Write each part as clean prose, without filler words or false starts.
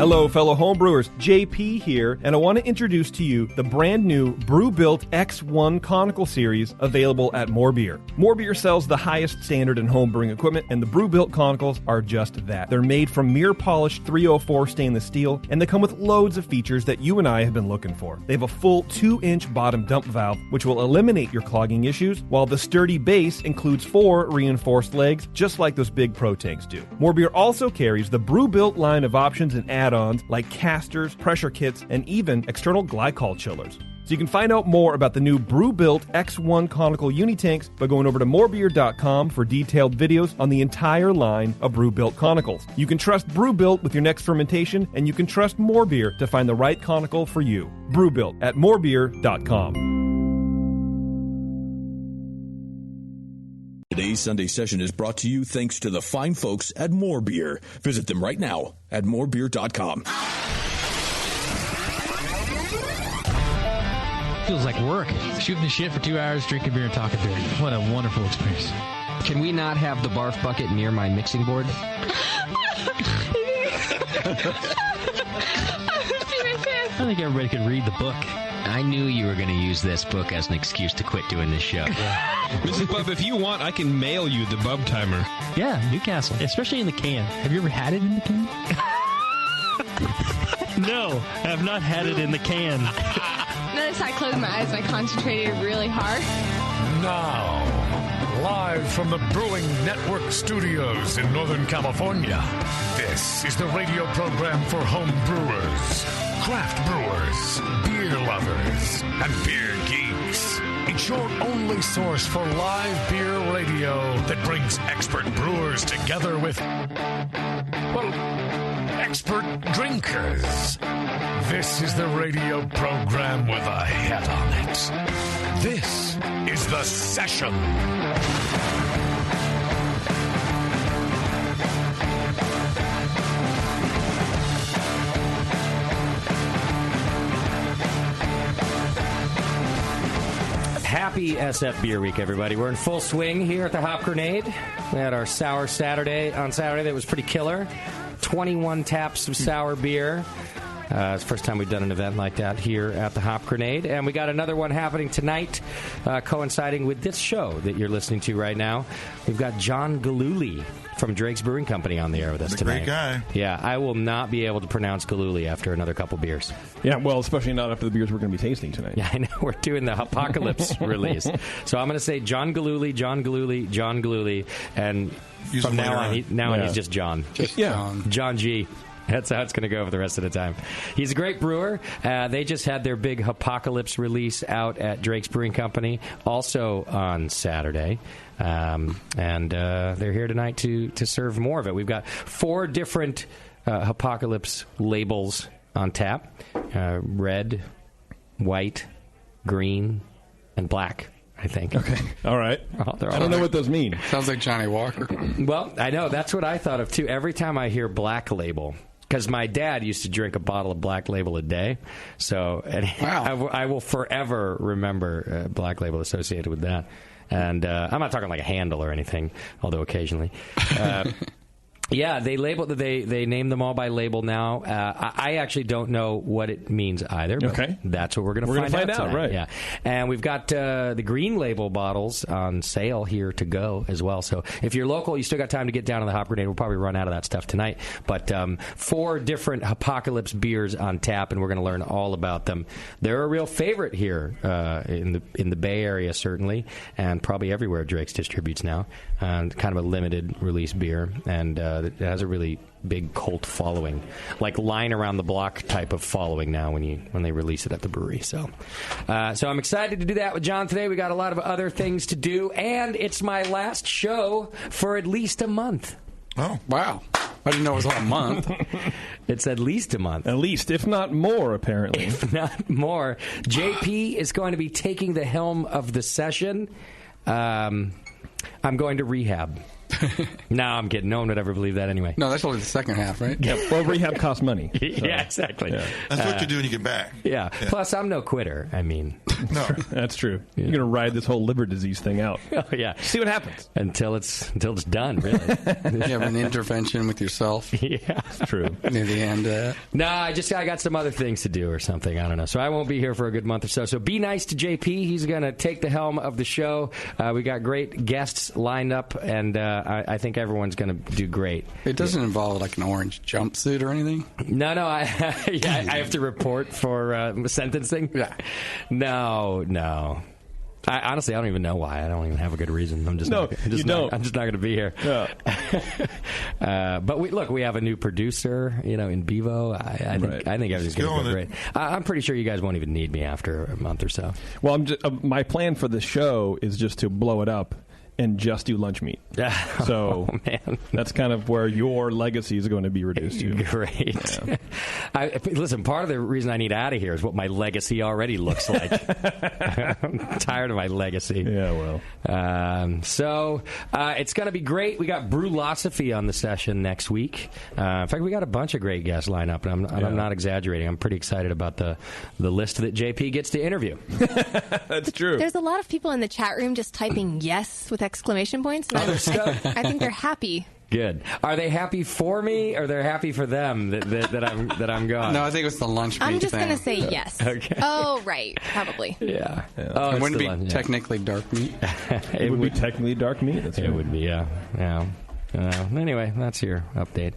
Hello, fellow homebrewers. JP here, and I want to introduce to you the brand new Brewbuilt X1 Conical Series available at More Beer. More Beer sells the highest standard in homebrewing equipment, and the Brewbuilt Conicals are just that. They're made from mirror-polished 304 stainless steel, and they come with loads of features that you and I have been looking for. They have a full 2-inch bottom dump valve, which will eliminate your clogging issues, while the sturdy base includes 4 reinforced legs, just like those big Pro tanks do. More Beer also carries the Brewbuilt line of options and add-ons like casters, pressure kits, and even external glycol chillers. So you can find out more about the new Brewbuilt X1 Conical Unitanks by going over to morebeer.com for detailed videos on the entire line of Brewbuilt Conicals. You can trust Brewbuilt with your next fermentation, and you can trust More Beer to find the right conical for you. Brewbuilt at morebeer.com. Today's Sunday session is brought to you thanks to the fine folks at More Beer. Visit them right now at morebeer.com. Feels like work. Shooting the shit for 2 hours, drinking beer and talking beer. What a wonderful experience. Can we not have the barf bucket near my mixing board? I think everybody could read the book. I knew you were going to use this book as an excuse to quit doing this show. Mrs. Bub, if you want, I can mail you the Bub Timer. Yeah, Newcastle, especially in the can. Have you ever had it in the can? No, I have not had it in the can. Notice I closed my eyes and I concentrated really hard. Now, live from the Brewing Network studios in Northern California, this is the radio program for home brewers, craft brewers, beer lovers, and beer geeks. It's your only source for live beer radio that brings expert brewers together with, well, expert drinkers. This is the radio program with a head on it. This is The Session. Happy SF Beer Week, everybody. We're in full swing here at the Hop Grenade. We had our Sour Saturday on Saturday that was pretty killer. 21 taps of sour beer. It's the first time we've done an event like that here at the Hop Grenade. And we got another one happening tonight, coinciding with this show that you're listening to right now. We've got John Gillooly from Drake's Brewing Company on the air with us tonight. Great guy. Yeah, I will not be able to pronounce Gillooly after another couple beers. Yeah, well, especially not after the beers we're going to be tasting tonight. Yeah, I know. We're doing the Hopocalypse release. So I'm going to say John Gillooly, John Gillooly, John Gillooly, and Use from him now later on, on. he's just John. Just John. John G. That's how it's going to go for the rest of the time. He's a great brewer. They just had their big Hopocalypse release out at Drake's Brewing Company, also on Saturday. And they're here tonight to serve more of it. We've got 4 different Hopocalypse labels on tap. Red, white, green, and black, I think. Okay. All right. I don't know what those mean. Sounds like Johnny Walker. Well, I know. That's what I thought of, too. Every time I hear Black Label, because my dad used to drink a bottle of Black Label a day. So wow. I will forever remember Black Label associated with that. And I'm not talking like a handle or anything, although occasionally. Yeah, they named them all by label now. I actually don't know what it means either. But okay, that's what we're going to find out tonight. Right? Yeah, and we've got the green label bottles on sale here to go as well. So if you're local, you still got time to get down to the Hop Grenade. We'll probably run out of that stuff tonight. But 4 different Hopocalypse beers on tap, and we're going to learn all about them. They're a real favorite here in the Bay Area, certainly, and probably everywhere Drake's distributes now. Kind of a limited release beer, and it has a really big cult following, like line around the block type of following now when they release it at the brewery. So I'm excited to do that with John today. We got a lot of other things to do, and it's my last show for at least a month. Oh, wow. I didn't know it was a month. It's at least a month. At least, if not more, apparently. If not more. JP is going to be taking the helm of the session. I'm going to rehab. No, I'm kidding. No one would ever believe that anyway. No, that's only the second half, right? Yep. Well, rehab costs money. So. Yeah, exactly. Yeah. That's what you do when you get back. Yeah. Plus, I'm no quitter. I mean, no, that's true. You're going to ride this whole liver disease thing out. Oh, yeah. See what happens until it's done. Really. You have an intervention with yourself. Yeah, it's true. Near the end. No, I got some other things to do or something. I don't know. So I won't be here for a good month or so. So be nice to JP. He's going to take the helm of the show. We got great guests lined up, and I think everyone's going to do great. It doesn't involve like an orange jumpsuit or anything? No. I have to report for sentencing? Yeah. No. Honestly, I don't even know why. I don't even have a good reason. I'm just not going to be here. Yeah. But we have a new producer, in Bevo. I think everything's going to go great. I'm pretty sure you guys won't even need me after a month or so. Well, my plan for the show is just to blow it up and just do lunch meat. So man. That's kind of where your legacy is going to be reduced to. Great. Yeah. Listen, part of the reason I need out of here is what my legacy already looks like. I'm tired of my legacy. Yeah, well. So it's going to be great. We got Brewlosophy on the session next week. In fact, we got a bunch of great guests lined up, and I'm not exaggerating. I'm pretty excited about the list that JP gets to interview. That's true. There's a lot of people in the chat room just typing yes with exclamation points. And I think they're happy. Good. Are they happy for me, or they're happy for them that I'm gone? No, I think it's the lunch meat I'm just thing. going to say yes. Okay. Oh, right. Probably. Yeah. It wouldn't be technically dark meat. It would be technically dark meat. That's it right. would be, yeah. Anyway, that's your update.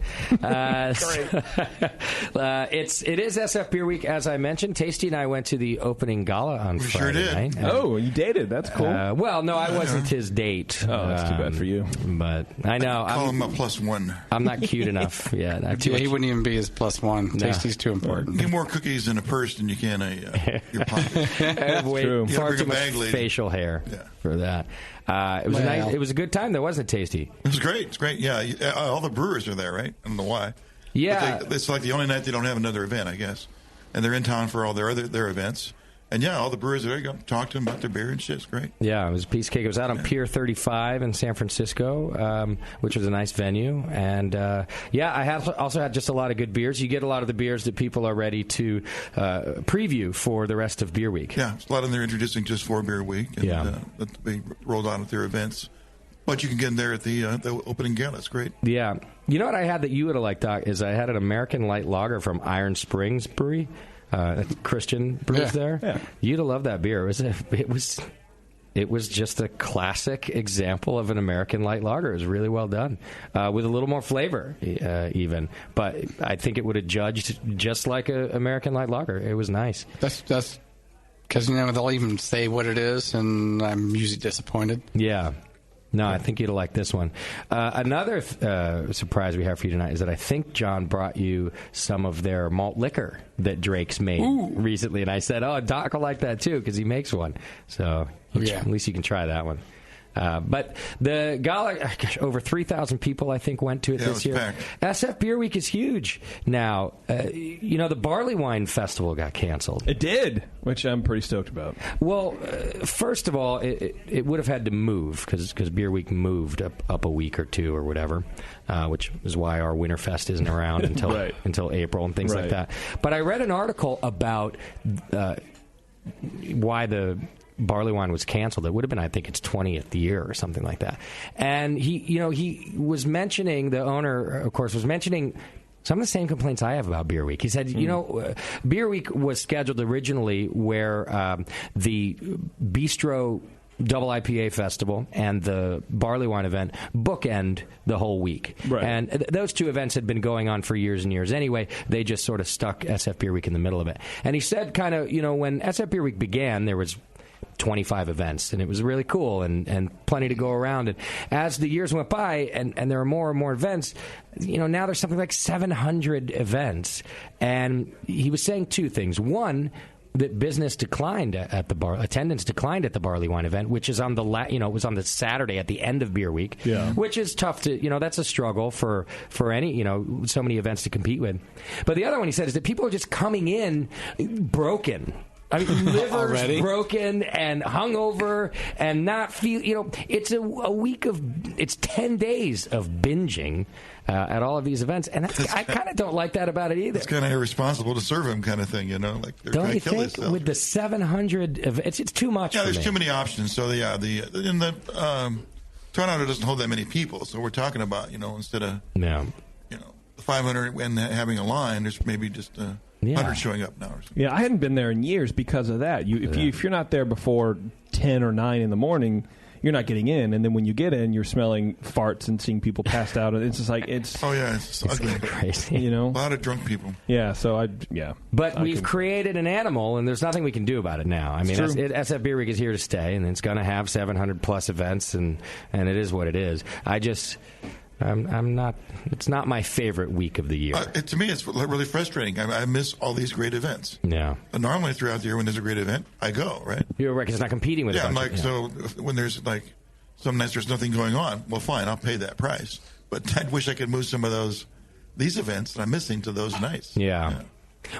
It is SF Beer Week, as I mentioned. Tasty and I went to the opening gala on Friday night. Oh, you dated. That's cool. Well, no, I wasn't his date. Oh, that's too bad for you. But I know. Call him a +1. I'm not cute enough yet. He wouldn't even be his +1. No. Tasty's too important. Get more cookies in a purse than you can your pocket. I have far too much facial hair for that. It was nice. It was a good time, though, wasn't it, Tasty? It was great. It's great. Yeah, all the brewers are there, right? I don't know why. Yeah, it's like the only night they don't have another event, I guess, and they're in town for all their events. And yeah, all the brewers are there. You go talk to them about their beer and shit. It's great. Yeah, it was a piece of cake. It was out on Pier 35 in San Francisco, which was a nice venue. And I also had just a lot of good beers. You get a lot of the beers that people are ready to preview for the rest of Beer Week. Yeah, a lot of them they're introducing just for Beer Week. And, that they rolled out at their events. But you can get in there at the opening gala. It's great. Yeah. You know what I had that you would have liked, Doc, is I had an American Light Lager from Iron Springs Brewery. Christian brews there. Yeah. You'd have loved that beer. It was just a classic example of an American light lager. It was really well done, with a little more flavor, even. But I think it would have judged just like an American light lager. It was nice. That's because they'll even say what it is, and I'm usually disappointed. Yeah. No, I think you'd like this one. Another surprise we have for you tonight is that I think John brought you some of their malt liquor that Drake's made recently. And I said, Doc will like that, too, because he makes one. So at least you can try that one. But the gala, over 3,000 people, I think, went to it this year. Packed. SF Beer Week is huge now. The Barley Wine Festival got canceled. It did, which I'm pretty stoked about. Well, first of all, it would have had to move because Beer Week moved up a week or two or whatever, which is why our Winterfest isn't around until April and things like that. But I read an article about why the barley wine was canceled. It would have been, I think, its 20th year or something like that. And he was mentioning, the owner, of course, was mentioning some of the same complaints I have about Beer Week. He said, Beer Week was scheduled originally where the Bistro Double IPA Festival and the Barley Wine event bookend the whole week. Right. And those two events had been going on for years and years anyway. They just sort of stuck SF Beer Week in the middle of it. And he said kind of, when SF Beer Week began, there was 25 events, and it was really cool and plenty to go around. And as the years went by and there were more and more events, now there's something like 700 events. And he was saying two things. One, that business declined at the bar, attendance declined at the Barley Wine event, which is on it was on the Saturday at the end of Beer Week, which is tough to, that's a struggle for any, so many events to compete with. But the other one he said is that people are just coming in broken. I mean, liver's broken and hungover and not feel. It's a week of. It's 10 days of binging at all of these events, and I kind of don't like that about it either. It's kind of irresponsible to serve them, kind of thing. Like they're don't you kill think themselves. with the 700, it's too much. Yeah, for there's me. too many options. So Toronto doesn't hold that many people, so we're talking about instead of 500 and having a line, there's maybe just 100 showing up now. Or something. Yeah, I hadn't been there in years because of that. If you're not there before 10 or 9 in the morning, you're not getting in, and then when you get in, you're smelling farts and seeing people passed out, and it's just like it's ugly, crazy. A lot of drunk people. Yeah, so But we've created an animal, and there's nothing we can do about it now. I mean, SF Beer Week is here to stay, and it's going to have 700 plus events, and it is what it is. I'm not. It's not my favorite week of the year. To me, it's really frustrating. I miss all these great events. Yeah. Normally, throughout the year, when there's a great event, I go. Right. You're right, because it's not competing with. Yeah, so when there's some nights there's nothing going on, well, fine, I'll pay that price. But I wish I could move some of these events that I'm missing to those nights. Yeah.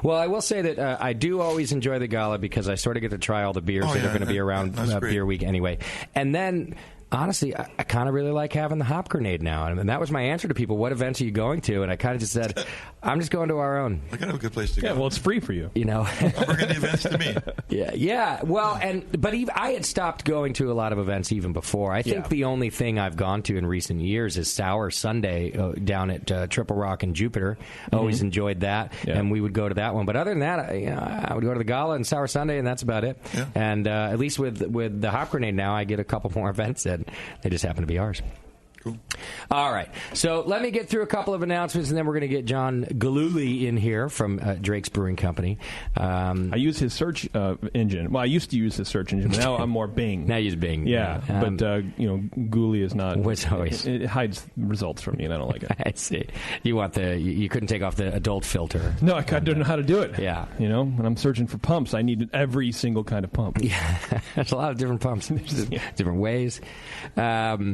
Well, I will say that I do always enjoy the gala because I sort of get to try all the beers that are going to be around Beer Week anyway, and then. Honestly, I kind of really like having the Hop Grenade now. And that was my answer to people, what events are you going to? And I kind of just said, I'm just going to our own. I got a good place to go. Yeah, well, it's free for you. I'll bring the events to me. Yeah. Well, I had stopped going to a lot of events even before. I think the only thing I've gone to in recent years is Sour Sunday down at Triple Rock and Jupiter. Always enjoyed that, and we would go to that one. But other than that, I would go to the Gala and Sour Sunday, and that's about it. Yeah. And at least with the Hop Grenade now, I get a couple more events in. They just happen to be ours. Cool. All right. So let me get through a couple of announcements, and then we're going to get John Gillooly in here from Drake's Brewing Company. I use his search engine. Well, I used to use his search engine, but now I'm more Bing. Now you use Bing. Yeah, but Gillooly is not. It hides results from me, and I don't like it. I see. You want you couldn't take off the adult filter. No, I don't know how to do it. Yeah. When I'm searching for pumps, I need every single kind of pump. Yeah, there's a lot of different pumps, different ways. All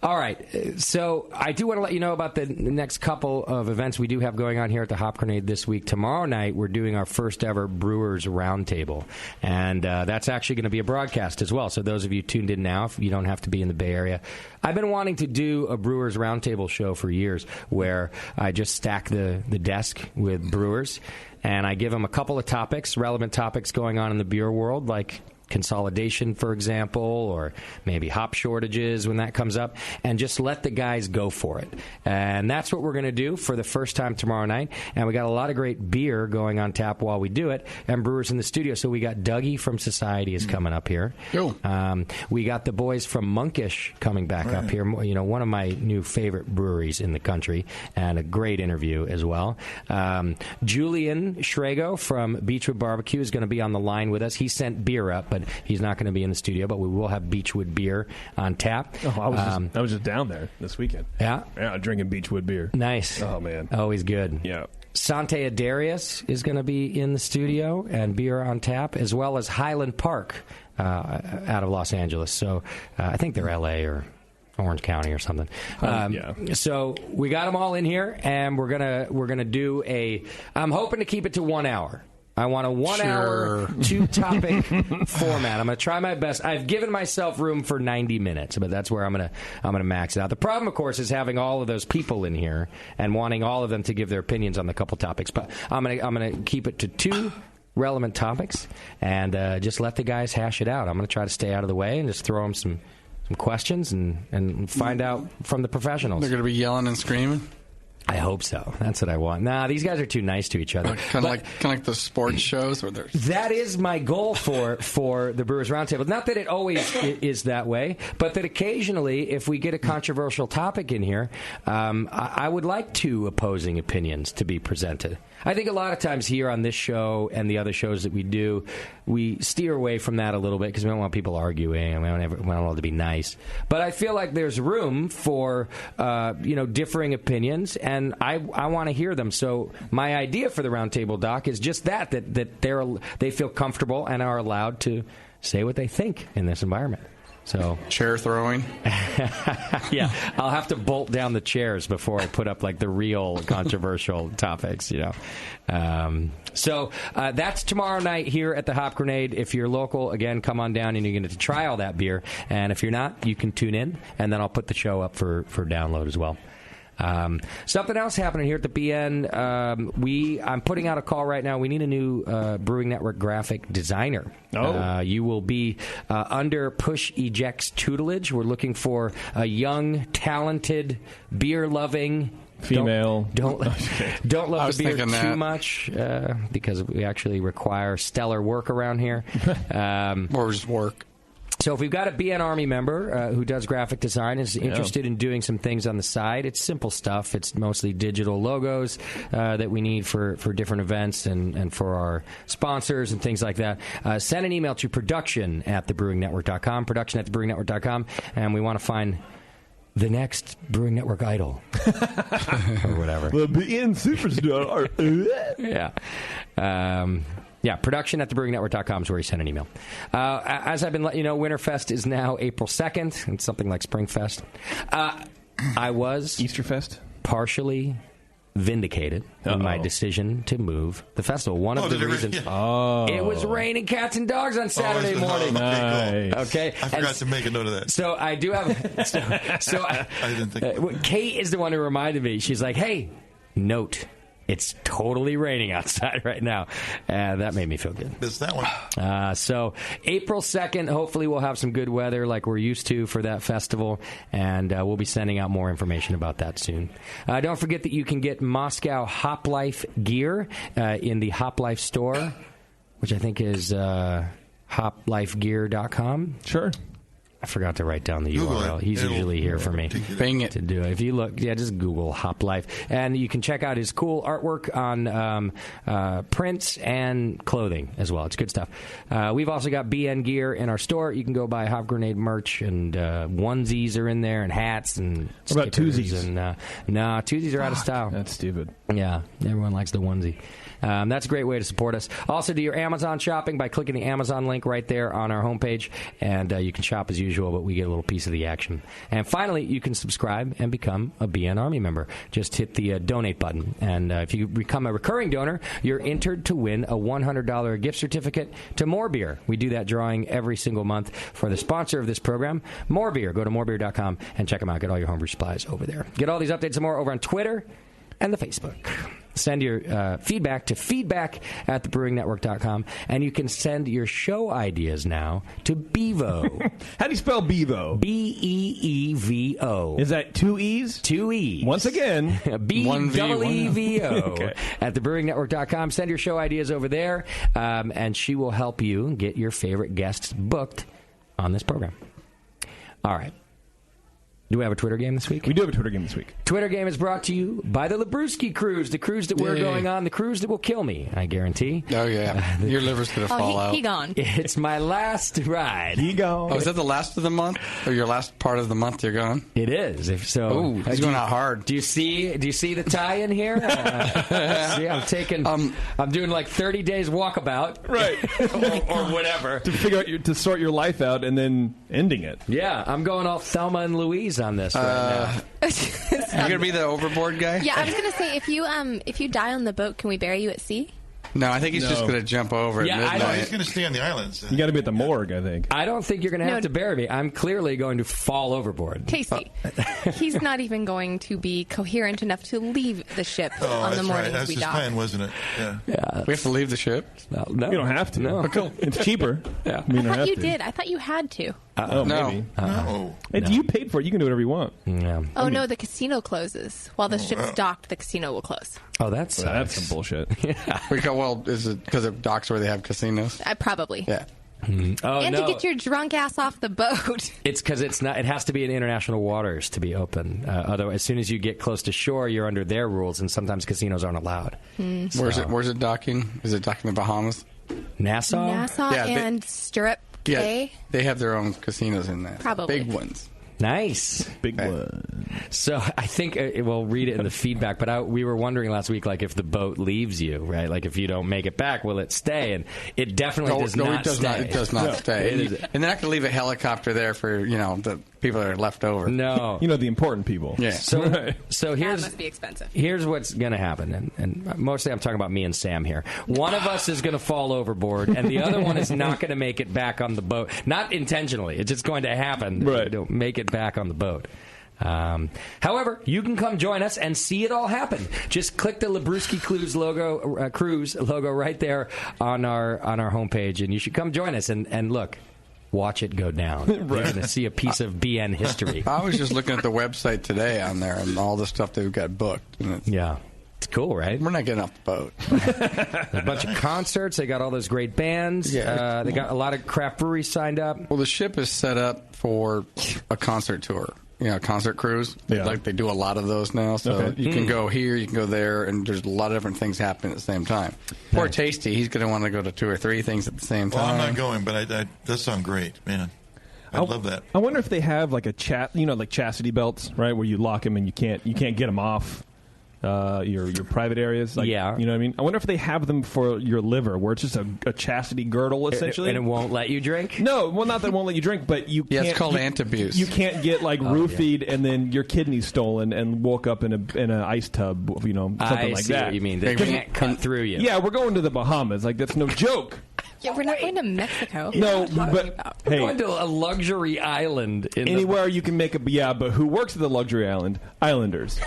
right. So I do want to let you know about the next couple of events we do have going on here at the Hop Grenade this week. Tomorrow night, we're doing our first ever Brewers Roundtable, and that's actually going to be a broadcast as well. So those of you tuned in now, if you don't have to be in the Bay Area, I've been wanting to do a Brewers Roundtable show for years where I just stack the desk with brewers, and I give them a couple of topics, relevant topics going on in the beer world, like consolidation, for example, or maybe hop shortages when that comes up, and just let the guys go for it. And that's what we're going to do for the first time tomorrow night. And we got a lot of great beer going on tap while we do it, and brewers in the studio. So we got Dougie from Society is coming up here. We got the boys from Monkish coming back up here. One of my new favorite breweries in the country, and a great interview as well. Julian Schrago from Beechwood Barbecue is going to be on the line with us. He sent beer up, but he's not going to be in the studio, but we will have Beechwood beer on tap. I was just down there this weekend. Yeah, drinking Beechwood beer. Nice. Oh, man. Always good. Yeah. Sante Adarius is going to be in the studio and beer on tap, as well as Highland Park out of Los Angeles. So I think they're L.A. or Orange County or something. So we got them all in here, and we're gonna do I'm hoping to keep it to 1 hour. I want a 1 hour, 2-topic format. I'm going to try my best. I've given myself room for 90 minutes, but that's where I'm going to max it out. The problem, of course, is having all of those people in here and wanting all of them to give their opinions on the couple topics. But I'm going to keep it to 2 relevant topics and just let the guys hash it out. I'm going to try to stay out of the way and just throw them some questions and find out from the professionals. They're going to be yelling and screaming? I hope so. That's what I want. Nah, these guys are too nice to each other. Kind of like the sports shows where there's... That is my goal for the Brewers Roundtable. Not that it always is that way, but that occasionally, if we get a controversial topic in here, I would like 2 opposing opinions to be presented. I think a lot of times here on this show and the other shows that we do, we steer away from that a little bit because we don't want people arguing and we don't want it to be nice. But I feel like there's room for differing opinions, and I want to hear them. So my idea for the Roundtable, Doc, is just that they feel comfortable and are allowed to say what they think in this environment. So chair throwing. Yeah, I'll have to bolt down the chairs before I put up like the real controversial topics, you know. So that's tomorrow night here at the Hop Grenade. If you're local, again, come on down and you're going to try all that beer. And if you're not, you can tune in, and then I'll put the show up for download as well. Something else happening here at the BN. I'm putting out a call right now. We need a new Brewing Network graphic designer. You will be under Push Eject's tutelage. We're looking for a young, talented, beer-loving female. Don't love the beer too much because we actually require stellar work around here. Or just work. So if we've got a BN Army member who does graphic design, is interested in doing some things on the side, it's simple stuff. It's mostly digital logos that we need for different events and for our sponsors and things like that. Send an email to production@thebrewingnetwork.com, production@thebrewingnetwork.com, and we want to find the next Brewing Network idol or whatever. The BN superstar. Yeah, production@thebrewingnetwork.com is where you send an email. As I've been letting you know, Winterfest is now April 2nd. It's something like Springfest. I was Easterfest partially vindicated in my decision to move the festival. One of the reasons it was raining cats and dogs on Saturday morning. Nice. Okay, I forgot to make a note of that. So I do have. I didn't think. Kate is the one who reminded me. She's like, "Hey, note." It's totally raining outside right now. That made me feel good. Missed that one. So April 2nd, hopefully we'll have some good weather like we're used to for that festival, and we'll be sending out more information about that soon. Don't forget that you can get Moscow Hop Life gear in the Hop Life store, which I think is hoplifegear.com. Sure. I forgot to write down the Google URL. it. He's usually here for me. Bang it. To do it. If you look, just Google Hop Life. And you can check out his cool artwork on prints and clothing as well. It's good stuff. We've also got BN gear in our store. You can go buy Hop Grenade merch, and onesies are in there, and hats, and what about twosies? And, no, twosies are out of style. That's stupid. Yeah, everyone likes the onesie. That's a great way to support us. Also, do your Amazon shopping by clicking the Amazon link right there on our homepage, and you can shop as usual, but we get a little piece of the action. And finally, you can subscribe and become a BN Army member. Just hit the donate button, and if you become a recurring donor, you're entered to win a $100 gift certificate to More Beer. We do that drawing every single month for the sponsor of this program, More Beer. Go to morebeer.com and check them out. Get all your homebrew supplies over there. Get all these updates and more over on Twitter and the Facebook. Send your feedback to feedback@thebrewingnetwork.com, and you can send your show ideas now to Bevo. How do you spell Bevo? Beevo. Is that two E's? Two E's. Once again. B-E-E-V-O Okay. at thebrewingnetwork.com. Send your show ideas over there, and she will help you get your favorite guests booked on this program. All right. Do we have a Twitter game this week? We do have a Twitter game this week. Twitter game is brought to you by the Labruski Cruise, the cruise that we're going on, the cruise that will kill me, I guarantee. Oh, yeah. Your liver's going to fall out. He gone. It's my last ride. He gone. Oh, is that the last of the month? Or your last part of the month you're gone? It is. If so, oh, he's going out hard. Do you see the tie-in here? See, I'm doing like 30 days walkabout. Right. or whatever. To figure out to sort your life out and then ending it. Yeah, I'm going all Thelma and Louise on this right now. You're gonna be the overboard guy? Yeah, I was gonna say if you die on the boat, can we bury you at sea? No, I think he's just gonna jump over at midnight. No, he's gonna stay on the islands. You got to be at the morgue, I think. I don't think you're gonna have to bury me. I'm clearly going to fall overboard. Tasty. He's not even going to be coherent enough to leave the ship on the morning That's we his dock. plan, wasn't it? Yeah. We have to leave the ship? No. You don't have to. No. It's cheaper. Yeah. I thought you did. I thought you had to. No. No. Hey, you paid for it. You can do whatever you want. Yeah. Oh, no, the casino closes. While the ship's docked, the casino will close. Oh, that's some bullshit. Well, is it because of docks where they have casinos? Probably. Yeah. Oh, and to get your drunk ass off the boat. It's because it's not. It has to be in international waters to be open. Otherwise, as soon as you get close to shore, you're under their rules, and sometimes casinos aren't allowed. Where's it docking? Is it docking in the Bahamas? Nassau and Stirrup Yeah, Cay. they have their own casinos in there. Probably. Big ones. Nice. Big one. So I think we'll read it in the feedback, but we were wondering last week, like, if the boat leaves you, right? Like, if you don't make it back, will it stay? And it definitely does not stay. It does not stay. And they're not going to leave a helicopter there for, the people that are left over. No. The important people. Yeah. So here's... That must be expensive. Here's what's going to happen, and mostly I'm talking about me and Sam here. One of us is going to fall overboard, and the other one is not going to make it back on the boat. Not intentionally. It's just going to happen. Right. Don't make it back on the boat. However, you can come join us and see it all happen. Just click the Labruski Cruise logo right there on our homepage, and you should come join us and look. Watch it go down. Right. You're going to see a piece of BN history. I was just looking at the website today on there and all the stuff they've got booked. And it's cool, right? We're not getting off the boat. A bunch of concerts. They got all those great bands. Yeah. They got a lot of craft breweries signed up. Well, the ship is set up for a concert tour. Concert cruise. Yeah. Like they do a lot of those now. So you can go here, you can go there, and there's a lot of different things happening at the same time. Poor Tasty, he's going to want to go to 2 or 3 things at the same time. Well, I'm not going, but that does sound great, man. I love that. I wonder if they have like a like chastity belts, right, where you lock them and you can't get them off. Your private areas, like, you know what I mean. I wonder if they have them for your liver, where it's just a chastity girdle, essentially, and it won't let you drink. No, well, not that it won't let you drink, but you can't. It's called antabuse. You can't get like roofied and then your kidneys stolen and woke up in an ice tub, something like see that. What you mean they can't cut through you? Yeah, we're going to the Bahamas. Like that's no joke. Yeah, we're not going to Mexico. No, but we're going to a luxury island. Anywhere you can make but who works at the luxury island? Islanders.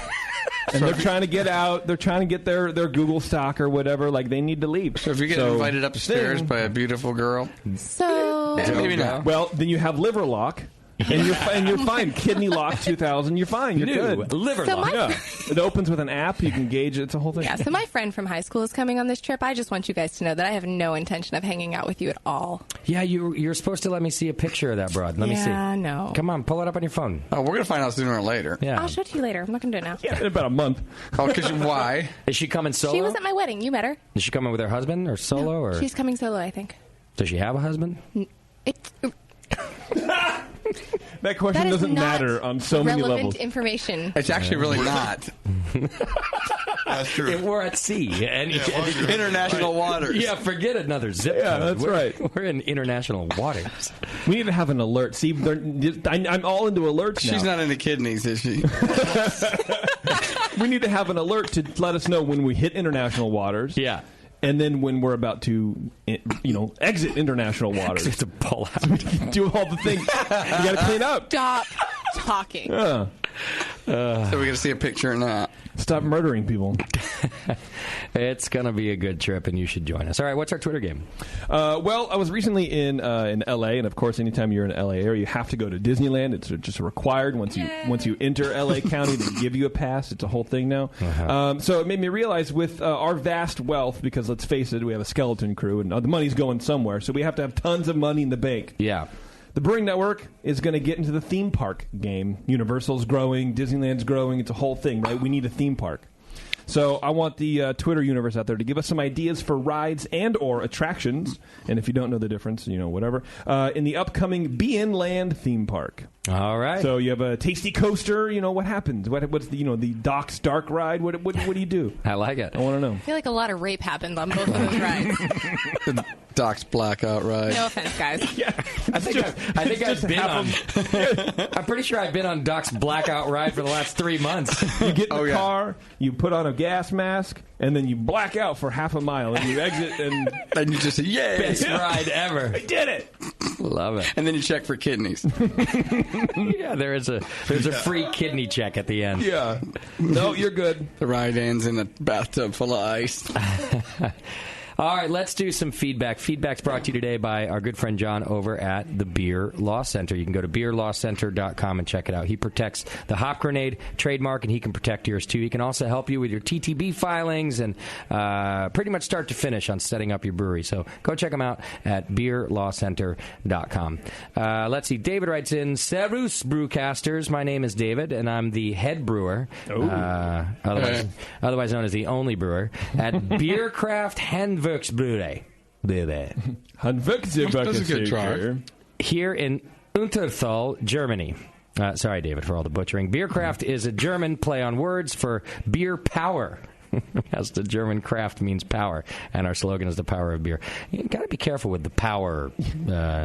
And they're trying to get out. They're trying to get their Google stock or whatever. Like, they need to leave. So if you get invited upstairs by a beautiful girl, maybe not. Well, then you have liver lock. And you're fine. Kidney Lock 2000. You're fine. You're good. Liver Lock. Yeah. It opens with an app. You can gauge it. It's a whole thing. Yeah. So my friend from high school is coming on this trip. I just want you guys to know that I have no intention of hanging out with you at all. Yeah, you're supposed to let me see a picture of that broad. Let me see. Yeah, no. Come on, pull it up on your phone. Oh, we're gonna find out sooner or later. Yeah. I'll show it to you later. I'm not gonna do it now. Yeah, in about a month. Oh, because why? Is she coming solo? She was at my wedding. You met her. Is she coming with her husband or solo? Or she's coming solo, I think. Does she have a husband? That question doesn't matter on so many levels. Relevant information. It's actually really not. That's true. We're at sea. And international waters. Yeah, forget another zip code. Yeah, that's right. We're in international waters. We need to have an alert. See, I'm all into alerts now. She's not into kidneys, is she? We need to have an alert to let us know when we hit international waters. Yeah. And then when we're about to, exit international waters. To pull out. Do all the things. You got to clean up. Stop talking. So we're going to see a picture or not? Stop murdering people. It's going to be a good trip, and you should join us. All right, what's our Twitter game? Well, I was recently in L.A., and of course, anytime you're in the L.A. area, you have to go to Disneyland. It's just required once you enter L.A. County to give you a pass. It's a whole thing now. So it made me realize with our vast wealth, because let's face it, we have a skeleton crew, and the money's going somewhere, so we have to have tons of money in the bank. Yeah. The Brewing Network is going to get into the theme park game. Universal's growing, Disneyland's growing. It's a whole thing, right? We need a theme park. So I want the Twitter universe out there to give us some ideas for rides and or attractions. And if you don't know the difference, whatever, in the upcoming BN Land theme park. All right. So you have a tasty coaster. What happens? What's the the Doc's Dark ride? What do you do? I like it. I want to know. I feel like a lot of rape happened on both of those rides. The Doc's Blackout ride. No offense, guys. Yeah, I think I've been on. I'm pretty sure I've been on Doc's Blackout ride for the last 3 months. You get in the car, you put on a gas mask, and then you black out for half a mile, and you exit, and you just say, "Yay, best ride ever! I did it!" Love it. And then you check for kidneys. Yeah, there's a free kidney check at the end. Yeah. No, you're good. The ride ends in a bathtub full of ice. All right, let's do some feedback. Feedback's brought to you today by our good friend John over at the Beer Law Center. You can go to beerlawcenter.com and check it out. He protects the Hop Grenade trademark, and he can protect yours, too. He can also help you with your TTB filings and pretty much start to finish on setting up your brewery. So go check him out at beerlawcenter.com. Let's see. David writes in, Servus Brewcasters. My name is David, and I'm the head brewer, otherwise known as the only brewer, at Beercraft Handwerksbräu. Here in Unterthal, Germany. Sorry, David, for all the butchering. Bierkraft is a German play on words for beer power. As the German craft means power, and our slogan is the power of beer. You got to be careful with the power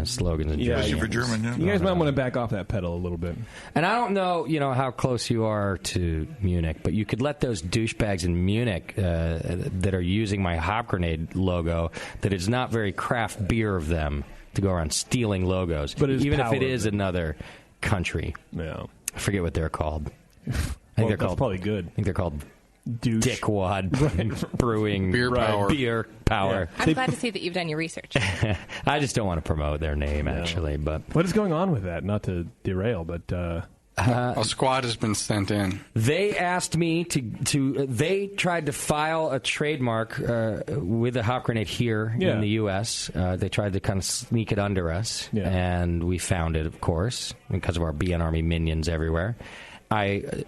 slogans in German. For German, yeah. You guys might want to back off that pedal a little bit. And I don't know, how close you are to Munich, but you could let those douchebags in Munich that are using my Hop Grenade logo, that is not very craft beer of them, to go around stealing logos, but even if it is another country. Yeah, I forget what they're called. I think they're called, probably good. I think they're called Douche. Dickwad Brewing Beer Power. Beer Power. I'm glad to see that you've done your research. I just don't want to promote their name, actually. But what is going on with that? Not to derail, but a squad has been sent in. They asked me to. They tried to file a trademark with the Hop Grenade here in the U.S. They tried to kind of sneak it under us, and we found it, of course, because of our BN Army minions everywhere. I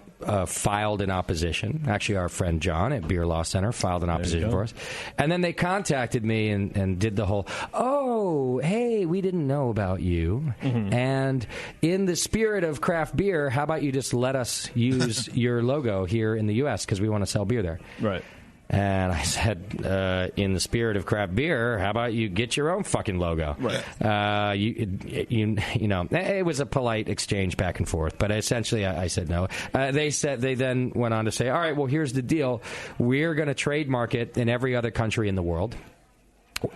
filed in opposition. Actually, our friend John at Beer Law Center filed an opposition for us. And then they contacted me and did the whole, oh, hey, we didn't know about you. Mm-hmm. And in the spirit of craft beer, how about you just let us use your logo here in the U.S. because we want to sell beer there. Right. And I said, in the spirit of craft beer, how about you get your own fucking logo? Right. You know, it was a polite exchange back and forth, but essentially I said no. They then went on to say, all right, well, here's the deal. We're going to trademark it in every other country in the world.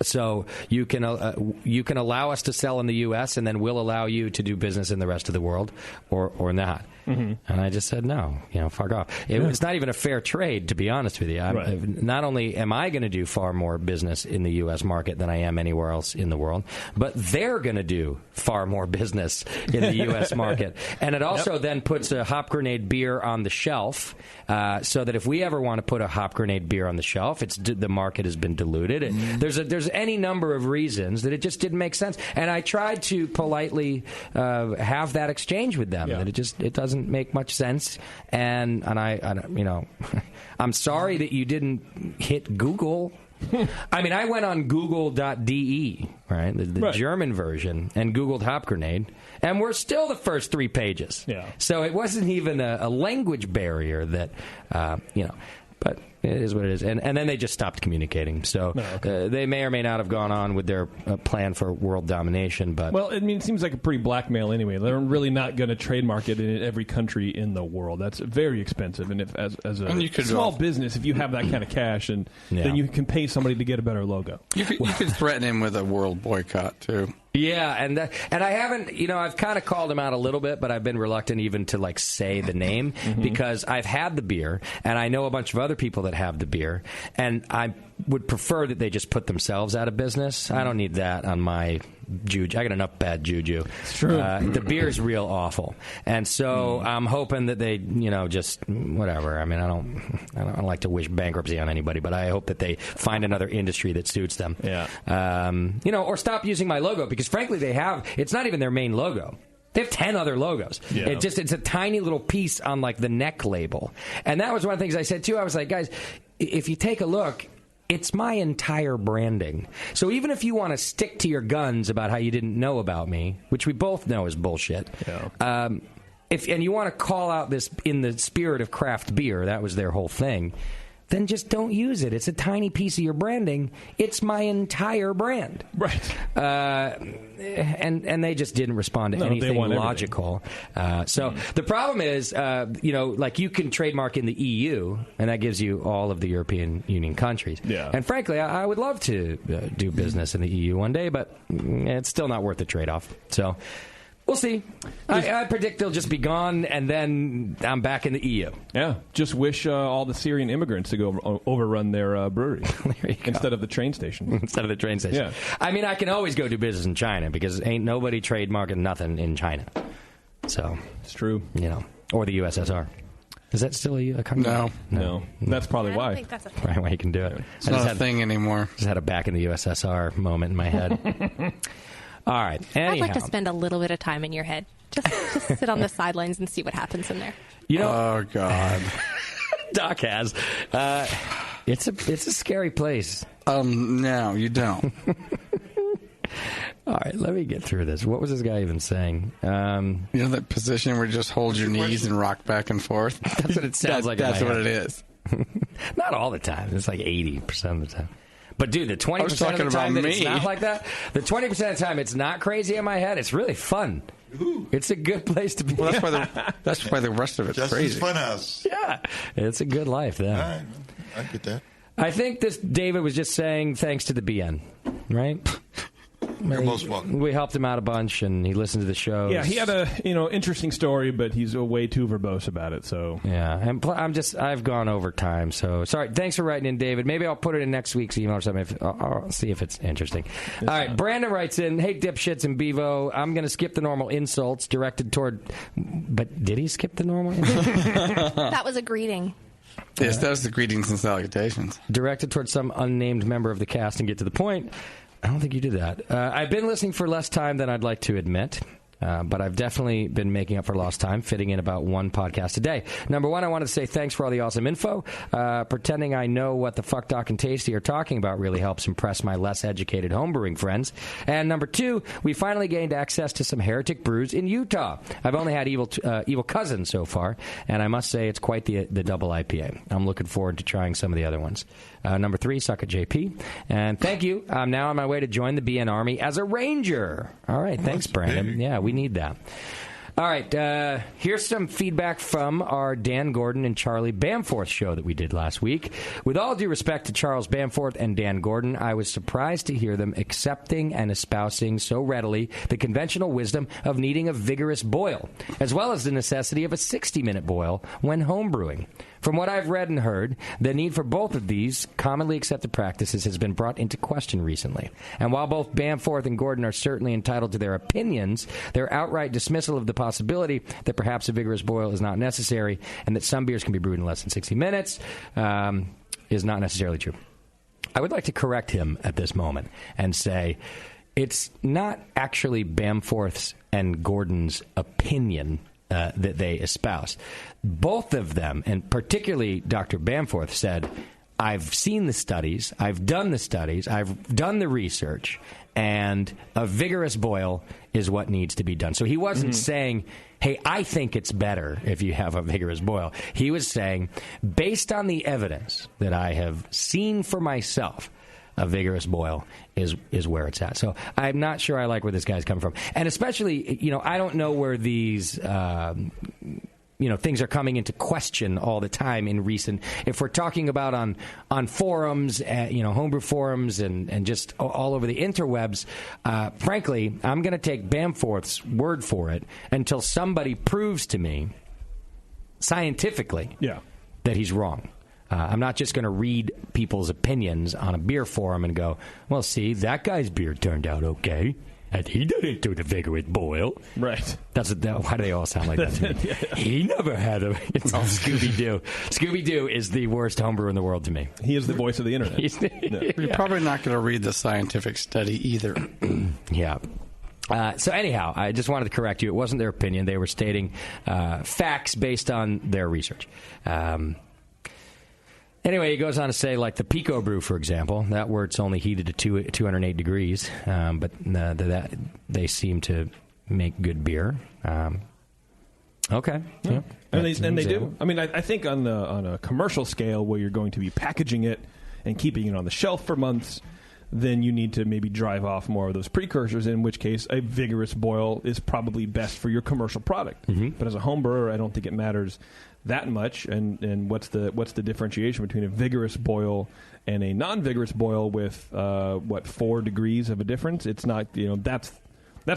So you can allow us to sell in the U.S. and then we'll allow you to do business in the rest of the world, or not. Mm-hmm. And I just said no, fuck off. It's not even a fair trade, to be honest with you. Not only am I going to do far more business in the U.S. market than I am anywhere else in the world, but they're going to do far more business in the U.S. market. And it also then puts a Hop Grenade beer on the shelf, so that if we ever want to put a Hop Grenade beer on the shelf, the market has been diluted. Mm-hmm. There's any number of reasons that it just didn't make sense. And I tried to politely have that exchange with them, that it doesn't make much sense. And I I'm sorry that you didn't hit Google. I mean, I went on Google.de, right, the German version, and Googled Hop Grenade, and we're still the first 3 pages. Yeah. So it wasn't even a language barrier that, but it is what it is. And then they just stopped communicating. So they may or may not have gone on with their plan for world domination. But well, it seems like a pretty blackmail anyway. They're really not going to trademark it in every country in the world. That's very expensive. And if as a small business, if you have that kind of cash, then you can pay somebody to get a better logo. You could threaten him with a world boycott, too. Yeah, and I haven't, I've kind of called him out a little bit, but I've been reluctant even to, say the name because I've had the beer, and I know a bunch of other people that have the beer, and I would prefer that they just put themselves out of business. I don't need that on my juju. I got enough bad juju. It's true. The beer is real awful, and so I'm hoping that they, just whatever. I mean, I don't like to wish bankruptcy on anybody, but I hope that they find another industry that suits them. Yeah. Or stop using my logo because frankly, it's not even their main logo. They have 10 other logos. Yeah. It's a tiny little piece on the neck label. And that was one of the things I said too. I was like, guys, if you take a look, it's my entire branding. So even if you want to stick to your guns about how you didn't know about me, which we both know is bullshit, and you want to call out this in the spirit of craft beer, that was their whole thing, then just don't use it. It's a tiny piece of your branding. It's my entire brand. Right. And they just didn't respond to anything logical. The problem is, you can trademark in the EU, and that gives you all of the European Union countries. Yeah. And frankly, I would love to do business in the EU one day, but it's still not worth the trade-off. So we'll see. I predict they'll just be gone, and then I'm back in the EU. Yeah. Just wish all the Syrian immigrants to go overrun their brewery instead of the train station. Instead of the train station. Yeah. I mean, I can always go do business in China because ain't nobody trademarking nothing in China. So it's true. Or the USSR. Is that still a country? No. That's probably why. I don't think that's a thing. Why you can do it. It's not a thing anymore. Just had a back in the USSR moment in my head. All right. Anyhow. I'd like to spend a little bit of time in your head. Just sit on the sidelines and see what happens in there. Oh, God. Doc has. It's a scary place. No, you don't. All right, let me get through this. What was this guy even saying? You know that position where you just hold your knees and rock back and forth? That's what it sounds like. That's what it is. Not all the time. It's like 80% of the time. But, dude, the 20% of the time that it's not like that, the 20% of the time it's not crazy in my head, it's really fun. Ooh. It's a good place to be. Well, that's why the rest of it's Justin's crazy. Funhouse. Yeah. It's a good life, then. I get that. I think this David was just saying thanks to the BN, right? You're most welcome. We helped him out a bunch, and he listened to the show. Yeah, he had a interesting story, but he's way too verbose about it. So yeah, and I've gone over time. So sorry. Thanks for writing in, David. Maybe I'll put it in next week's email or something. I'll see if it's interesting. All right, Brandon writes in, "Hey dipshits and Bevo, I'm going to skip the normal insults directed toward." But did he skip the normal insults? That was a greeting. Yes, that was the greetings and salutations. Directed towards some unnamed member of the cast and get to the point. I don't think you did that. I've been listening for less time than I'd like to admit, but I've definitely been making up for lost time, fitting in about one podcast a day. Number one, I wanted to say thanks for all the awesome info. Pretending I know what the fuck Doc and Tasty are talking about really helps impress my less educated homebrewing friends. And number two, we finally gained access to some heretic brews in Utah. I've only had Evil Cousin so far, and I must say it's quite the double IPA. I'm looking forward to trying some of the other ones. Number three, suck at JP. And thank you. I'm now on my way to join the BN Army as a Ranger. All right. Thanks, Brandon. Yeah, we need that. All right, here's some feedback from our Dan Gordon and Charlie Bamforth show that we did last week. With all due respect to Charles Bamforth and Dan Gordon, I was surprised to hear them accepting and espousing so readily the conventional wisdom of needing a vigorous boil, as well as the necessity of a 60-minute boil when homebrewing. From what I've read and heard, the need for both of these commonly accepted practices has been brought into question recently. And while both Bamforth and Gordon are certainly entitled to their opinions, their outright dismissal of the possibility that perhaps a vigorous boil is not necessary and that some beers can be brewed in less than 60 minutes is not necessarily true. I would like to correct him at this moment and say it's not actually Bamforth's and Gordon's opinion that they espouse. Both of them, and particularly Dr. Bamforth, said, I've seen the studies, I've done the research, and a vigorous boil is what needs to be done. So he wasn't saying, hey, I think it's better if you have a vigorous boil. He was saying, based on the evidence that I have seen for myself, a vigorous boil is where it's at. So I'm not sure I like where this guy's coming from. And especially, I don't know where these, things are coming into question all the time in recent. If we're talking about on forums, homebrew forums and just all over the interwebs, frankly, I'm going to take Bamforth's word for it until somebody proves to me scientifically that he's wrong. I'm not just going to read people's opinions on a beer forum and go, well, see, that guy's beer turned out okay, and he didn't do the vigorous boil. Right. Why do they all sound like that to me? He never had a... It's all Scooby-Doo. Scooby-Doo is the worst homebrewer in the world to me. He is the voice of the internet. You're probably not going to read the scientific study either. Yeah. So anyhow, I just wanted to correct you. It wasn't their opinion. They were stating facts based on their research. Anyway, he goes on to say, like the Pico brew, for example, that where it's only heated to 208 degrees, but that they seem to make good beer. Okay. Yeah. And they do. I mean, I think on a commercial scale where you're going to be packaging it and keeping it on the shelf for months, then you need to maybe drive off more of those precursors, in which case a vigorous boil is probably best for your commercial product. Mm-hmm. But as a home brewer, I don't think it matters that much. And what's the differentiation between a vigorous boil and a non-vigorous boil with 4 degrees of a difference? It's not, that's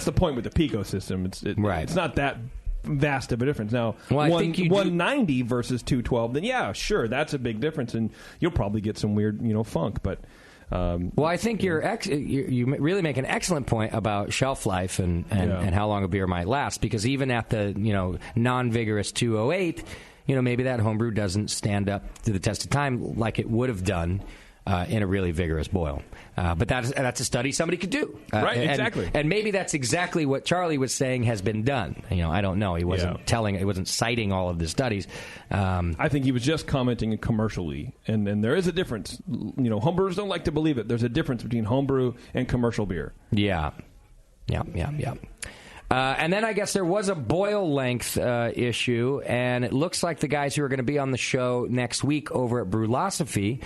the point with the Pico system. It's not that vast of a difference. Now, I think 190 versus 212, then yeah, sure, that's a big difference, and you'll probably get some weird, funk, but... well, I think you really make an excellent point about shelf life and how long a beer might last, because even at the non-vigorous 208, maybe that homebrew doesn't stand up to the test of time like it would have done in a really vigorous boil. But that's a study somebody could do. Right, exactly. And maybe that's exactly what Charlie was saying has been done. I don't know. He wasn't he wasn't citing all of the studies. I think he was just commenting commercially. And there is a difference. Homebrewers don't like to believe it. There's a difference between homebrew and commercial beer. Yeah. Yeah. And then I guess there was a boil length issue, and it looks like the guys who are going to be on the show next week over at Brewlosophy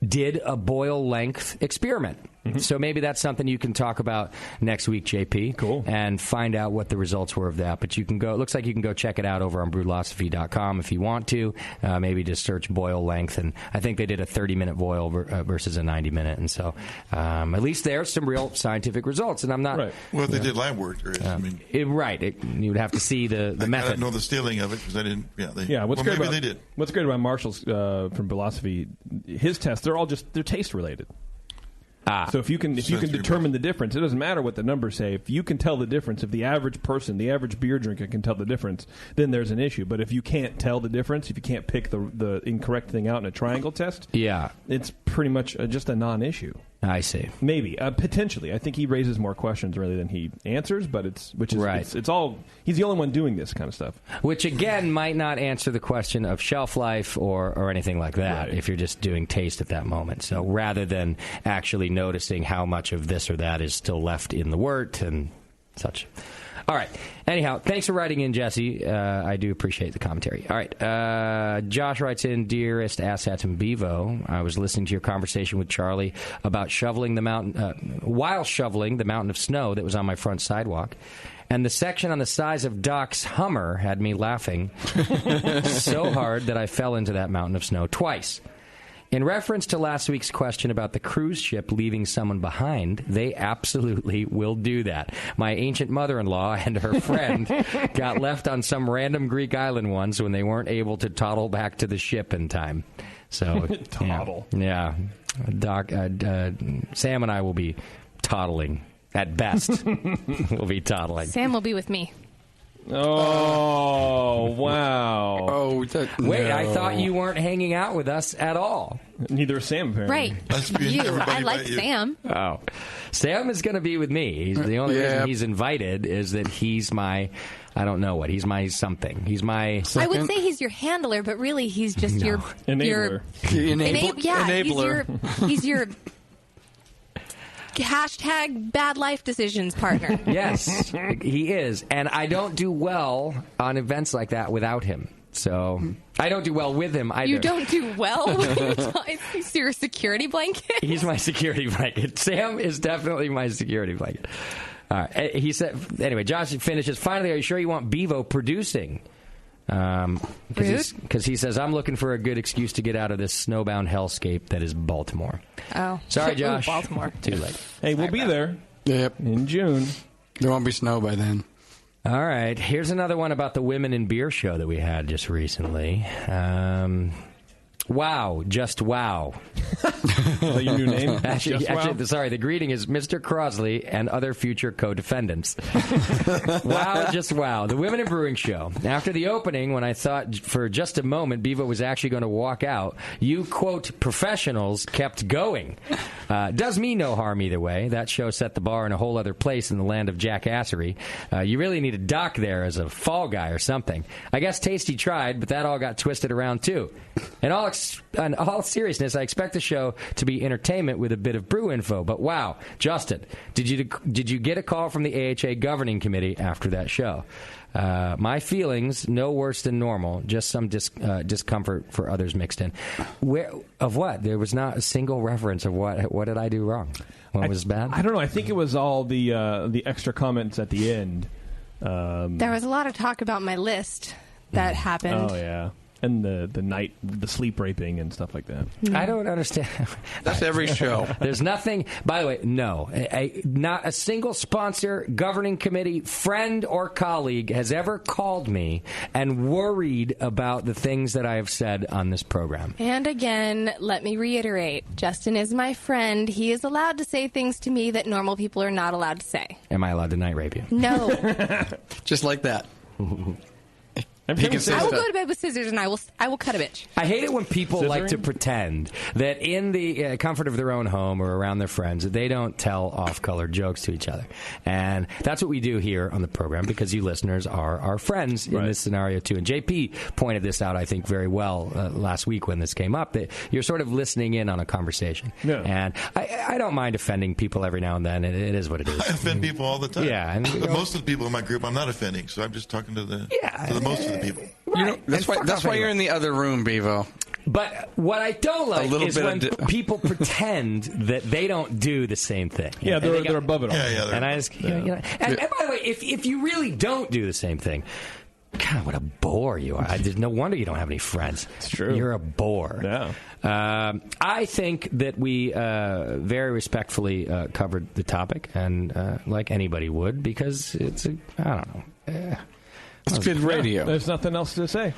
did a boil length experiment. Mm-hmm. So maybe that's something you can talk about next week, JP. Cool. And find out what the results were of that. But you can go. It looks like you can go check it out over on brewlosophy.com if you want to. Maybe just search boil length, and I think they did a 30-minute boil versus a 90-minute, and so at least there's some real scientific results. And I'm not. Right. Well, if they did lab work, you would have to see the method. I don't know the stealing of it because I didn't. What's great maybe about, they did. What's great about Marshall's from Brewlosophy, his tests, they're taste related. So if you can determine the difference, it doesn't matter what the numbers say. If you can tell the difference, if the average person, the average beer drinker can tell the difference, then there's an issue. But if you can't tell the difference, if you can't pick the incorrect thing out in a triangle test, it's pretty much just a non-issue. I see. Maybe potentially. I think he raises more questions really than he answers, but it's all. He's the only one doing this kind of stuff. Which again might not answer the question of shelf life or anything like that if you're just doing taste at that moment. So rather than actually noticing how much of this or that is still left in the wort and such. All right. Anyhow, thanks for writing in, Jesse. I do appreciate the commentary. All right. Josh writes in, Dearest Asshat and Bevo, I was listening to your conversation with Charlie about shoveling the mountain, while shoveling the mountain of snow that was on my front sidewalk. And the section on the size of Doc's Hummer had me laughing so hard that I fell into that mountain of snow twice. In reference to last week's question about the cruise ship leaving someone behind, they absolutely will do that. My ancient mother-in-law and her friend got left on some random Greek island once when they weren't able to toddle back to the ship in time. So, toddle. Yeah. Doc, Sam and I will be toddling. At best, we'll be toddling. Sam will be with me. Oh, wow. Wait, I thought you weren't hanging out with us at all. Neither is Sam, apparently. Right. I like Sam. Oh. Sam is going to be with me. The only reason he's invited is that he's my... I don't know what. He's my something. He's my... I would say he's your handler, but really he's just your... Enabler. Enabler. He's your... Hashtag bad life decisions partner. Yes, he is. And I don't do well on events like that without him. So I don't do well with him either. You don't do well? He's your security blanket? He's my security blanket. Sam is definitely my security blanket. All right. He said, anyway, Josh finishes. Finally, are you sure you want Bevo producing? Because he says, I'm looking for a good excuse to get out of this snowbound hellscape that is Baltimore. Oh. Sorry, Josh. Baltimore. Too late. Hey, we'll be there. Yep. In June. There won't be snow by then. All right. Here's another one about the Women in Beer show that we had just recently. Wow, just wow. Your new name? Actually, sorry, the greeting is Mr. Crosley and other future co-defendants. Wow, just wow. The Women in Brewing show. After the opening, when I thought for just a moment Bevo was actually going to walk out, you, quote, professionals kept going. Does me no harm either way. That show set the bar in a whole other place in the land of jackassery. You really need a doc there as a fall guy or something. I guess Tasty tried, but that all got twisted around too. In all seriousness, I expect the show to be entertainment with a bit of brew info. But wow, Justin, did you get a call from the AHA governing committee after that show? My feelings, no worse than normal, just some discomfort for others mixed in. Of what? There was not a single reference of what did I do wrong? What was bad? I don't know. I think it was all the extra comments at the end. There was a lot of talk about my list that happened. Oh, yeah. And the sleep raping and stuff like that. I don't understand. That's every show. There's nothing. By the way, no, not a single sponsor, governing committee, friend, or colleague has ever called me and worried about the things that I have said on this program. And again, let me reiterate: Justin is my friend. He is allowed to say things to me that normal people are not allowed to say. Am I allowed to night rape you? No. Just like that. I will go to bed with scissors and I will cut a bitch. I hate it when people like to pretend that in the comfort of their own home or around their friends, they don't tell off-color jokes to each other. And that's what we do here on the program because you listeners are our friends in this scenario too. And JP pointed this out, I think, very well last week when this came up, that you're sort of listening in on a conversation. Yeah. And I don't mind offending people every now and then. It is what it is. I offend people all the time. Yeah, but most of the people in my group, I'm not offending, so I'm just talking to the most of the people. Right. That's why you're in the other room, Bevo. But what I don't like is when people pretend that they don't do the same thing. Yeah, they're above it all. And by the way, if you really don't do the same thing, God, what a bore you are. There's no wonder you don't have any friends. It's true. You're a bore. Yeah. I think that we very respectfully covered the topic, and like anybody would, because it's I don't know. It's good radio. There's nothing else to say.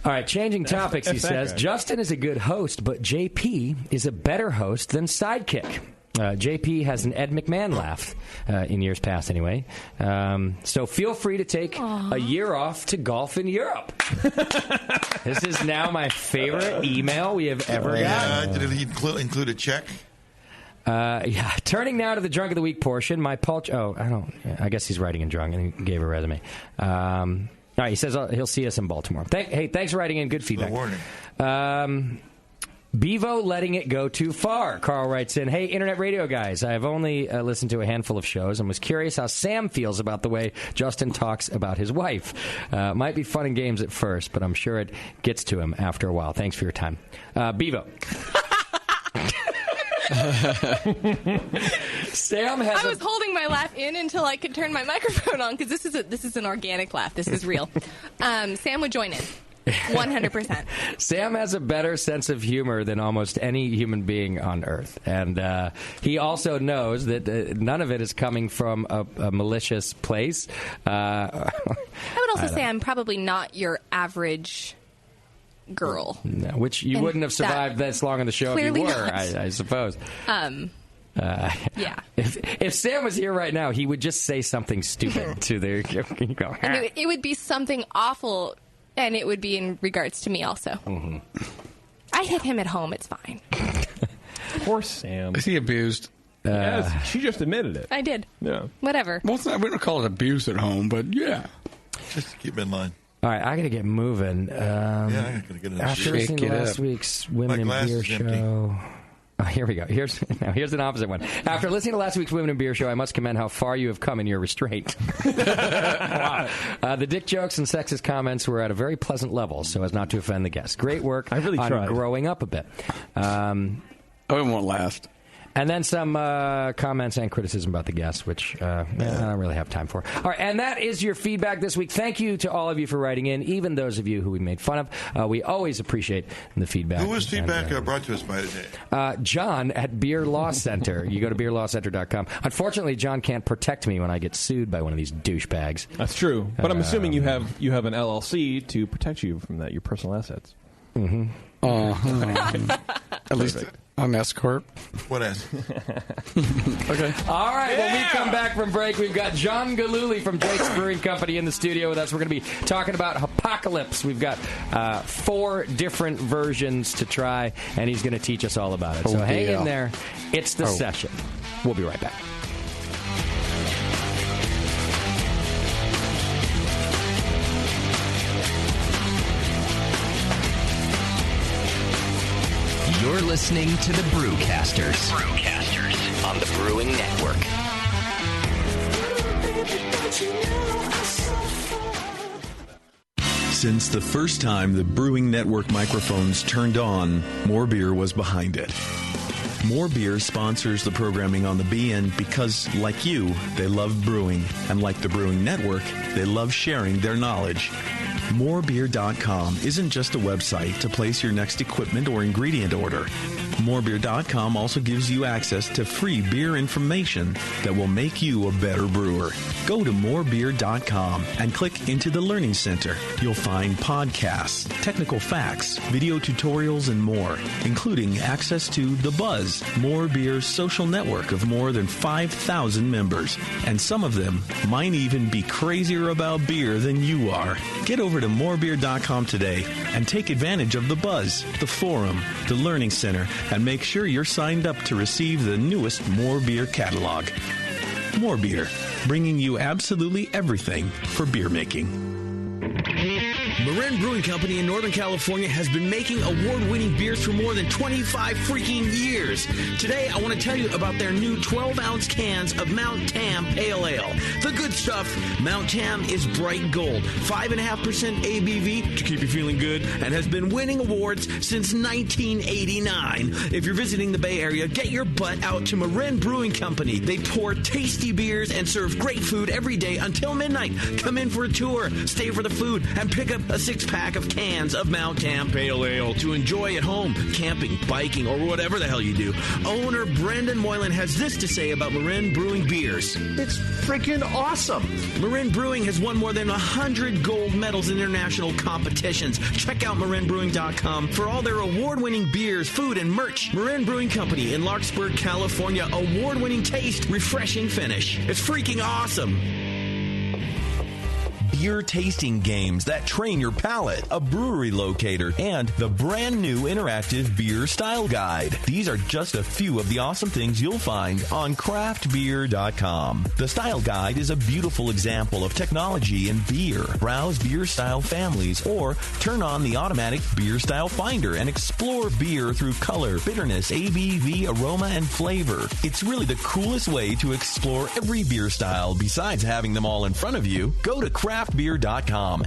All right, changing topics, he says. Justin is a good host, but JP is a better host than Sidekick. JP has an Ed McMahon laugh in years past, anyway. So feel free to take a year off to golf in Europe. This is now my favorite email we have ever gotten. Did he include a check? Turning now to the Drunk of the Week portion, my I guess he's writing in drunk, and he gave a resume. All right, he says he'll see us in Baltimore. Thanks for writing in. Good feedback. Good warning. Bevo letting it go too far. Carl writes in, hey, Internet Radio guys, I have only listened to a handful of shows and was curious how Sam feels about the way Justin talks about his wife. Might be fun and games at first, but I'm sure it gets to him after a while. Thanks for your time. Bevo. Sam has I was holding my laugh in until I could turn my microphone on, because this is an organic laugh. This is real. Sam would join in. 100%. Sam has a better sense of humor than almost any human being on Earth. And he also knows that none of it is coming from a malicious place. I would also say I'm probably not your average girl. No, which you wouldn't have survived this long on the show if you were, I suppose. Yeah. If Sam was here right now, he would just say something stupid to the... And it would be something awful... And it would be in regards to me also. Mm-hmm. I hit him at home. It's fine. Poor Sam. Is he abused? Yes, she just admitted it. I did. Yeah. Whatever. Well, we don't call it abuse at home, but yeah. Just keep in line. All right, I got to get moving. I got to get in the After listening to last week's Women in Beer show... Oh, here we go. Here's an opposite one. After listening to last week's Women in Beer show, I must commend how far you have come in your restraint. Wow. The dick jokes and sexist comments were at a very pleasant level, so as not to offend the guests. Great work I really tried. Growing up a bit. It won't last. And then some comments and criticism about the guests, which I don't really have time for. All right, and that is your feedback this week. Thank you to all of you for writing in, even those of you who we made fun of. We always appreciate the feedback. Who was feedback brought to us by today? John at Beer Law Center. You go to beerlawcenter.com. Unfortunately, John can't protect me when I get sued by one of these douchebags. That's true. But I'm assuming you have an LLC to protect you from that, your personal assets. Mm-hmm. At least on S Corp. What S? Okay. All right. When we come back from break, we've got John Gillooly from Jake's Brewing Company in the studio with us. We're going to be talking about Hopocalypse. We've got 4 different versions to try, and he's going to teach us all about it. So hang in there. It's the session. We'll be right back. You're listening to the Brewcasters. On the Brewing Network. Since the first time the Brewing Network microphones turned on, More Beer was behind it. More Beer sponsors the programming on the BN because, like you, they love brewing. And like the Brewing Network, they love sharing their knowledge. Morebeer.com isn't just a website to place your next equipment or ingredient order. Morebeer.com also gives you access to free beer information that will make you a better brewer. Go to morebeer.com and click into the Learning Center. You'll find podcasts, technical facts, video tutorials, and more, including access to The Buzz, More Beer's social network of more than 5,000 members. And some of them might even be crazier about beer than you are. Get over to morebeer.com today and take advantage of The Buzz, the forum, the Learning Center, and make sure you're signed up to receive the newest More Beer catalog. More Beer, bringing you absolutely everything for beer making. Marin Brewing Company in Northern California has been making award-winning beers for more than 25 freaking years. Today, I want to tell you about their new 12-ounce cans of Mount Tam Pale Ale. The good stuff. Mount Tam is bright gold, 5.5% ABV to keep you feeling good, and has been winning awards since 1989. If you're visiting the Bay Area, get your butt out to Marin Brewing Company. They pour tasty beers and serve great food every day until midnight. Come in for a tour, stay for the food, and pick up a 6-pack of cans of Mount Tam Pale Ale to enjoy at home, camping, biking, or whatever the hell you do. Owner Brendan Moylan has this to say about Marin Brewing beers. It's freaking awesome. Marin Brewing has won more than 100 gold medals in international competitions. Check out marinbrewing.com for all their award-winning beers, food, and merch. Marin Brewing Company in Larkspur, California. Award-winning taste, refreshing finish. It's freaking awesome. Beer tasting games that train your palate, a brewery locator, and the brand new interactive beer style guide. These are just a few of the awesome things you'll find on craftbeer.com. The style guide is a beautiful example of technology in beer. Browse beer style families or turn on the automatic beer style finder and explore beer through color, bitterness, ABV, aroma, and flavor. It's really the coolest way to explore every beer style besides having them all in front of you. Go to craftbeer.com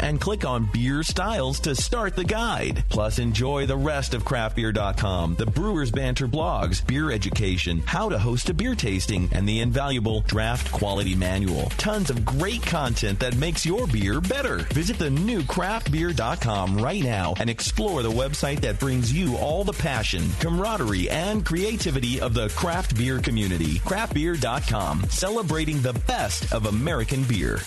and click on Beer Styles to start the guide. Plus, enjoy the rest of craftbeer.com, the Brewers Banter blogs, beer education, how to host a beer tasting, and the invaluable Draft Quality Manual. Tons of great content that makes your beer better. Visit the new craftbeer.com right now and explore the website that brings you all the passion, camaraderie, and creativity of the craft beer community. Craftbeer.com, celebrating the best of American beer.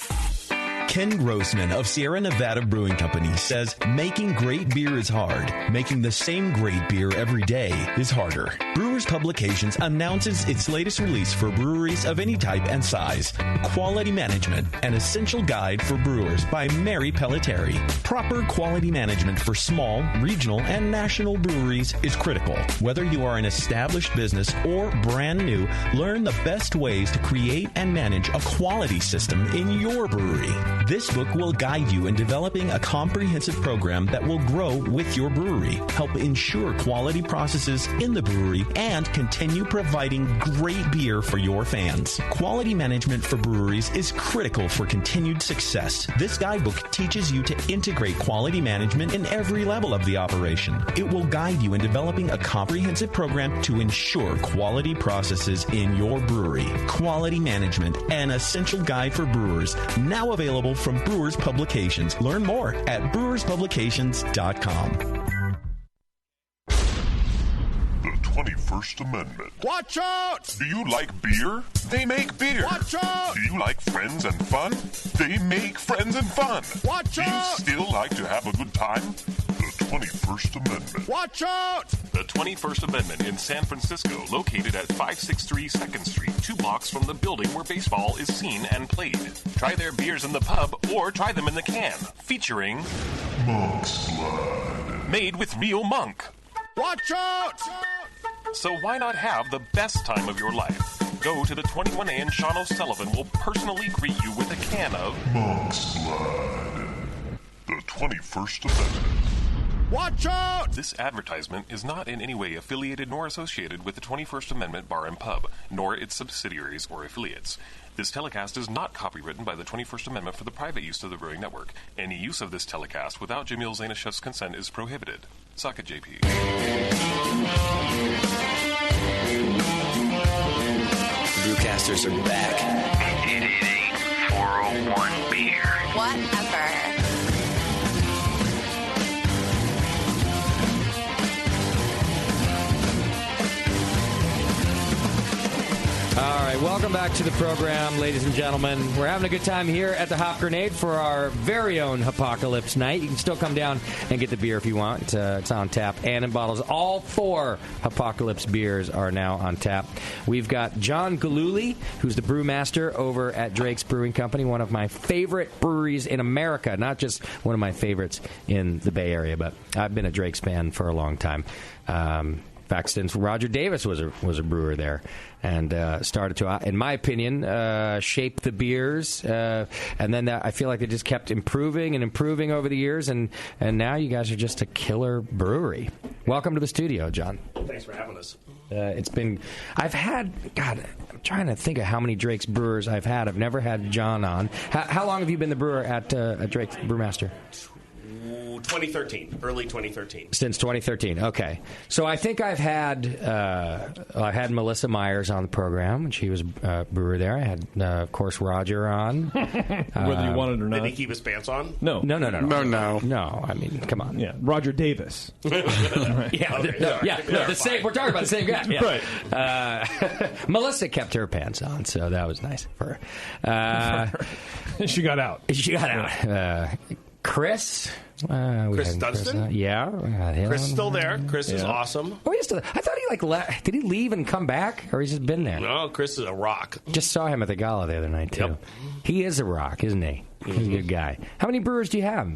Ken Grossman of Sierra Nevada Brewing Company says making great beer is hard. Making the same great beer every day is harder. Brewers Publications announces its latest release for breweries of any type and size. Quality Management, an essential guide for brewers by Mary Pelletieri. Proper quality management for small, regional, and national breweries is critical. Whether you are an established business or brand new, learn the best ways to create and manage a quality system in your brewery. This book will guide you in developing a comprehensive program that will grow with your brewery, help ensure quality processes in the brewery, and continue providing great beer for your fans. Quality management for breweries is critical for continued success. This guidebook teaches you to integrate quality management in every level of the operation. It will guide you in developing a comprehensive program to ensure quality processes in your brewery. Quality Management, an essential guide for brewers, now available from Brewers Publications. Learn more at brewerspublications.com. The 21st Amendment. Watch out! Do you like beer? They make beer. Watch out! Do you like friends and fun? They make friends and fun. Watch out! Do you still like to have a good time? The 21st Amendment. Watch out! The 21st Amendment in San Francisco, located at 563 2nd Street, 2 blocks from the building where baseball is seen and played. Try their beers in the pub or try them in the can, featuring Monk's Blood. Made with real monk. Watch out! So why not have the best time of your life? Go to the 21A and Sean O'Sullivan will personally greet you with a can of Monk's Blood. The 21st Amendment. Watch out! This advertisement is not in any way affiliated nor associated with the 21st Amendment Bar and Pub, nor its subsidiaries or affiliates. This telecast is not copywritten by the 21st Amendment for the private use of the Brewing Network. Any use of this telecast without Jamil Zainashev's consent is prohibited. Suck it, JP. Brewcasters are back. 888-401 beer. Whatever. All right, welcome back to the program, ladies and gentlemen. We're having a good time here at the Hop Grenade for our very own Hopocalypse night. You can still come down and get the beer if you want. It's on tap and in bottles. All 4 Hopocalypse beers are now on tap. We've got John Gillooly, who's the brewmaster over at Drake's Brewing Company, one of my favorite breweries in America, not just one of my favorites in the Bay Area, but I've been a Drake's fan for a long time. back since Roger Davis was a brewer there, and started to, in my opinion, shape the beers. And then I feel like they just kept improving and improving over the years, and now you guys are just a killer brewery. Welcome to the studio, John. Thanks for having us. I'm trying to think of how many Drake's Brewers I've had. I've never had John on. How long have you been the brewer at Drake's Brewmaster? 2013, early 2013. Since 2013, okay. So I think I've had Melissa Myers on the program, and she was a brewer there. I had, of course, Roger on. Whether you wanted or not. Did he keep his pants on? No. No. I mean, come on. Yeah, Roger Davis. The same. We're talking about the same guy. Yeah. Right. Melissa kept her pants on, so that was nice for her. She got out. Chris Chris Dunstan? Chris is still there. Chris is awesome. Oh, he's still. I thought he did he leave and come back, or he's just been there? No, Chris is a rock. Just saw him at the gala the other night too. Yep. He is a rock, isn't he? He's a good guy. How many brewers do you have?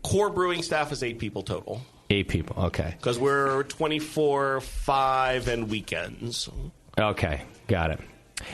Core brewing staff is 8 people total. 8 people, okay. Because we're 24/5 and weekends. Okay, got it.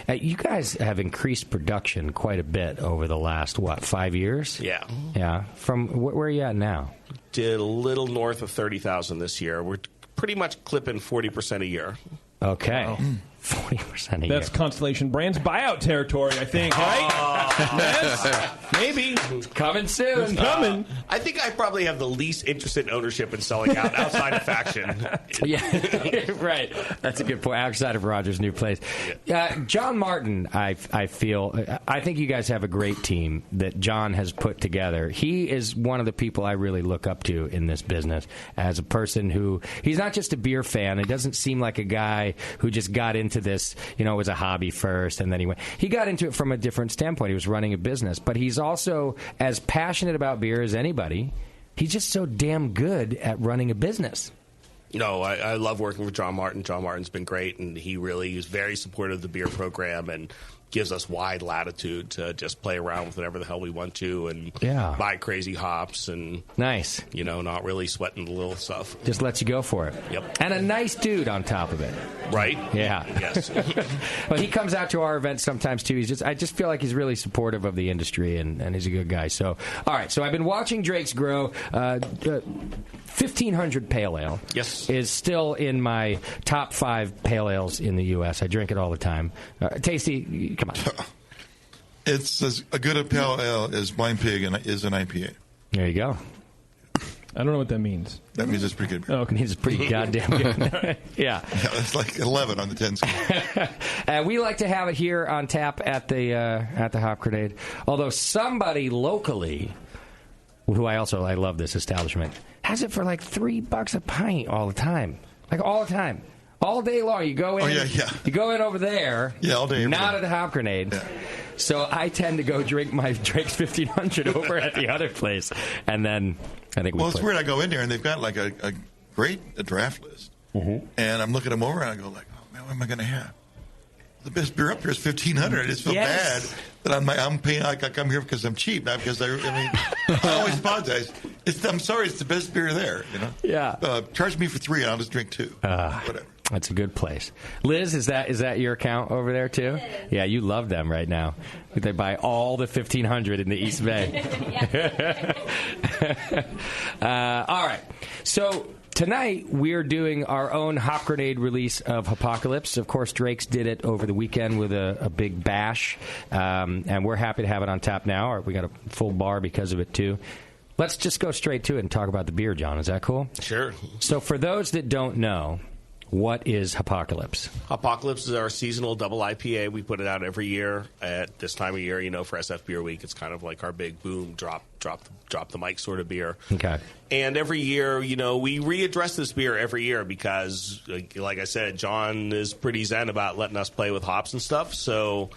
You guys have increased production quite a bit over the last, 5 years? Yeah. Yeah. From where are you at now? Did a little north of 30,000 this year. We're pretty much clipping 40% a year. Okay. Wow. 40% a year. That's Constellation Brands buyout territory, I think, right? Yes, maybe. Coming soon. It's coming. I think I probably have the least interest in ownership in selling out outside of Faction. Yeah, right. That's a good point. Outside of Roger's new place. John Martin, I think you guys have a great team that John has put together. He is one of the people I really look up to in this business as a person who, he's not just a beer fan. It doesn't seem like a guy who just got into this, it was a hobby first, and then he got into it from a different standpoint. He was running a business, but he's also as passionate about beer as anybody. He's just so damn good at running a business. No, I love working with John Martin. John Martin's been great, and he really is very supportive of the beer program and gives us wide latitude to just play around with whatever the hell we want to and buy crazy hops and nice, not really sweating the little stuff. Just lets you go for it. Yep. And a nice dude on top of it. Right? Yeah. Yes. Well, he comes out to our events sometimes too. I just feel like he's really supportive of the industry and he's a good guy. So, all right. So I've been watching Drake's grow. 1500 Pale Ale is still in my top 5 pale ales in the U.S. I drink it all the time. Tasty, come on. It's as good a pale ale as Blind Pig is an IPA. There you go. I don't know what that means. That means it's pretty good. Oh, it means it's pretty goddamn good. Yeah. It's like 11 on the 10 scale. We like to have it here on tap at the Hop Grenade. Although somebody locally, who I love this establishment, has it for like $3 a pint all the time. Like all the time. All day long. You go in. You go in over there. Yeah, all day. Not at the Hop Grenade. Yeah. So I tend to go drink my Drake's 1500 over at the other place, and then I think it's weird. I go in there and they've got like a great draft list, and I'm looking them over and I go like, oh man, what am I going to have? The best beer up here is 1500. I just feel bad that I'm paying like I'm here because I'm cheap, not because I always apologize. I'm sorry, it's the best beer there. Yeah. Charge me for 3 and I'll just drink 2. Whatever. That's a good place. Liz, is that your account over there too? Yeah, you love them right now. They buy all the 1500 in the East Bay. All right. So tonight we're doing our own Hop Grenade release of Hopocalypse. Of course, Drake's did it over the weekend with a big bash, and we're happy to have it on tap now. We got a full bar because of it too. Let's just go straight to it and talk about the beer, John. Is that cool? Sure. So for those that don't know, what is Hopocalypse? Hopocalypse is our seasonal double IPA. We put it out every year at this time of year. For SF Beer Week, it's kind of like our big boom, drop the mic sort of beer. Okay. And every year, we readdress this beer every year because, like I said, John is pretty zen about letting us play with hops and stuff. So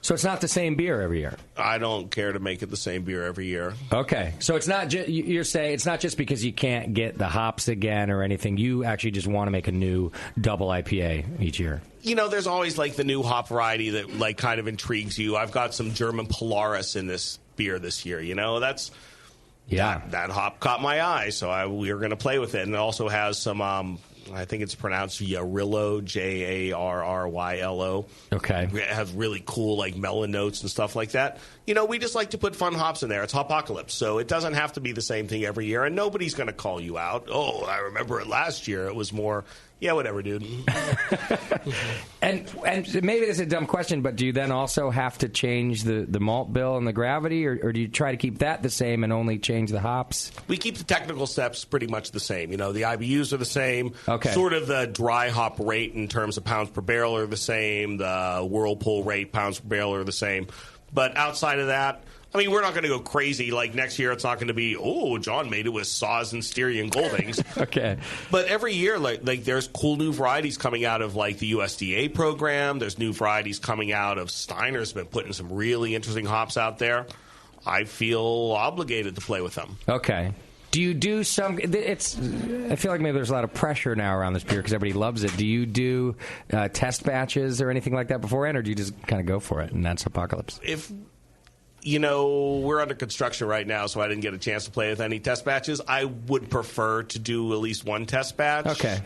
it's not the same beer every year? I don't care to make it the same beer every year. Okay. So it's not you're saying it's not just because you can't get the hops again or anything. You actually just want to make a new double IPA each year. There's always like the new hop variety that like kind of intrigues you. I've got some German Polaris in this beer this year. That hop caught my eye, so we were going to play with it. And it also has some I think it's pronounced Jarrylo, Jarrylo. Okay. It has really cool like melon notes and stuff like that. We just like to put fun hops in there. It's Hopocalypse, so it doesn't have to be the same thing every year, and nobody's going to call you out. Oh, I remember it last year. It was more, yeah, whatever, dude. And maybe this is a dumb question, but do you then also have to change the malt bill and the gravity, or do you try to keep that the same and only change the hops? We keep the technical steps pretty much the same. The IBUs are the same. Okay. Sort of the dry hop rate in terms of pounds per barrel are the same. The whirlpool rate, pounds per barrel, are the same. But outside of that, we're not going to go crazy. Like next year, it's not going to be, John made it with Saws and Styrian Goldings. Okay. But every year, like there's cool new varieties coming out of like the USDA program. There's new varieties coming out of Steiner's been putting some really interesting hops out there. I feel obligated to play with them. Okay. Do you do some? I feel like maybe there's a lot of pressure now around this beer because everybody loves it. Do you do test batches or anything like that beforehand, or do you just kind of go for it and that's Hopocalypse? We're under construction right now, so I didn't get a chance to play with any test batches. I would prefer to do at least one test batch. Okay.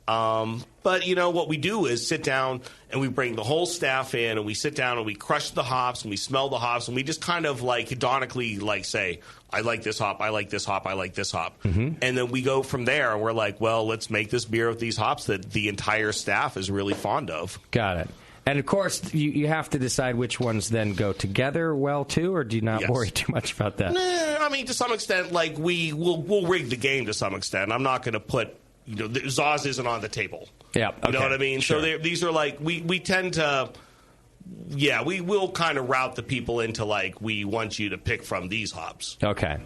But, what we do is sit down and we bring the whole staff in and we sit down and we crush the hops and we smell the hops and we just kind of like hedonically like say, I like this hop, I like this hop, I like this hop. Mm-hmm. And then we go from there and we're like, well, let's make this beer with these hops that the entire staff is really fond of. Got it. And, of course, you have to decide which ones then go together well, too, or do you not worry too much about that? Nah, to some extent, like, we'll rig the game to some extent. I'm not going to put, Zaz isn't on the table. Yeah. Okay. You know what I mean? Sure. So these are like, we tend to, we will kind of route the people into, like, we want you to pick from these hops. Okay.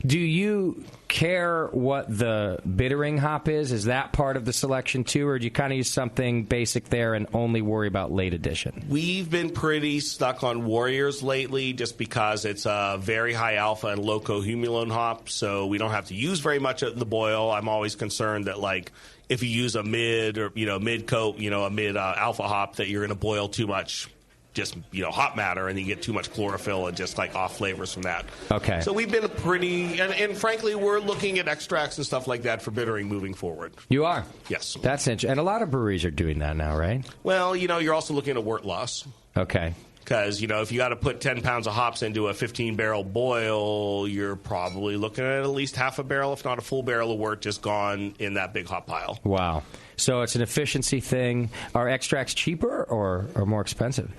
Do you care what the bittering hop is? Is that part of the selection, too, or do you kind of use something basic there and only worry about late edition? We've been pretty stuck on Warriors lately just because it's a very high alpha and low cohumulone hop, so we don't have to use very much of the boil. I'm always concerned that, like, if you use a mid or, mid-coat, a mid-alpha hop, that you're going to boil too much just, hop matter, and you get too much chlorophyll and just, like, off flavors from that. Okay. So we've been pretty, and frankly, we're looking at extracts and stuff like that for bittering moving forward. You are? Yes. That's interesting. And a lot of breweries are doing that now, right? Well, you're also looking at wort loss. Okay. Because, if you got to put 10 pounds of hops into a 15-barrel boil, you're probably looking at least half a barrel, if not a full barrel of wort just gone in that big hop pile. Wow. So it's an efficiency thing. Are extracts cheaper or more expensive?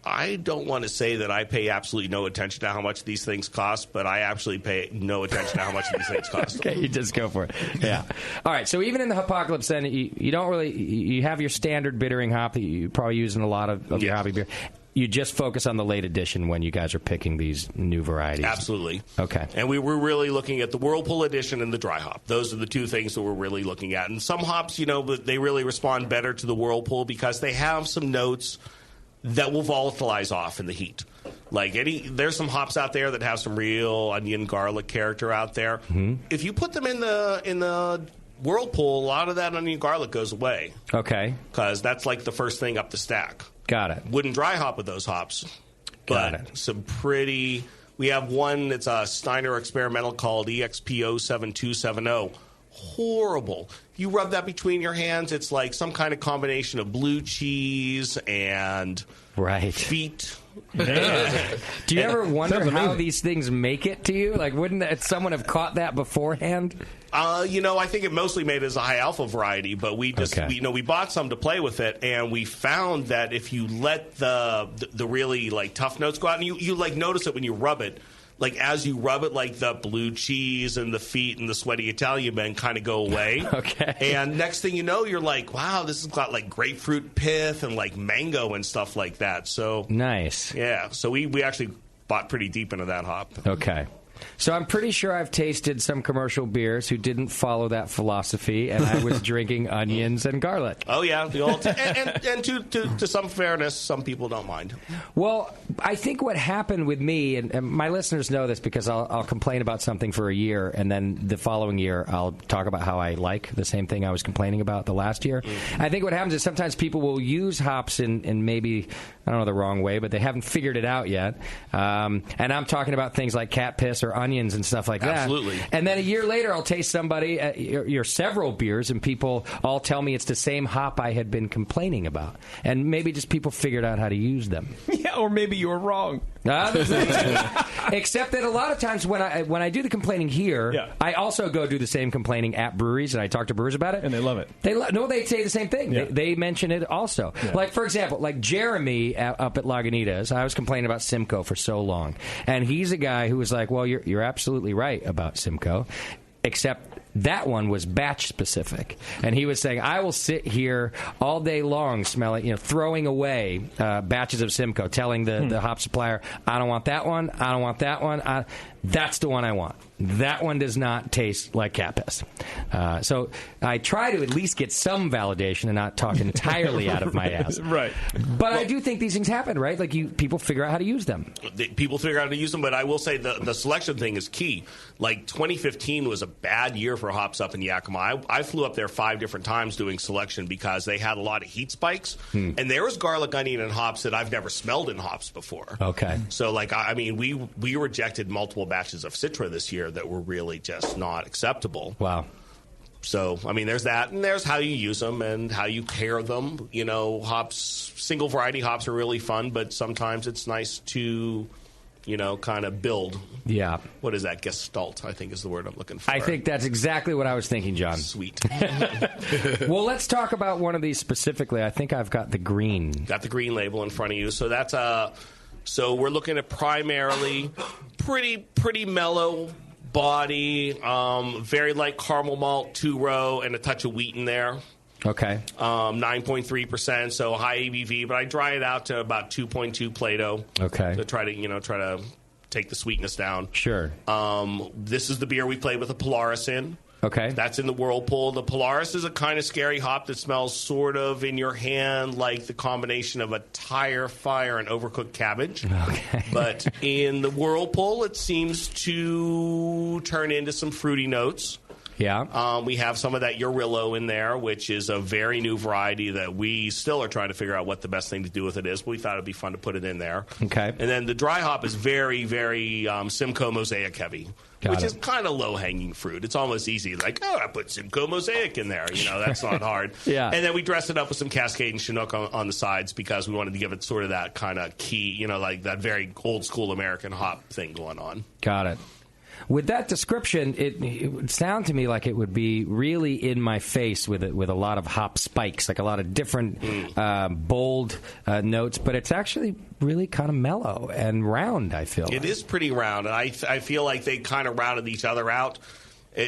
I don't want to say that I pay absolutely no attention to how much these things cost, but I actually pay no attention to how much these things cost. Okay, you just go for it. Yeah. All right, so even in the Hopocalypse, then, you don't really... You have your standard bittering hop that you probably use in a lot of your hobby beer. You just focus on the late edition when you guys are picking these new varieties. Absolutely. Okay. And we were really looking at the Whirlpool edition and the dry hop. Those are the two things that we're really looking at. And some hops, they really respond better to the Whirlpool because they have some notes that will volatilize off in the heat. Like there's some hops out there that have some real onion garlic character out there. Mm-hmm. If you put them in the Whirlpool, a lot of that onion garlic goes away. Okay. Because that's like the first thing up the stack. Got it. Wouldn't dry hop with those hops. Got but it. Some pretty... We have one that's a Steiner experimental called EXPO7270. Horrible. You rub that between your hands, it's like some kind of combination of blue cheese and feet. Do you ever wonder how these things make it to you? Like, wouldn't someone have caught that beforehand? I think it mostly made it as a high alpha variety, but we just we bought some to play with it, and we found that if you let the really like tough notes go out, and you like notice it when you rub it. Like, as you rub it, like, the blue cheese and the feet and the sweaty Italian men kind of go away. Okay. And next thing you know, you're like, wow, this has got, like, grapefruit pith and, like, mango and stuff like that. So nice. Yeah. So we actually bought pretty deep into that hop. Okay. So I'm pretty sure I've tasted some commercial beers who didn't follow that philosophy, and I was drinking onions and garlic. Oh, yeah. The old and to some fairness, some people don't mind. Well, I think what happened with me, and my listeners know this because I'll complain about something for a year, and then the following year I'll talk about how I like the same thing I was complaining about the last year. I think what happens is sometimes people will use hops in maybe, I don't know, the wrong way, but they haven't figured it out yet. And I'm talking about things like cat piss or or onions and stuff like that. Absolutely. And then a year later, I'll taste somebody, your several beers, and people all tell me it's the same hop I had been complaining about. And maybe just people figured out how to use them. Yeah, or maybe you were wrong. Except that a lot of times when I do the complaining here, I also go do the same complaining at breweries, and I talk to brewers about it. And they love it. They say the same thing. Yeah. They mention it also. Yeah. Like, for example, like Jeremy up at Lagunitas, I was complaining about Simcoe for so long. And he's a guy who was like, well, you're absolutely right about Simcoe, except that one was batch specific, and he was saying, "I will sit here all day long, smelling, throwing away batches of Simcoe, telling the hop supplier, I don't want that one, I don't want that one. That's the one I want. That one does not taste like cat piss." So I try to at least get some validation and not talk entirely out of my ass. Right. But I do think these things happen, right? Like people figure out how to use them. People figure out how to use them, but I will say the selection thing is key. Like 2015 was a bad year for hops up in Yakima. I flew up there 5 different times doing selection because they had a lot of heat spikes, and there was garlic, onion, and hops that I've never smelled in hops before. Okay. So, like, I mean, we rejected multiple batches of Citra this year that were really just not acceptable. Wow. So, I mean, there's that, and there's how you use them and how you pair them. Hops, single variety hops are really fun, but sometimes it's nice to, kind of build. Yeah. What is that? Gestalt, I think is the word I'm looking for. I think that's exactly what I was thinking, John. Sweet. Well, let's talk about one of these specifically. I think I've got the green. Got the green label in front of you. So that's so we're looking at primarily pretty mellow body, very light caramel malt, 2-row, and a touch of wheat in there. Okay. 9.3%, so high ABV, but I dry it out to about 2.2 Plato. Okay. To try to take the sweetness down. Sure. This is the beer we played with a Polaris in. Okay. That's in the Whirlpool. The Polaris is a kind of scary hop that smells sort of in your hand like the combination of a tire fire and overcooked cabbage. Okay. But in the Whirlpool, it seems to turn into some fruity notes. Yeah. We have some of that Urillo in there, which is a very new variety that we still are trying to figure out what the best thing to do with it is. But we thought it would be fun to put it in there. Okay. And then the dry hop is very, very Simcoe Mosaic heavy. Which is kind of low-hanging fruit. It's almost easy. Like, I put Simcoe Mosaic in there. That's not hard. Yeah. And then we dress it up with some Cascade and Chinook on the sides because we wanted to give it sort of that kind of key, like that very old-school American hop thing going on. Got it. With that description, it would sound to me like it would be really in my face with a lot of hop spikes, like a lot of different bold notes, but it's actually really kind of mellow and round, I feel. It is pretty round, and I feel like they kind of rounded each other out.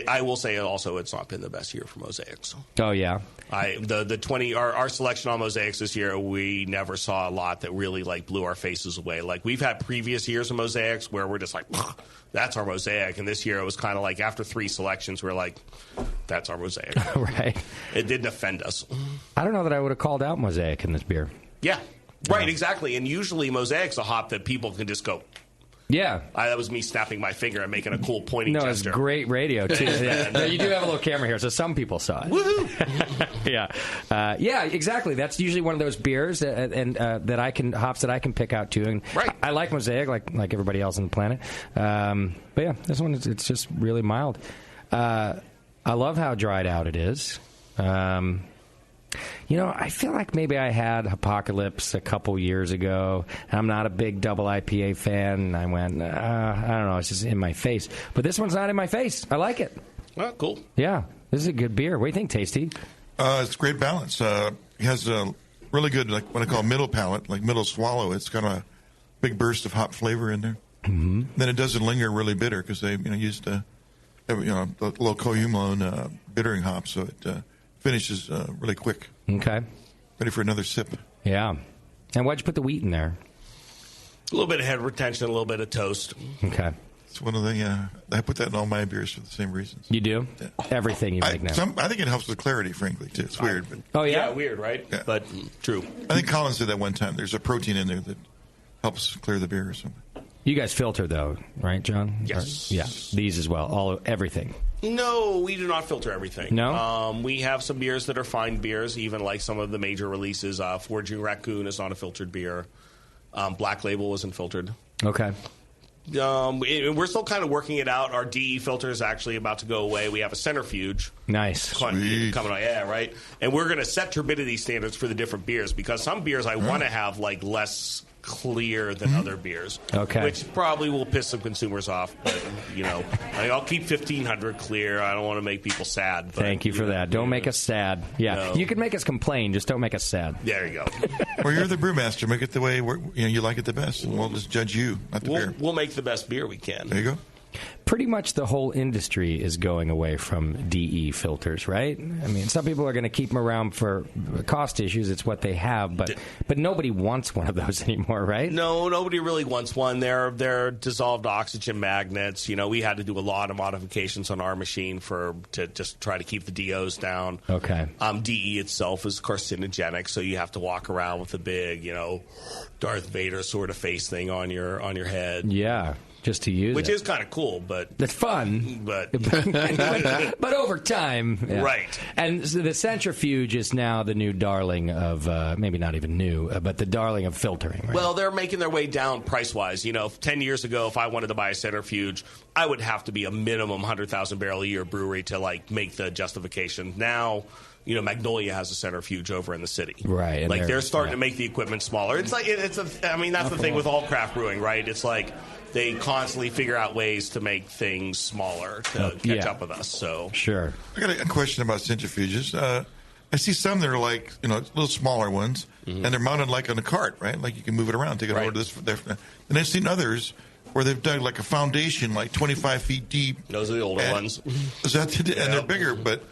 I will say also it's not been the best year for Mosaics. Oh, yeah. Our selection on Mosaics this year, we never saw a lot that really blew our faces away. Like we've had previous years of Mosaics where we're just like, that's our Mosaic, and this year it was kind of like after 3 selections we're like, that's our Mosaic. Right. It didn't offend us. I don't know that I would have called out Mosaic in this beer. Yeah. Right, exactly. And usually Mosaic's a hop that people can just go. Yeah. That was me snapping my finger and making a cool pointing gesture. No, it's great radio, too. Yeah. No, you do have a little camera here, so some people saw it. Woohoo! Yeah. Yeah, exactly. That's usually one of those beers hops that I can pick out, too. And right. I like Mosaic, like everybody else on the planet. But yeah, this one, it's just really mild. I love how dried out it is. I feel like maybe I had Hopocalypse a couple years ago. I'm not a big double IPA fan, and I went, I don't know, it's just in my face. But this one's not in my face. I like it. Well, cool. Yeah, this is a good beer. What do you think, Tasty? It's great balance. It has a really good, like what I call middle palate, like middle swallow. It's got a big burst of hop flavor in there. Mm-hmm. Then it doesn't linger really bitter because they used a low co-humulone bittering hop, so it finishes really quick. Okay. Ready for another sip. Yeah. And why'd you put the wheat in there? A little bit of head retention, a little bit of toast. Okay. It's one of the, I put that in all my beers for the same reasons. You do? Yeah. Everything you make now. I think it helps with clarity, frankly, too. It's weird. But, oh, yeah? Yeah, weird, right? Yeah. But true. I think Colin said that one time. There's a protein in there that helps clear the beer or something. You guys filter, though, right, John? Yes. Yeah. These as well. Everything. No, we do not filter everything. No? We have some beers that are fine beers, even like some of the major releases. Foraging Raccoon is not a filtered beer. Black Label isn't filtered. Okay. We're still kind of working it out. Our DE filter is actually about to go away. We have a centrifuge. Nice. Coming on. Yeah, right. And we're going to set turbidity standards for the different beers because some beers I want to have like less clear than other beers. Okay. Which probably will piss some consumers off. But, I'll keep 1,500 clear. I don't want to make people sad. But, Thank you for that. Don't make us sad. Yeah. No. You can make us complain. Just don't make us sad. There you go. Well, you're the brewmaster. Make it the way you like it the best. And we'll just judge you, not the beer. We'll make the best beer we can. There you go. Pretty much the whole industry is going away from DE filters, right? I mean, some people are going to keep them around for cost issues. It's what they have, but nobody wants one of those anymore, right? No, nobody really wants one. They're dissolved oxygen magnets. We had to do a lot of modifications on our machine to just try to keep the DOs down. Okay. DE itself is carcinogenic, so you have to walk around with a big, Darth Vader sort of face thing on your head. Yeah. Just to use Which it. is kind of cool, but... It's fun. But but over time... Yeah. Right. And so the centrifuge is now the new darling of... maybe not even new, but the darling of filtering, right? Well, they're making their way down price-wise. 10 years ago, if I wanted to buy a centrifuge, I would have to be a minimum 100,000-barrel-a-year brewery to, make the justification. Now... Magnolia has a centrifuge over in the city. Right. And they're starting to make the equipment smaller. It's like, that's the thing with all craft brewing, right? It's like they constantly figure out ways to make things smaller to catch up with us. So Sure. I got a question about centrifuges. I see some that are like, little smaller ones, and they're mounted like on a cart, right? Like you can move it around, take it over to this. And I've seen others where they've dug like a foundation, like 25 feet deep. Those are the older ones. Is that and they're bigger, but...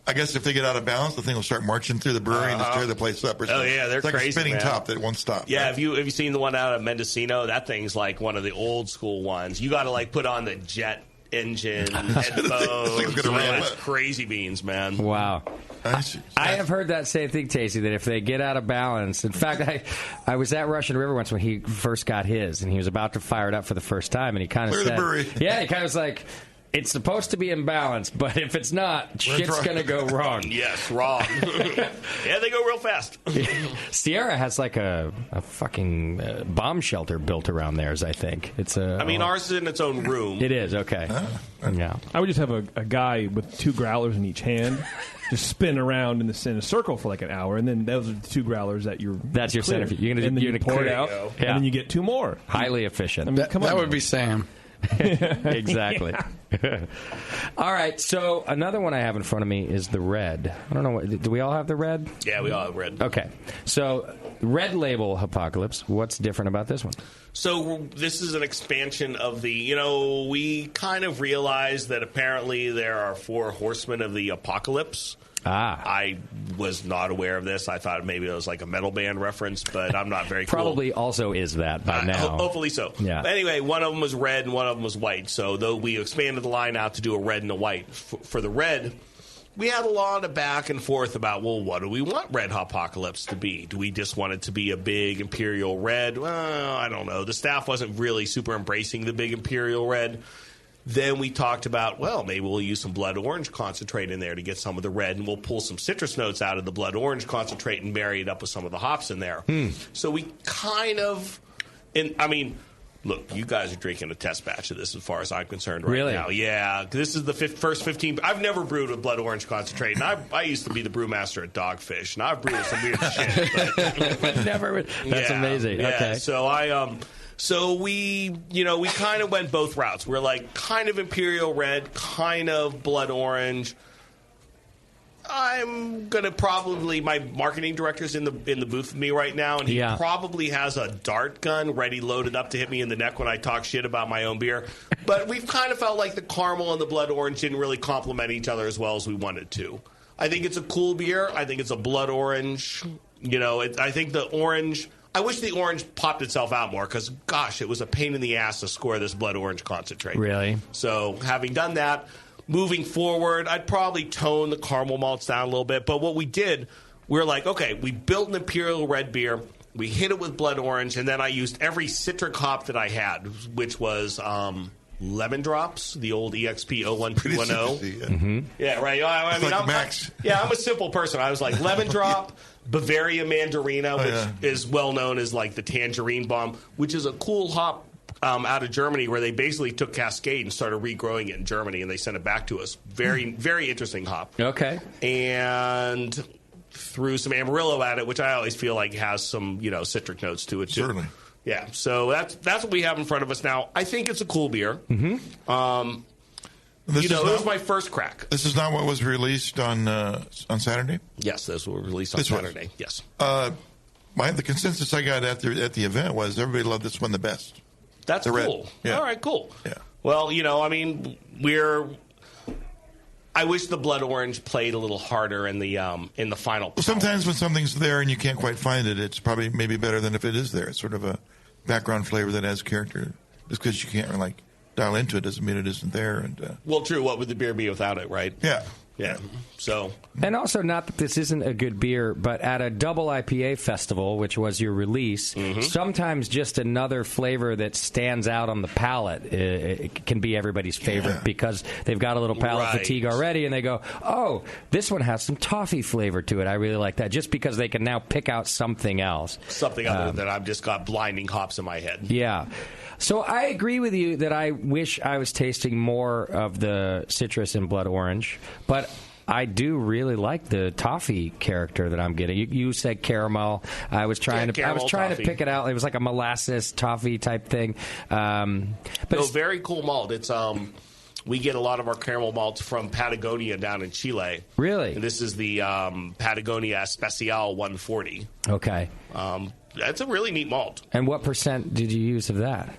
I guess if they get out of balance, the thing will start marching through the brewery and just tear the place up. Oh, yeah, they're it's like crazy, a spinning man. top that won't stop. Yeah, right? have you seen the one out of Mendocino? That thing's like one of the old school ones. You got to put on the jet engine headphones. It's crazy beans, man. Wow. I have heard that same thing, Tasty, that if they get out of balance... In fact, I was at Russian River once when he first got his, and he was about to fire it up for the first time, and he kind of said... the brewery. Yeah, he kind of was like... It's supposed to be in balance, but if it's not, shit's going to go wrong. Yes, wrong. Yeah, they go real fast. Sierra has like a fucking bomb shelter built around theirs, I think. It's ours is in its own room. It is, okay. Yeah. I would just have a guy with 2 growlers in each hand just spin around in a circle for like an hour, and then those are the 2 growlers that you're... That's your centrifuge. You're going to pour clear it out, and then you get 2 more. Highly efficient. I mean, that would be Sam. Exactly. All right, so another one I have in front of me is the red. I don't know, do we all have the red? Yeah, we all have red. Okay, so red label Hopocalypse. What's different about this one? So this is an expansion of the, we kind of realized that apparently there are 4 horsemen of the apocalypse. I was not aware of this. I thought maybe it was like a metal band reference, but I'm not very Probably also is that by now. Hopefully so. Yeah. But anyway, one of them was red and one of them was white. So though we expanded the line out to do a red and a white. For the red, we had a lot of back and forth about, well, what do we want Red Hopocalypse to be? Do we just want it to be a big Imperial Red? Well, I don't know. The staff wasn't really super embracing the big Imperial Red. Then we talked about, well, maybe we'll use some blood orange concentrate in there to get some of the red, and we'll pull some citrus notes out of the blood orange concentrate and marry it up with some of the hops in there. So we kind of, look, you guys are drinking a test batch of this as far as I'm concerned right now. Yeah, this is the first 15. I've never brewed with blood orange concentrate, and I used to be the brewmaster at Dogfish, and I've brewed with some weird shit. But, never. That's amazing. Yeah, okay. So So we kind of went both routes. We're like kind of Imperial Red, kind of blood orange. I'm going to probably, my marketing director's in the booth with me right now, and he probably has a dart gun ready loaded up to hit me in the neck when I talk shit about my own beer. But we've kind of felt like the caramel and the blood orange didn't really complement each other as well as we wanted to. I think it's a cool beer. I think it's a blood orange. I think the orange... I wish the orange popped itself out more because, gosh, it was a pain in the ass to score this blood orange concentrate. Really? So having done that, moving forward, I'd probably tone the caramel malts down a little bit. But what we did, we're like, okay, we built an Imperial Red beer. We hit it with blood orange, and then I used every citric hop that I had, which was lemon drops, the old EXP 01210. Yeah, right. I'm a simple person. I was like lemon drop, Bavaria Mandarina, which is well known as like the tangerine bomb, which is a cool hop out of Germany where they basically took Cascade and started regrowing it in Germany, and they sent it back to us. Very, very interesting hop. Okay. And threw some Amarillo at it, which I always feel like has some, citric notes to it, too. Certainly. Yeah, so that's what we have in front of us now. I think it's a cool beer. Mm-hmm. It was my first crack. This is not what was released on Saturday? Yes, this was released on Saturday. Yes. The consensus I got at the event was everybody loved this one the best. That's cool. Yeah. All right, cool. Yeah. Well, I wish the blood orange played a little harder in the final. Well, sometimes when something's there and you can't quite find it, it's probably maybe better than if it is there. It's sort of a background flavor that has character. Just because you can't dial into it doesn't mean it isn't there. And well, true. What would the beer be without it, right? Yeah. Yeah. So. And also, not that this isn't a good beer, but at a double IPA festival, which was your release, sometimes just another flavor that stands out on the palate it can be everybody's favorite because they've got a little palate fatigue already, and they go, oh, this one has some toffee flavor to it. I really like that, just because they can now pick out something else. Something other than I've just got blinding hops in my head. Yeah. So I agree with you that I wish I was tasting more of the citrus in blood orange, but I do really like the toffee character that I'm getting. You said caramel. I was trying to pick it out. It was like a molasses toffee type thing. But it's very cool malt. It's we get a lot of our caramel malts from Patagonia down in Chile. Really? And this is the Patagonia Especial 140. Okay. That's a really neat malt. And what percent did you use of that?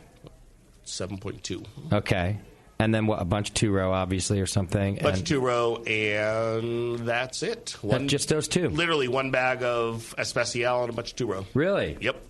7.2. Okay. And then what? A bunch of two-row, obviously, or something? Bunch of two-row, and that's it. Just those two? Literally one bag of Especial and a bunch of two-row. Really? Yep.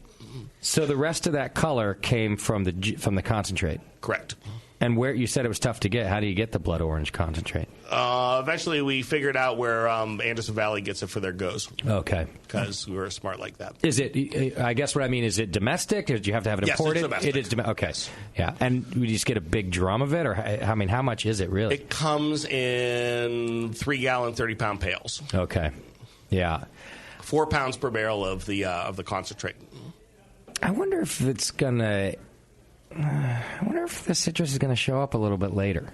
So the rest of that color came from the concentrate? Correct. And where you said it was tough to get, how do you get the blood orange concentrate? Eventually, we figured out where Anderson Valley gets it for their goes. Okay. Because we were smart like that. Is it, I guess what I mean, is it domestic? Did you have to have it imported? Yes, it's domestic. It is domestic. Okay. Yeah. And you just get a big drum of it? Or, I mean, how much is it really? It comes in 3-gallon, 30-pound pails. Okay. Yeah. 4 pounds per barrel of the concentrate. I wonder if it's going to... I wonder if the citrus is going to show up a little bit later.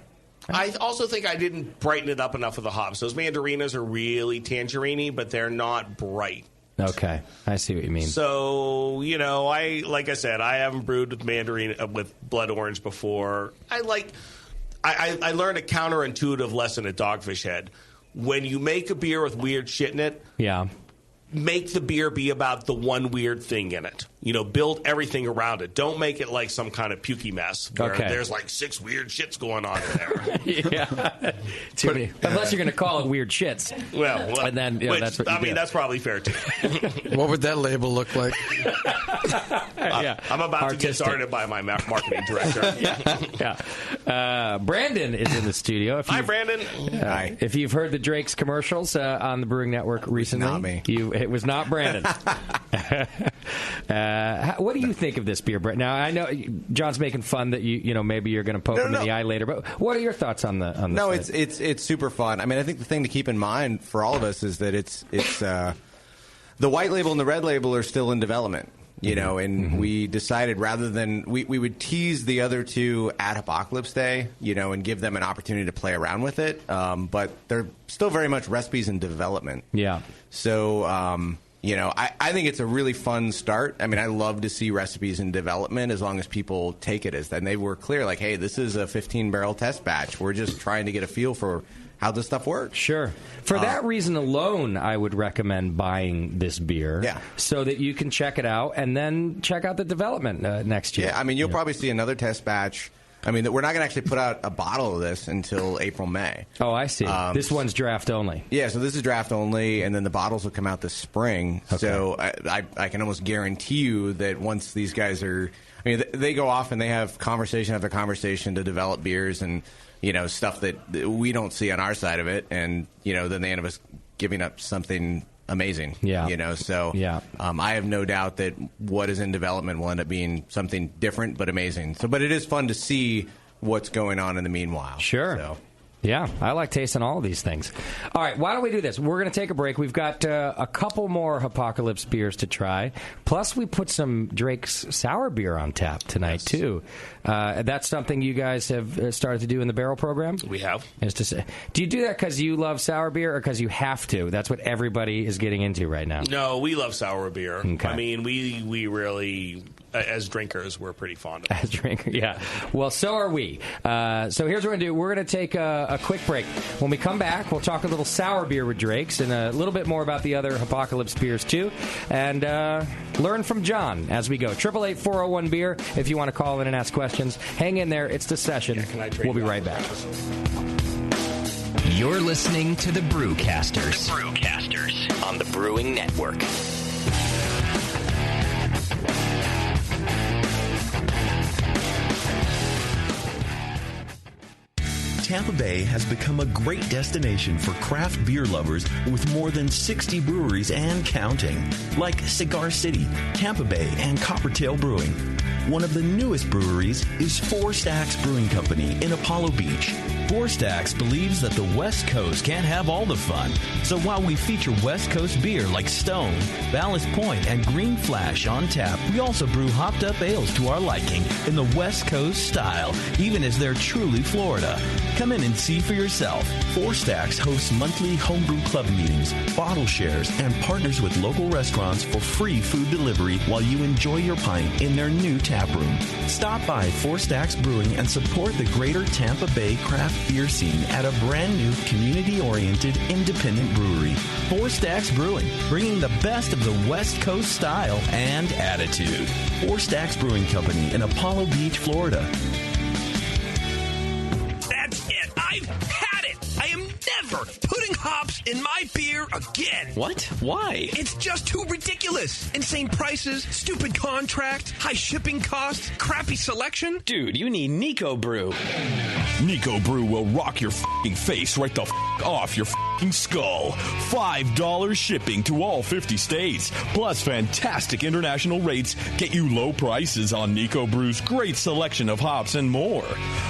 I also think I didn't brighten it up enough with the hops. Those mandarinas are really tangerine-y, but they're not bright. Okay, I see what you mean. So, like I said, I haven't brewed with mandarin with blood orange before. I learned a counterintuitive lesson at Dogfish Head. When you make a beer with weird shit in it, make the beer be about the one weird thing in it. Build everything around it. Don't make it like some kind of pukey mess where there's 6 weird shits going on in there. Yeah. Too many. Unless you're going to call it weird shits. Well, and then that's what that's probably fair too. What would that label look like? I'm about to get started by my marketing director. Brandon is in the studio. Hi, Brandon. Hi. If you've heard the Drake's commercials on the Brewing Network recently, not me. It was not Brandon. What do you think of this beer, Brett? Now I know John's making fun that maybe you're going to poke him in the eye later, but what are your thoughts on the? No, it's super fun. I mean, I think the thing to keep in mind for all of us is that it's the white label and the red label are still in development. And we decided rather than we would tease the other two at Hopocalypse Day, and give them an opportunity to play around with it. But they're still very much recipes in development. Yeah. So. I think it's a really fun start. I mean, I love to see recipes in development as long as people take it as that. And they were clear, like, hey, this is a 15-barrel test batch. We're just trying to get a feel for how this stuff works. Sure. For that reason alone, I would recommend buying this beer so that you can check it out and then check out the development next year. Yeah, I mean, you'll probably see another test batch. I mean, we're not going to actually put out a bottle of this until April, May. Oh, I see. This one's draft only. Yeah, so this is draft only, and then the bottles will come out this spring. Okay. So I can almost guarantee you that once these guys are... I mean, they go off and they have conversation after conversation to develop beers and, stuff that we don't see on our side of it. And, then they end up giving up something amazing. Yeah. So I have no doubt that what is in development will end up being something different but amazing. But it is fun to see what's going on in the meanwhile. Sure. So. Yeah, I like tasting all of these things. All right, why don't we do this? We're going to take a break. We've got a couple more Hopocalypse beers to try. Plus, we put some Drake's sour beer on tap tonight, too. That's something you guys have started to do in the barrel program? We have. Do you do that because you love sour beer or because you have to? That's what everybody is getting into right now. No, we love sour beer. Okay. I mean, we really, as drinkers, we're pretty fond of it. As drinkers, yeah. Well, so are we. So here's what we're going to do. We're going to take a quick break. When we come back, we'll talk a little sour beer with Drake's and a little bit more about the other Hopocalypse beers, too, and learn from John as we go. 888-401-BEER if you want to call in and ask questions. Hang in there. It's The Session. We'll be right back. You're listening to the Brewcasters. The Brewcasters on the Brewing Network. Tampa Bay has become a great destination for craft beer lovers with more than 60 breweries and counting, like Cigar City, Tampa Bay, and Coppertail Brewing. One of the newest breweries is Four Stacks Brewing Company in Apollo Beach. Four Stacks believes that the West Coast can't have all the fun, so while we feature West Coast beer like Stone, Ballast Point, and Green Flash on tap, we also brew hopped up ales to our liking in the West Coast style, even as they're truly Florida. Come in and see for yourself. Four Stacks hosts monthly homebrew club meetings, bottle shares, and partners with local restaurants for free food delivery while you enjoy your pint in their new tap room. Stop by Four Stacks Brewing and support the greater Tampa Bay craft beer scene at a brand new community-oriented independent brewery. Four Stacks Brewing, bringing the best of the West Coast style and attitude. Four Stacks Brewing Company in Apollo Beach, Florida. That's it. I've had it. I am never putting hops in my beer again. What? Why? It's just too ridiculous. Insane prices, stupid contract, high shipping costs, crappy selection. Dude, you need Nico Brew. Nico Brew will rock your f***ing face right the f*** off your f***ing skull. $5 shipping to all 50 states, plus fantastic international rates get you low prices on Nico Brew's great selection of hops and more.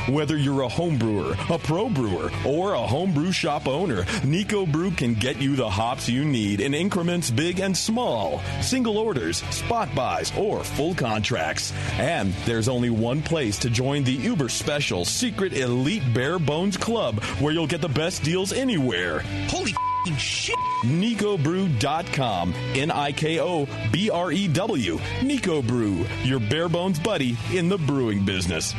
Whether you're a home brewer, a pro brewer, or a homebrew shop owner, Nico Brew can get you the hops you need in increments big and small, single orders, spot buys, or full contracts. And there's only one place to join the uber special secret elite bare bones club where you'll get the best deals anywhere. Holy shit. NicoBrew.com. NIKOBREW. Nico Brew, your bare bones buddy in the brewing business.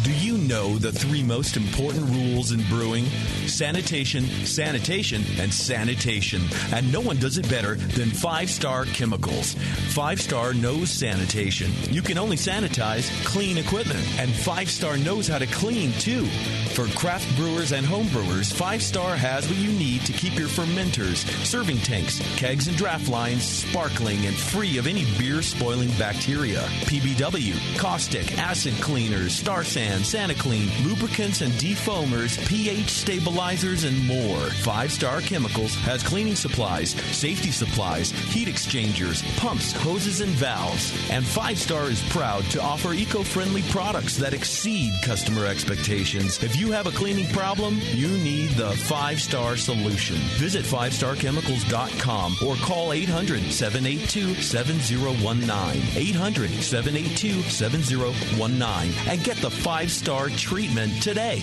Do you know the three most important rules in brewing? Sanitation, sanitation, and sanitation. And no one does it better than 5-Star Chemicals. 5-Star knows sanitation. You can only sanitize clean equipment. And 5-Star knows how to clean, too. For craft brewers and home brewers, 5-Star has what you need to keep your fermenters, serving tanks, kegs, and draft lines sparkling and free of any beer-spoiling bacteria. PBW, caustic, acid cleaners, Star San, SaniClean, lubricants and defoamers, pH stabilizers, and more. 5-Star Chemicals has cleaning supplies, safety supplies, heat exchangers, pumps, hoses, and valves. And 5-Star is proud to offer eco-friendly products that exceed customer expectations. If you have a cleaning problem, you need the 5-Star solution. Visit 5starchemicals.com or call 800-782-7019. 800-782-7019 and get the 5-Star treatment today.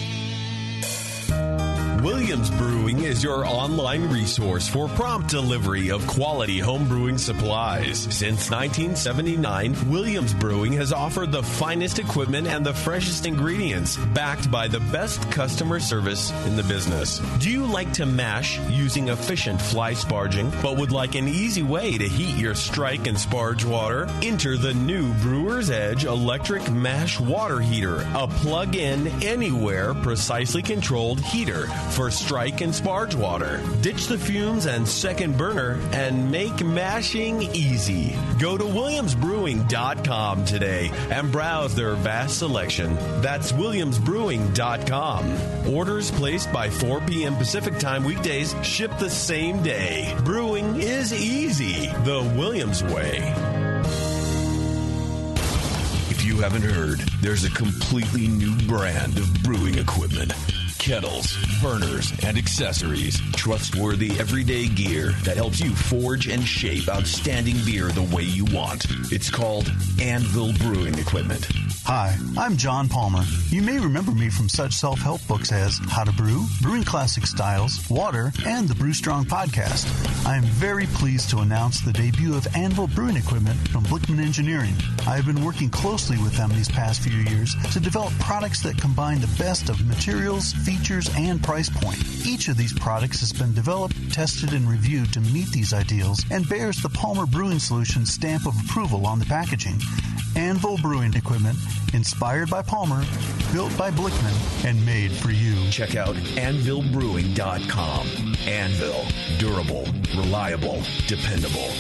Williams Brewing is your online resource for prompt delivery of quality home brewing supplies. Since 1979, Williams Brewing has offered the finest equipment and the freshest ingredients, backed by the best customer service in the business. Do you like to mash using efficient fly sparging, but would like an easy way to heat your strike and sparge water? Enter the new Brewer's Edge electric mash water heater, a plug-in, anywhere, precisely controlled heater for strike and sparge water. Ditch the fumes and second burner and make mashing easy. Go to williamsbrewing.com today and browse their vast selection. That's williamsbrewing.com. Orders placed by 4 p.m. Pacific Time weekdays ship the same day. Brewing is easy the Williams way. If you haven't heard, there's a completely new brand of brewing equipment. kettles, burners, and accessories. Trustworthy everyday gear that helps you forge and shape outstanding beer the way you want. It's called Anvil Brewing Equipment. Hi, I'm John Palmer. You may remember me from such self-help books as How to Brew, Brewing Classic Styles, Water, and the Brew Strong podcast. I am very pleased to announce the debut of Anvil Brewing Equipment from Blickman Engineering. I have been working closely with them these past few years to develop products that combine the best of materials, features, and price point. Each of these products has been developed, tested, and reviewed to meet these ideals and bears the Palmer Brewing Solutions stamp of approval on the packaging. Anvil Brewing Equipment, inspired by Palmer, built by Blickman, and made for you. Check out anvilbrewing.com. Anvil. Durable, reliable, dependable.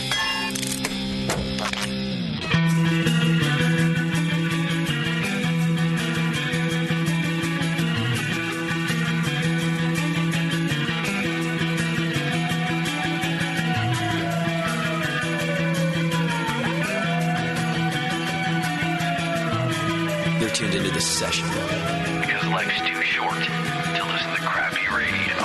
You're tuned into this session because life's too short to listen to crappy radio.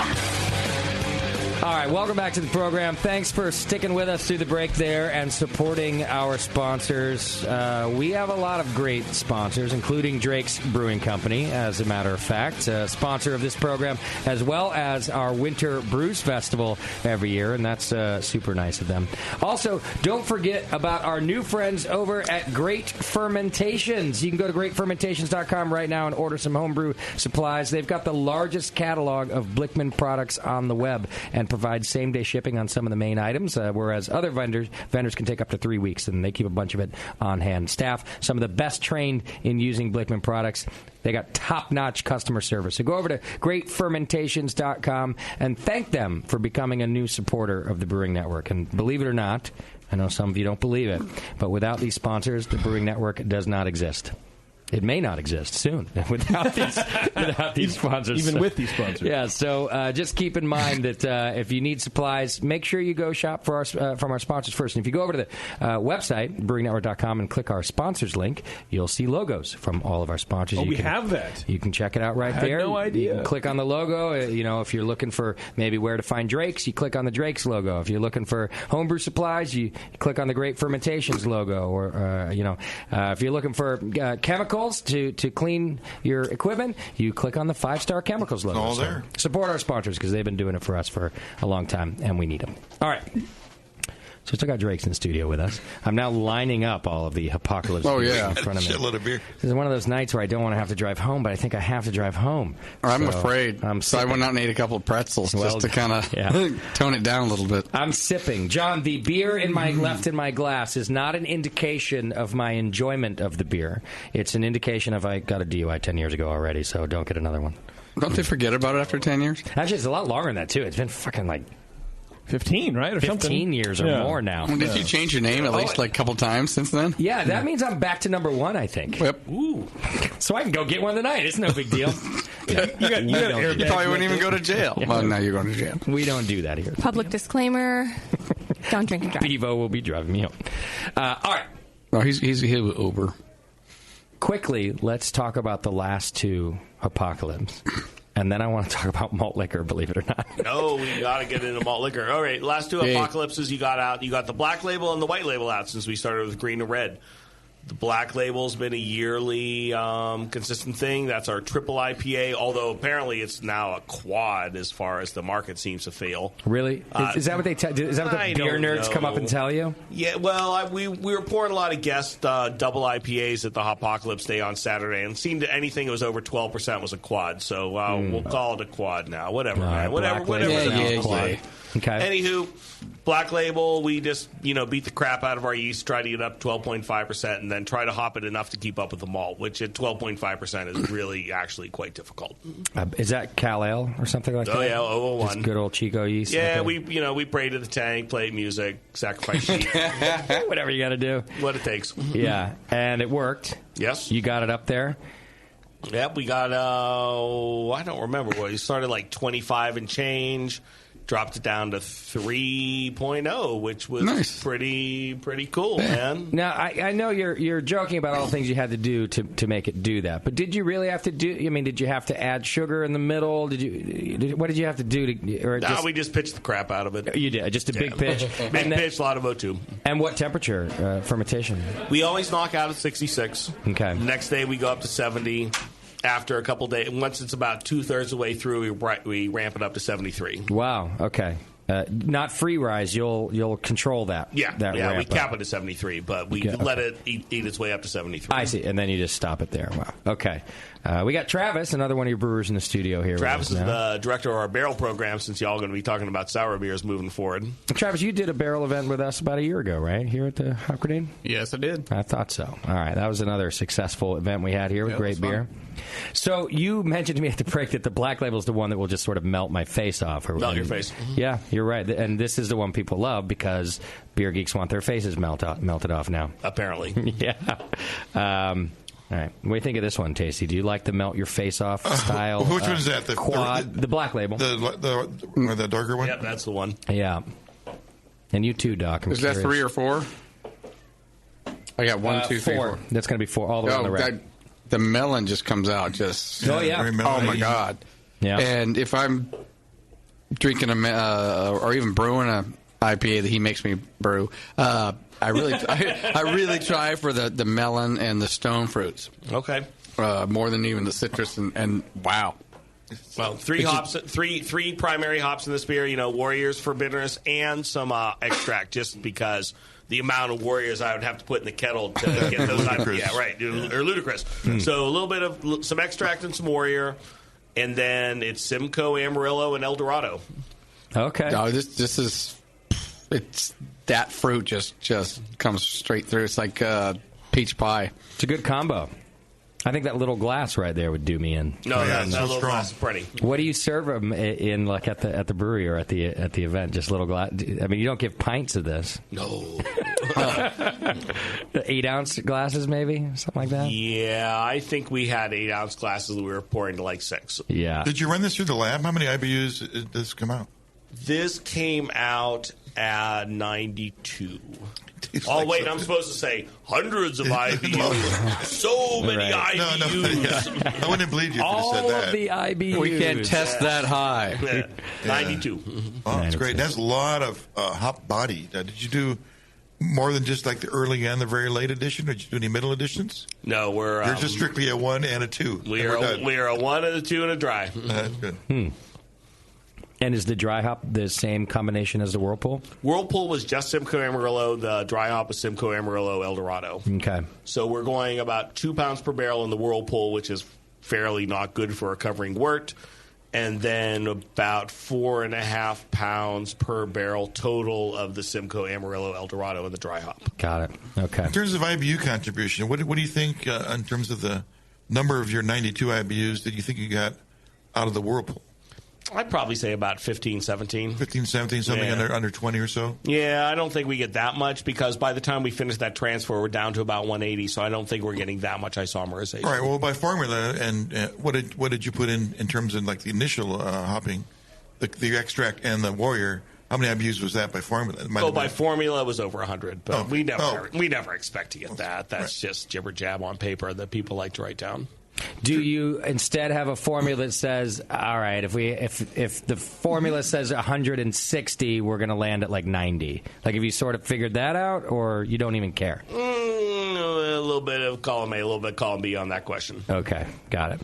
All right, welcome back to the program. Thanks for sticking with us through the break there and supporting our sponsors. We have a lot of great sponsors, including Drake's Brewing Company, as a matter of fact, sponsor of this program, as well as our Winter Brews Festival every year, and that's super nice of them. Also, don't forget about our new friends over at Great Fermentations. You can go to greatfermentations.com right now and order some homebrew supplies. They've got the largest catalog of Blickman products on the web and provide same-day shipping on some of the main items, whereas other vendors can take up to 3 weeks, and they keep a bunch of it on hand. Staff, some of the best trained in using Blickman products. They got top-notch customer service. So go over to greatfermentations.com and thank them for becoming a new supporter of the Brewing Network. And believe it or not, I know some of you don't believe it, but without these sponsors, the Brewing Network does not exist. It may not exist soon without these sponsors. Even with these sponsors. Yeah, so just keep in mind that if you need supplies, make sure you go shop for from our sponsors first. And if you go over to the website, brewingnetwork.com, and click our sponsors link, you'll see logos from all of our sponsors. Oh, we have that. You can check it out right there. I had no idea. You can click on the logo. If you're looking for maybe where to find Drake's, you click on the Drake's logo. If you're looking for homebrew supplies, you click on the Great Fermentations logo. Or, if you're looking for chemicals, to clean your equipment, you click on the 5-Star Chemicals logo. All there. Support our sponsors because they've been doing it for us for a long time, and we need them. All right. So we still got Drake's in the studio with us. I'm now lining up all of the Hopocalypse beers in front of me. Shitload of beer. This is one of those nights where I don't want to have to drive home, but I think I have to drive home. I'm afraid. So I went out and ate a couple of pretzels just to kind of tone it down a little bit. I'm sipping. John, the beer left in my glass is not an indication of my enjoyment of the beer. It's an indication of I got a DUI 10 years ago already, so don't get another one. Don't they forget about it after 10 years? Actually, it's a lot longer than that, too. It's been fucking 15, right? Or 15 something? years or more now. Well, did you change your name at least a couple times since then? Yeah, that means I'm back to number 1, I think. Yep. Ooh. So I can go get one tonight. It's no big deal. You probably wouldn't even go to jail. Yeah. Well, now you're going to jail. We don't do that here. Public disclaimer, don't drink and drive. Bevo will be driving me home. All right. No, he's with Uber. Quickly, let's talk about the last two Hopocalypse. And then I want to talk about malt liquor, believe it or not. No, we got to get into malt liquor. All right, last two Apocalypses you got out. You got the black label and the white label out since we started with green and red. The black label's been a yearly consistent thing. That's our triple IPA, although apparently it's now a quad as far as the market seems to feel. Really? Is that what they is that what the beer nerds come up and tell you? Yeah, well, we were pouring a lot of guest double IPAs at the Hopocalypse Day on Saturday, and it seemed that anything that was over 12% was a quad, so we'll call it a quad now. Whatever, man. Whatever. Quad. Okay. Anywho, black label, we just beat the crap out of our yeast, try to get up 12.5%, and then try to hop it enough to keep up with the malt, which at 12.5% is really actually quite difficult. Is that Cal Ale or something like that? Oh yeah, 001. Just good old Chico yeast. Yeah, we pray to the tank, play music, sacrifice sheep, whatever you got to do. What it takes. Yeah, and it worked. Yes, you got it up there. Yep, we got. I don't remember what we started 25 and change. dropped it down to 3.0, which was pretty cool, man. Now, I know you're joking about all the things you had to do to make it do that, but did you really have to do? I mean, did you have to add sugar in the middle? What did you have to do to? We just pitched the crap out of it. You did just a big pitch, big pitch, a lot of O2. And what temperature fermentation? We always knock out at 66. Okay. Next day we go up to 70. After a couple days, once it's about 2/3 of the way through, we ramp it up to 73. Wow. Okay. Not free rise. You'll control that. Yeah. That we ramp cap up. it to 73, but we let it eat its way up to 73. I see, and then you just stop it there. Wow. Okay. We got Travis, another one of your brewers in the studio here. Travis with us is now. the director of our barrel program, since y'all are going to be talking about sour beers moving forward. Travis, you did a barrel event with us about a year ago, right? Here at the Hop Grenade? Yes, I did. I thought so. All right. That was another successful event we had here with great beer. So you mentioned to me at the break that the Black Label is the one that will just sort of melt my face off. Melt your face. Yeah, you're right. And this is the one people love because beer geeks want their faces melted off now. Apparently. Yeah. All right. What do you think of this one, Tasty? Do you like the melt your face off style? Which one is that? The quad, the Black Label. The darker one? Yep, that's the one. Yeah. And you too, Doc. Is that 3 or 4? I got 1, 2, 3, 4. That's going to be 4 all the way on the rack. The melon just comes out just... Oh, yeah. Oh, my God. Yeah. And if I'm drinking or even brewing a IPA that he makes me brew, I really try for the melon and the stone fruits. Okay. More than even the citrus and wow. Well, three primary hops in this beer. Warriors for bitterness and some extract, just because the amount of Warriors I would have to put in the kettle to get those. Yeah, right. Or ludicrous. So a little bit of some extract and some Warrior, and then it's Simcoe, Amarillo, and El Dorado. Okay. No, this is that fruit just comes straight through. It's like peach pie. It's a good combo. I think that little glass right there would do me in. No, that little glass is pretty. What do you serve them in, like at the brewery or at the event? Just little glass. I mean, you don't give pints of this. No. 8-ounce glasses, maybe something like that. Yeah, I think we had 8-ounce glasses that we were pouring to like 6. Yeah. Did you run this through the lab? How many IBUs did this come out? This came out at 92. Oh, wait, I'm supposed to say hundreds of IBUs. So many IBUs. No, I wouldn't believe you if you said that. All of the IBUs. We can't test that high. Yeah. 92. Oh, that's great. That's a lot of hop body. Did you do more than just like the early and the very late edition, or did you do any middle editions? No, we're... You're just strictly a 1 and a 2. We are a 1 and a 2 and a dry. That's good. And is the dry hop the same combination as the Whirlpool? Whirlpool was just Simcoe Amarillo. The dry hop was Simcoe Amarillo El Dorado. Okay. So we're going about 2 pounds per barrel in the Whirlpool, which is fairly not good for recovering wort. And then about 4.5 pounds per barrel total of the Simcoe Amarillo El Dorado in the dry hop. Got it. Okay. In terms of IBU contribution, what do you think in terms of the number of your 92 IBUs that you think you got out of the Whirlpool? I'd probably say about 15, 17. 15, 17, something under 20 or so? Yeah, I don't think we get that much because by the time we finish that transfer, we're down to about 180, so I don't think we're getting that much isomerization. All right, well, by formula, and what did you put in terms of like the initial hopping, the extract and the Warrior? How many IBUs was that by formula? By formula, it was over 100, but we never expect to get that. That's just jibber jab on paper that people like to write down. Do you instead have a formula that says, all right, if the formula says 160, we're going to land at like 90? Like, have you sort of figured that out, or you don't even care? A little bit of column A, a little bit of column B on that question. Okay, got it.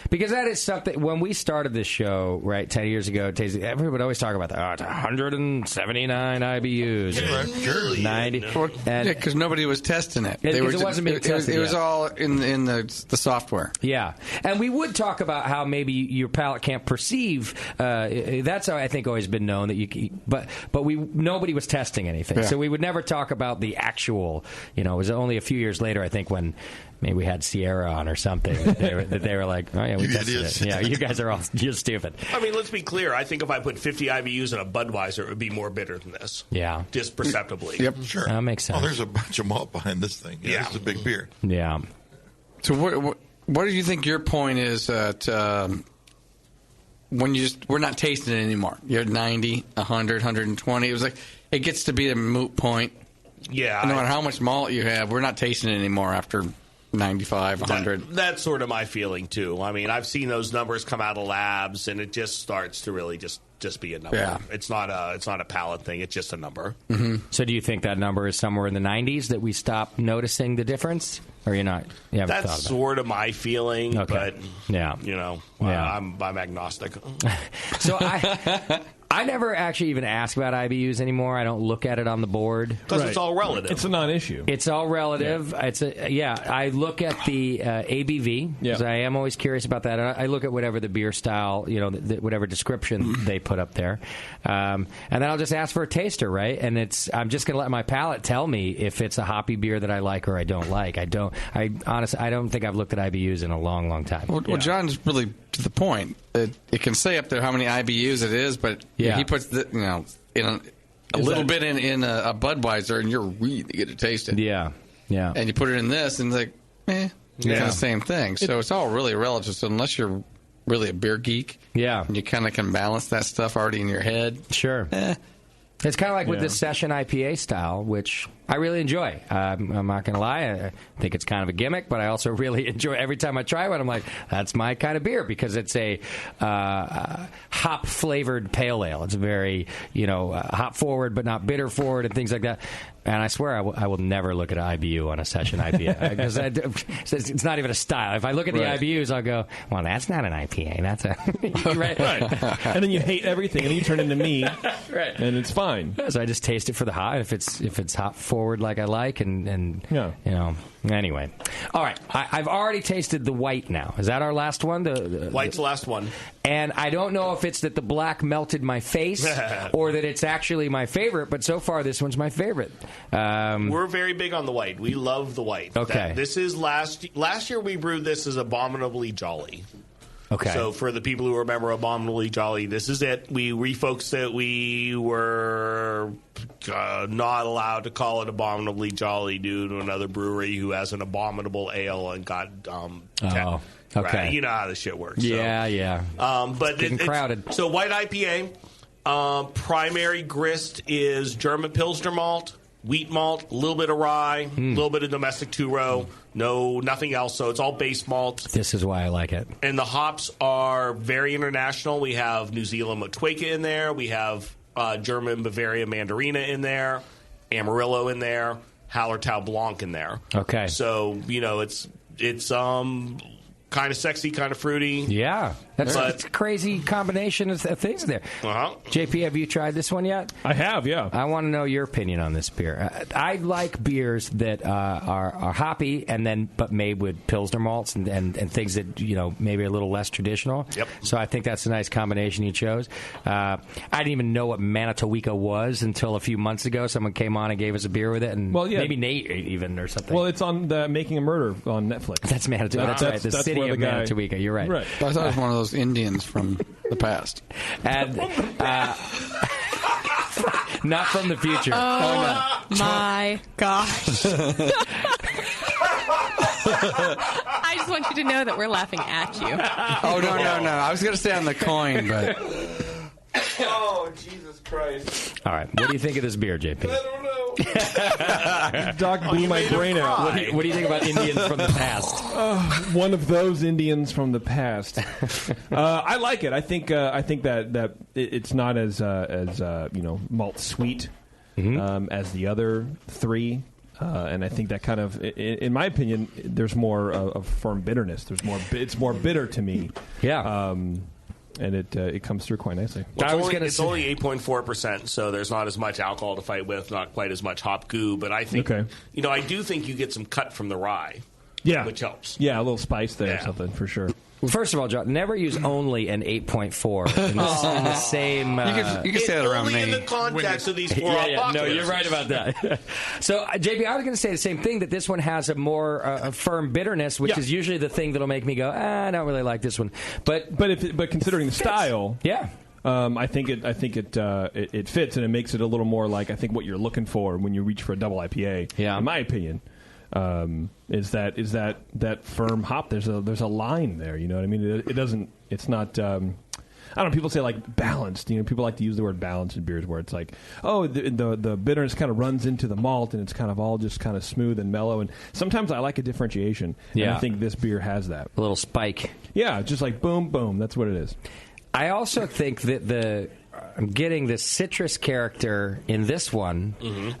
Because that is something, when we started this show, right, 10 years ago, everybody would always talk about that. Oh, it's 179 IBUs. Yeah, sure. 90. Because nobody was testing it. It wasn't being tested. It was all in the software. Yeah. And we would talk about how maybe your palate can't perceive. That's how I think always been known that you. But nobody was testing anything. Yeah. So we would never talk about the actual. It was only a few years later, I think, when maybe we had Sierra on or something that they were like, oh yeah, we tested it. Yeah, you guys are all you're stupid. I mean, let's be clear. I think if I put 50 IBUs in a Budweiser, it would be more bitter than this. Yeah, just perceptibly. Yep, sure. That makes sense. Oh, there's a bunch of malt behind this thing. Yeah, this is a big beer. Yeah. So what do you think your point is at we're not tasting it anymore. You're at 90, 100, 120. It was like it gets to be a moot point. Yeah. No matter how much malt you have, we're not tasting it anymore after 95, 100. That's sort of my feeling too. I mean, I've seen those numbers come out of labs, and it just starts to really just be a number. Yeah. It's not a palate thing. It's just a number. Mm-hmm. So, do you think that number is somewhere in the 90s that we stop noticing the difference, or you're not? You haven't That's thought about sort of my feeling. Okay. But yeah, I'm agnostic. So I never actually even ask about IBUs anymore. I don't look at it on the board because it's all relative. It's a non-issue. It's all relative. Yeah. I look at the ABV because I am always curious about that. I look at whatever the beer style, whatever description they put up there, and then I'll just ask for a taster, right? And I'm just going to let my palate tell me if it's a hoppy beer that I like or I don't like. I honestly don't think I've looked at IBUs in a long, long time. Well, John's really to the point. It can say up there how many IBUs it is, but he puts in a little bit in a Budweiser, and you're really going to taste it. Yeah. And you put it in this, and it's like, it's kind of the same thing. So it's all really relative. So unless you're really a beer geek, and you kind of can balance that stuff already in your head. Sure. It's kind of like with this session IPA style, which I really enjoy. I'm not going to lie. I think it's kind of a gimmick, but I also really enjoy every time I try one. I'm like, that's my kind of beer because it's a hop-flavored pale ale. It's very, hop-forward but not bitter-forward and things like that. And I swear I will never look at an IBU on a session IPA because it's not even a style. If I look at the IBUs, I'll go, well, that's not an IPA. That's a... right. And then you hate everything, and then you turn into me, and it's fine. So I just taste it for the hop. If it's hop forward like I like, and anyway. All right, I've already tasted the white now. Is that our last one? White's the last one. And I don't know if it's that the black melted my face or that it's actually my favorite, but so far this one's my favorite. We're very big on the white. We love the white. Okay. This is last year we brewed this as Abominably Jolly. Okay. So for the people who remember Abominably Jolly, this is it. We refocused it. We were not allowed to call it Abominably Jolly due to another brewery who has an abominable ale and got okay. Right? You know how this shit works. Yeah. But it's getting crowded. So white IPA, primary grist is German Pilsner malt, wheat malt, a little bit of rye, a little bit of domestic two-row. Nothing else. So it's all base malt. This is why I like it. And the hops are very international. We have New Zealand Motueka in there. We have German Bavaria Mandarina in there, Amarillo in there, Hallertau Blanc in there. Okay. So, it's kind of sexy, kind of fruity. Yeah. That's a crazy combination of things there. Uh-huh. JP, have you tried this one yet? I have, yeah. I want to know your opinion on this beer. I like beers that are hoppy but made with Pilsner malts and things that, maybe a little less traditional. Yep. So I think that's a nice combination you chose. I didn't even know what Manitowica was until a few months ago. Someone came on and gave us a beer with it, and maybe Nate even or something. Well, it's on the Making a Murder on Netflix. That's Manitowica. That's right. The city of Manitowica. You're right. I thought it was one of those Indians from the past. And not from the future. Oh, my gosh. I just want you to know that we're laughing at you. Oh, no. I was going to stay on the coin, but... Oh, Jesus Christ. All right. What do you think of this beer, JP? I don't know. Doc blew my brain out. What do you think about Indians from the past? One of those Indians from the past. I like it. I think that it's not as malt sweet as the other three. And I think that kind of, in my opinion, there's more of firm bitterness. It's more bitter to me. Yeah. And it comes through quite nicely. Well, it's only 8.4%, so there's not as much alcohol to fight with, not quite as much hop goo. But I think, I do think you get some cut from the rye, which helps. Yeah, a little spice there or something for sure. First of all, John, never use only an 8.4 in the same... you can say that around me. In the context of these four No, you're right about that. So, JP, I was going to say the same thing, that this one has a more a firm bitterness, which is usually the thing that'll make me go, I don't really like this one. But considering the style... Yeah. I think it fits, and it makes it a little more like, I think, what you're looking for when you reach for a double IPA, in my opinion. Is that firm hop? There's a line there. You know what I mean? It's not. I don't know, people say like balanced. People like to use the word balanced in beers where it's like, oh, the bitterness kind of runs into the malt and it's kind of all just kind of smooth and mellow. And sometimes I like a differentiation. Yeah. And I think this beer has that. A little spike. Yeah, just like boom, boom. That's what it is. I also think that I'm getting the citrus character in this one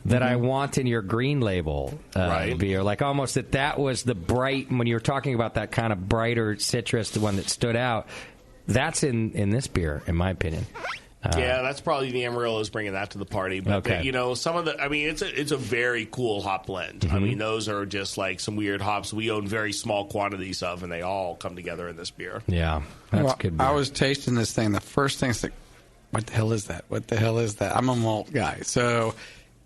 that I want in your green label beer. Like almost that was the bright, when you were talking about that kind of brighter citrus, the one that stood out. That's in this beer, in my opinion. Yeah, that's probably the Amarillo's bringing that to the party. But Okay. some of the, I mean, it's a very cool hop blend. I mean, those are just like some weird hops we own very small quantities of, and they all come together in this beer. Yeah, that's good beer. I was tasting this thing. The first thing's like, what the hell is that? What the hell is that? I'm a malt guy, so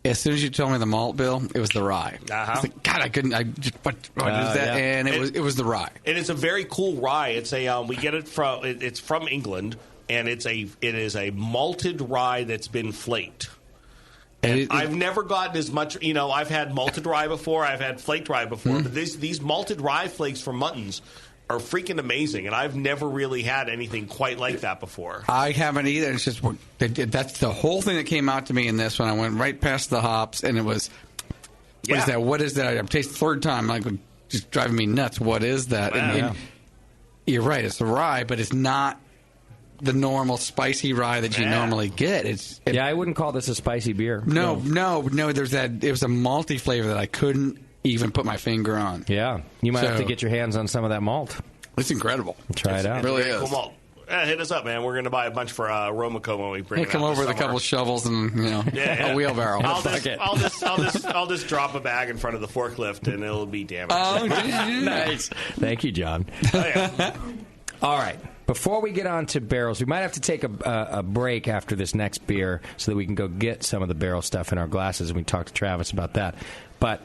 as soon as you told me the malt bill, it was the rye. I was like, God, I couldn't. I just what is that? Yeah. And it was the rye. And it's a very cool rye. It's we get it from it's from England, and it is a malted rye that's been flaked. And I've never gotten as much. I've had malted rye before. I've had flaked rye before. But these malted rye flakes from Muttons are freaking amazing, and I've never really had anything quite like that before. I haven't either. It's just that's the whole thing that came out to me in this one. I went right past the hops, and it was, what is that? What is that? I've tasted the third time. Like, just driving me nuts. What is that? And you're right. It's the rye, but it's not the normal spicy rye that you normally get. I wouldn't call this a spicy beer. No. There's that. It was a malty flavor that I couldn't even put my finger on. Yeah, you might have to get your hands on some of that malt. It's incredible. Try it out. It really Very is. cool malt. Hit us up, man. We're going to buy a bunch for Romico when we bring it out Come over with a this couple summer. shovels and a wheelbarrow. I'll just drop a bag in front of the forklift and it'll be damaged. Nice. Thank you, John. All right. Before we get on to barrels, we might have to take a break after this next beer so that we can go get some of the barrel stuff in our glasses, and we talk to Travis about that. But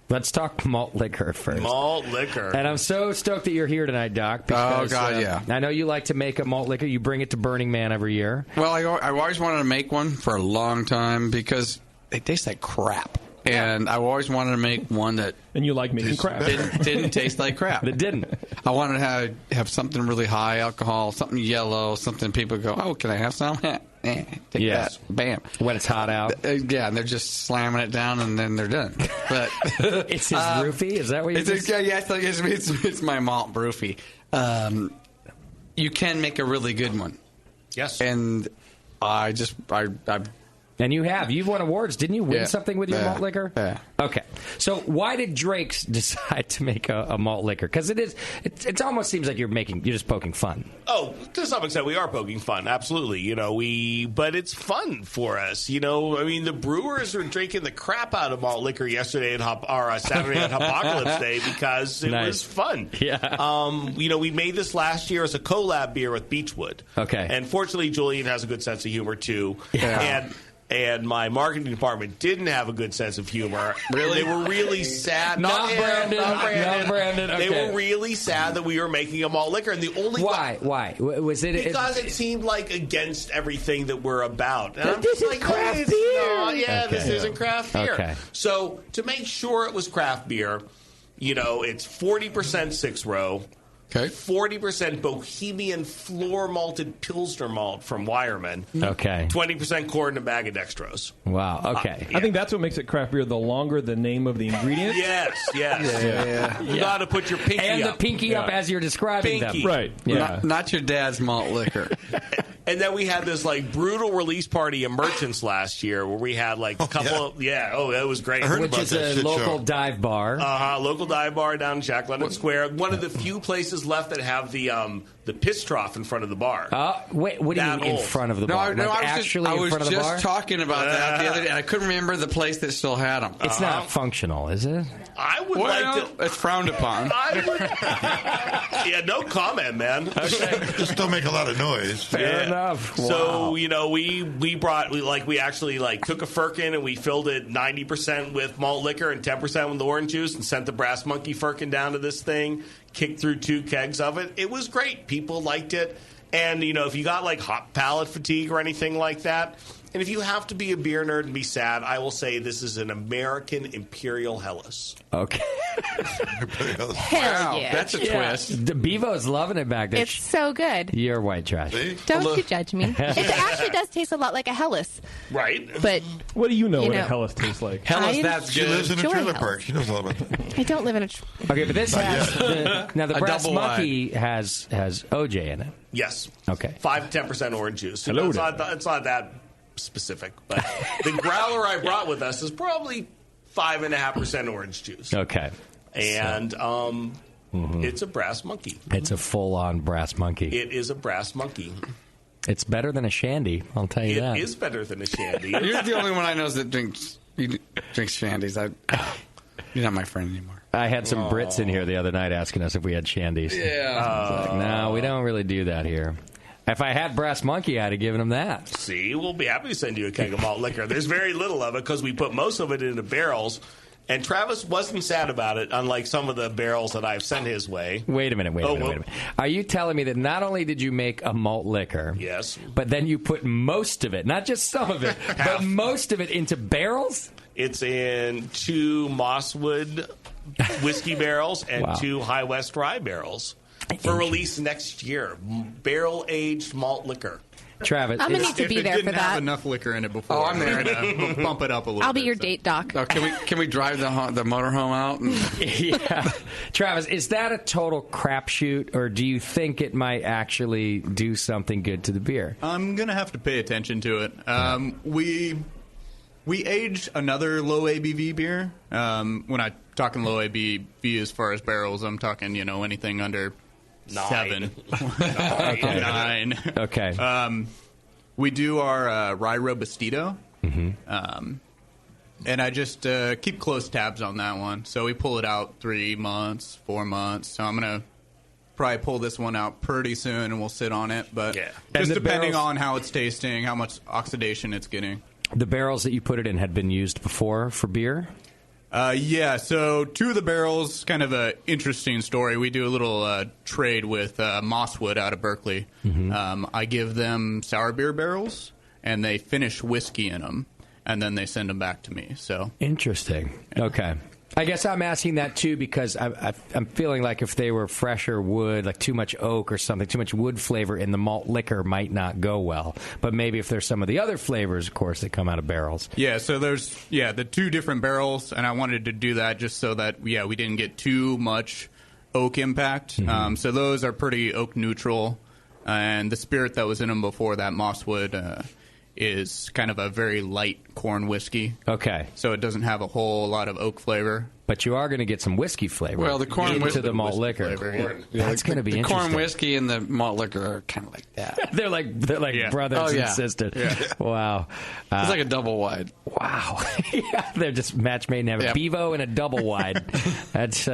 let's talk malt liquor first. Malt liquor. And I'm so stoked that you're here tonight, Doc. Because, I know you like to make a malt liquor. You bring it to Burning Man every year. Well, I always wanted to make one for a long time because they taste like crap. And I always wanted to make one that... And you like making crap. Didn't taste like crap. It didn't. I wanted to have something really high alcohol, something yellow, something people go, oh, can I have some? Take that. Bam. When it's hot out. Yeah, and they're just slamming it down, and then they're done. But it's his roofie? Is that what you're saying? It's my malt roofie. You can make a really good one. Yes. And I And you've won awards. Didn't you win something with your malt liquor? Yeah. Okay. So why did Drake's decide to make a malt liquor? Because it almost seems like you're just poking fun. Oh, to some extent, we are poking fun. Absolutely. But it's fun for us. The brewers were drinking the crap out of malt liquor yesterday Saturday at Hopocalypse Day because it was fun. Yeah. We made this last year as a collab beer with Beechwood. Okay. And fortunately, Julian has a good sense of humor too. Yeah. And my marketing department didn't have a good sense of humor. Really? They were really sad. Not Brandon. Okay. They were really sad that we were making a malt liquor. And the only Why? Was it... Because it seemed like against everything that we're about. And This is craft beer. This isn't craft beer. Okay. So to make sure it was craft beer, it's 40% 6-row. Okay. 40% Bohemian floor malted Pilsner malt from Wireman. Okay. 20% corn and a bag of dextrose. Wow. Okay. I think that's what makes it craft beer. The longer the name of the ingredient. Yes. Yeah. You got to put your pinky and up. the pinky up as you're describing them. Right. Yeah. Not your dad's malt liquor. And then we had this brutal release party of merchants last year where we had a couple that was great. Which is a local dive bar. Local dive bar down in Jack London Square. One of the few places left that have the piss trough in front of the bar. Wait, what do you mean in front of the bar? I was just talking about that the other day, and I couldn't remember the place that still had them. It's not functional, is it? I would like to... It's frowned upon. No comment, man. Just don't make a lot of noise. Fair enough. Wow. So, we actually took a firkin and we filled it 90% with malt liquor and 10% with orange juice and sent the Brass Monkey firkin down to this thing, kicked through 2 kegs of it. It was great. People liked it. And, if you got hot palate fatigue or anything like that, and if you have to be a beer nerd and be sad, I will say this is an American Imperial Helles. Okay. Hell yeah. That's a twist. The Bevo's loving it back there. It's so good. You're white trash. Don't you judge me. It actually does taste a lot like a Hellas. Right. But what do you know what a know, Hellas tastes like? Hellas, that's She good. lives in a Sure, trailer Hellas. park. She knows all about that. I don't live in a... Okay, but this has... now, the A Brass double Monkey has OJ in it. Yes. Okay. 5 to 10% orange juice. So Hello it's there. not that specific. But the growler I brought with us is probably 5.5% orange juice. Okay. And it's a Brass Monkey. It's a full-on Brass Monkey. It is a Brass Monkey. It's better than a Shandy, I'll tell you that. It is better than a Shandy. You're the only one I know that drinks shandies. You're not my friend anymore. I had some Brits in here the other night asking us if we had Shandies. Yeah. No, we don't really do that here. If I had Brass Monkey, I'd have given him that. See, we'll be happy to send you a keg of malt liquor. There's very little of it because we put most of it into barrels. And Travis wasn't sad about it, unlike some of the barrels that I've sent his way. Wait a minute. Are you telling me that not only did you make a malt liquor, yes, but then you put most of it, not just some of it, but most of it into barrels? It's in 2 Mosswood whiskey barrels and 2 High West rye barrels for release next year. Barrel-aged malt liquor. Travis, I'm gonna need to be there for didn't that. have enough liquor in it before. Oh, I'm there. We'll bump it up a little I'll be bit, your date doc. Oh, can we drive the motorhome out? Yeah. Travis, is that a total crapshoot, or do you think it might actually do something good to the beer? I'm going to have to pay attention to it. We aged another low ABV beer. When I'm talking low ABV as far as barrels, I'm talking, anything under 7. Okay. 9. Okay. We do our rye robustito. Mm-hmm. And I just keep close tabs on that one. So we pull it out 3 months, 4 months. So I'm going to probably pull this one out pretty soon, and we'll sit on it. But just depending on how it's tasting, how much oxidation it's getting. The barrels that you put it in had been used before for beer? Yeah, so 2 of the barrels, kind of an interesting story. We do a little trade with Mosswood out of Berkeley. Mm-hmm. I give them sour beer barrels, and they finish whiskey in them, and then they send them back to me. So Interesting. Okay. I guess I'm asking that, too, because I'm feeling like if they were fresher wood, like too much oak or something, too much wood flavor in the malt liquor might not go well. But maybe if there's some of the other flavors, of course, that come out of barrels. Yeah, so there's the 2 different barrels, and I wanted to do that just so that, we didn't get too much oak impact. Mm-hmm. So those are pretty oak neutral, and the spirit that was in them before that, Mosswood, is kind of a very light corn whiskey. Okay. So it doesn't have a whole lot of oak flavor. But you are going to get some whiskey flavor. Well, the corn into the malt liquor. That's going to be the interesting. corn whiskey and the malt liquor are kind of like that. they're like brothers and sisters. Yeah. Wow. It's like a double wide. Wow. Yeah, they're just match made in heaven. Yep. Bevo and a double wide. That's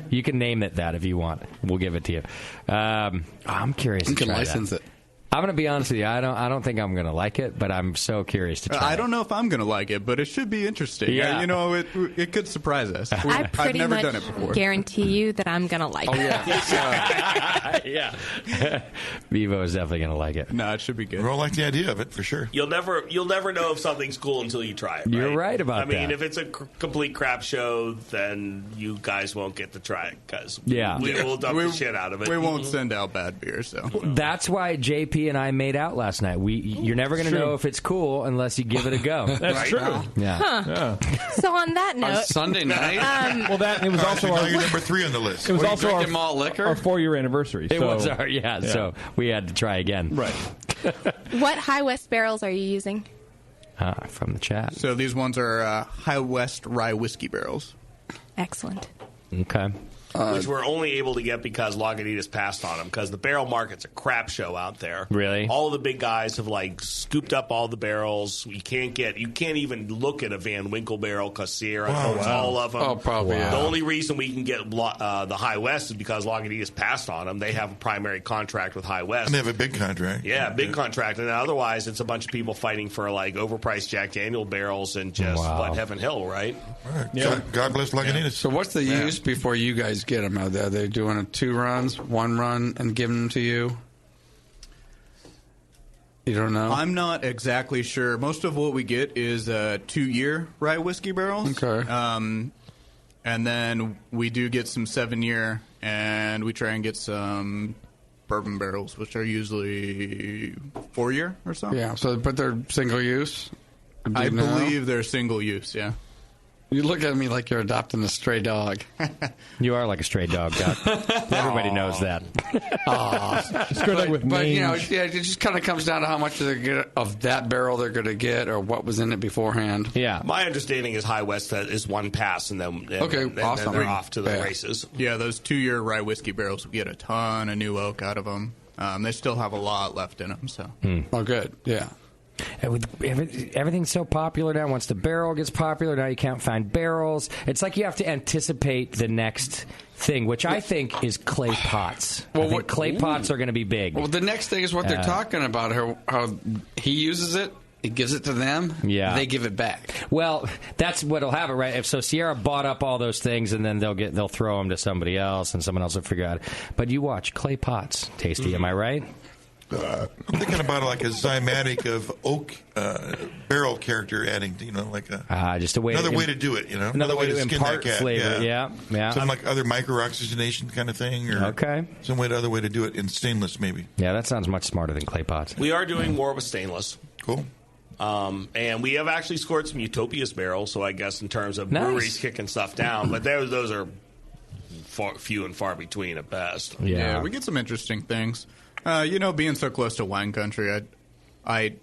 you can name it that if you want. We'll give it to you. I'm curious. You to can try license that. it. I'm going to be honest with you. I don't think I'm going to like it, but I'm so curious to try. I don't know if I'm going to like it, but it should be interesting. Yeah. It could surprise us. I pretty I've never much done it before. guarantee you that I'm going to like it. Yeah. Bevo is definitely going to like it. No, it should be good. We all like the idea of it for sure. You'll never know if something's cool until you try it. You're right about I mean, that. if it's a complete crap show, then you guys won't get to try it because we will dump the shit out of it. We won't send out bad beer. So that's why JP and I made out last night. You're never going to know if it's cool unless you give it a go. That's true. Yeah. Huh. So on that note, On Sunday night. Well, it was also now our you're number 3 on the list. It was also our malt liquor. Our 4-year anniversary. It was our so we had to try again. Right. what High West barrels are you using? From the chat. So these ones are High West rye whiskey barrels. Excellent. Okay. Which we're only able to get because Lagunitas passed on them because the barrel market's a crap show out there. Really? All the big guys have scooped up all the barrels. You can't even look at a Van Winkle barrel because Sierra owns all of them. Oh, probably. The only reason we can get the High West is because Lagunitas passed on them. They have a primary contract with High West. And they have a big contract. Yeah, big contract. And otherwise, it's a bunch of people fighting for overpriced Jack Daniel barrels and just Heaven Hill, right? All right. Yeah. God bless Lagunitas. So what's the use before you guys get them? Are they doing 2 runs, 1 run, and giving them to you? You don't know? I'm not exactly sure. Most of what we get is 2-year rye whiskey barrels. Okay. And then we do get some 7-year, and we try and get some bourbon barrels, which are usually 4-year or so. Yeah, but they're single use? I believe they're single use, yeah. You look at me like you're adopting a stray dog. You are like a stray dog, Doc. Everybody knows that. Stray dog with But, mange. it just kind of comes down to how much of that barrel they're going to get or what was in it beforehand. Yeah. My understanding is High West is one pass, and then awesome. then they're off to the races. Yeah, those 2-year rye whiskey barrels, we get a ton of new oak out of them. They still have a lot left in them. So. Oh, good. Yeah. And with everything's so popular now. Once the barrel gets popular, now you can't find barrels. It's like you have to anticipate the next thing, which I think is clay pots. I think clay pots are going to be big. Well, the next thing is what they're talking about, how he uses it. He gives it to them. Yeah. They give it back. Well, that's what'll happen, right? If so, Sierra bought up all those things, and then they'll throw them to somebody else, and someone else will figure out. But you watch clay pots, Tasty. Am I right? I'm thinking about it like a zymatic of oak barrel character adding, like just a way another way to do it, another way to skin impart that cat. flavor. Yeah. Something like other micro-oxygenation kind of thing, or some other way to do it in stainless, maybe. Yeah, that sounds much smarter than clay pots. We are doing more with stainless. Cool. And we have actually scored some Utopias barrels, so I guess in terms of breweries kicking stuff down, but those are few and far between at best. Yeah, we get some interesting things. Being so close to wine country, I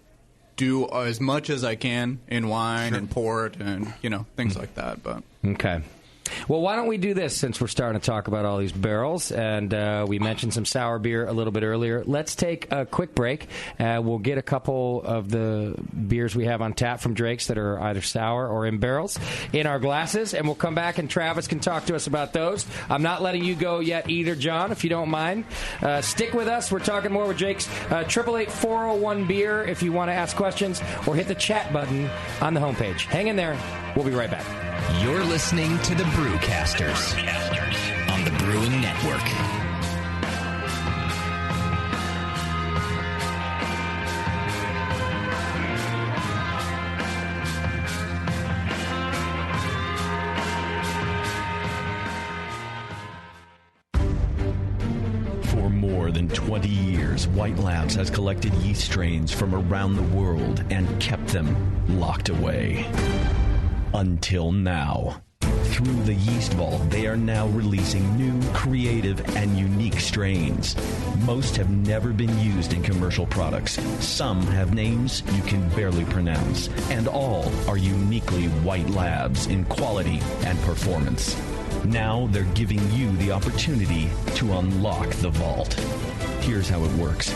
do as much as I can in wine and port and, things like that. But okay. Well, why don't we do this since we're starting to talk about all these barrels, and we mentioned some sour beer a little bit earlier. Let's take a quick break. We'll get a couple of the beers we have on tap from Drake's that are either sour or in barrels in our glasses, and we'll come back and Travis can talk to us about those. I'm not letting you go yet either, John, if you don't mind. Stick with us. We're talking more with Drake's 888-401-BEER if you want to ask questions, or hit the chat button on the homepage. Hang in there. We'll be right back. You're listening to the Brewcasters on the Brewing Network. For more than 20 years, White Labs has collected yeast strains from around the world and kept them locked away. Until now. Through the Yeast Vault, they are now releasing new, creative, and unique strains. Most have never been used in commercial products. Some have names you can barely pronounce. And all are uniquely White Labs in quality and performance. Now they're giving you the opportunity to unlock the vault. Here's how it works.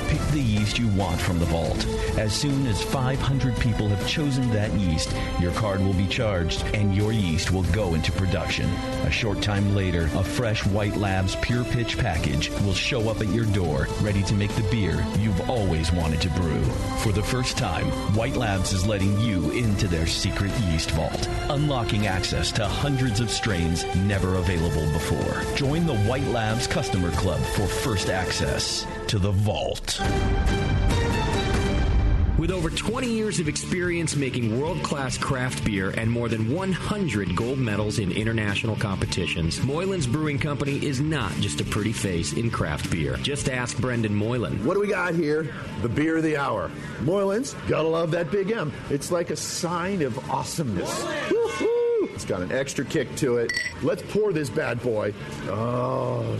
Pick the yeast you want from the vault. As soon as 500 people have chosen that yeast, your card will be charged and your yeast will go into production. A short time later, a fresh White Labs Pure Pitch package will show up at your door, ready to make the beer you've always wanted to brew. For the first time, White Labs is letting you into their secret yeast vault, unlocking access to hundreds of strains never available before. Join the White Labs Customer Club for first access to the vault. With over 20 years of experience making world-class craft beer and more than 100 gold medals in international competitions, Moylan's Brewing Company is not just a pretty face in craft beer. Just ask Brendan Moylan. What do we got here? The beer of the hour. Moylan's, gotta love that big M. It's like a sign of awesomeness. Woo-hoo! It's got an extra kick to it. Let's pour this bad boy. Oh,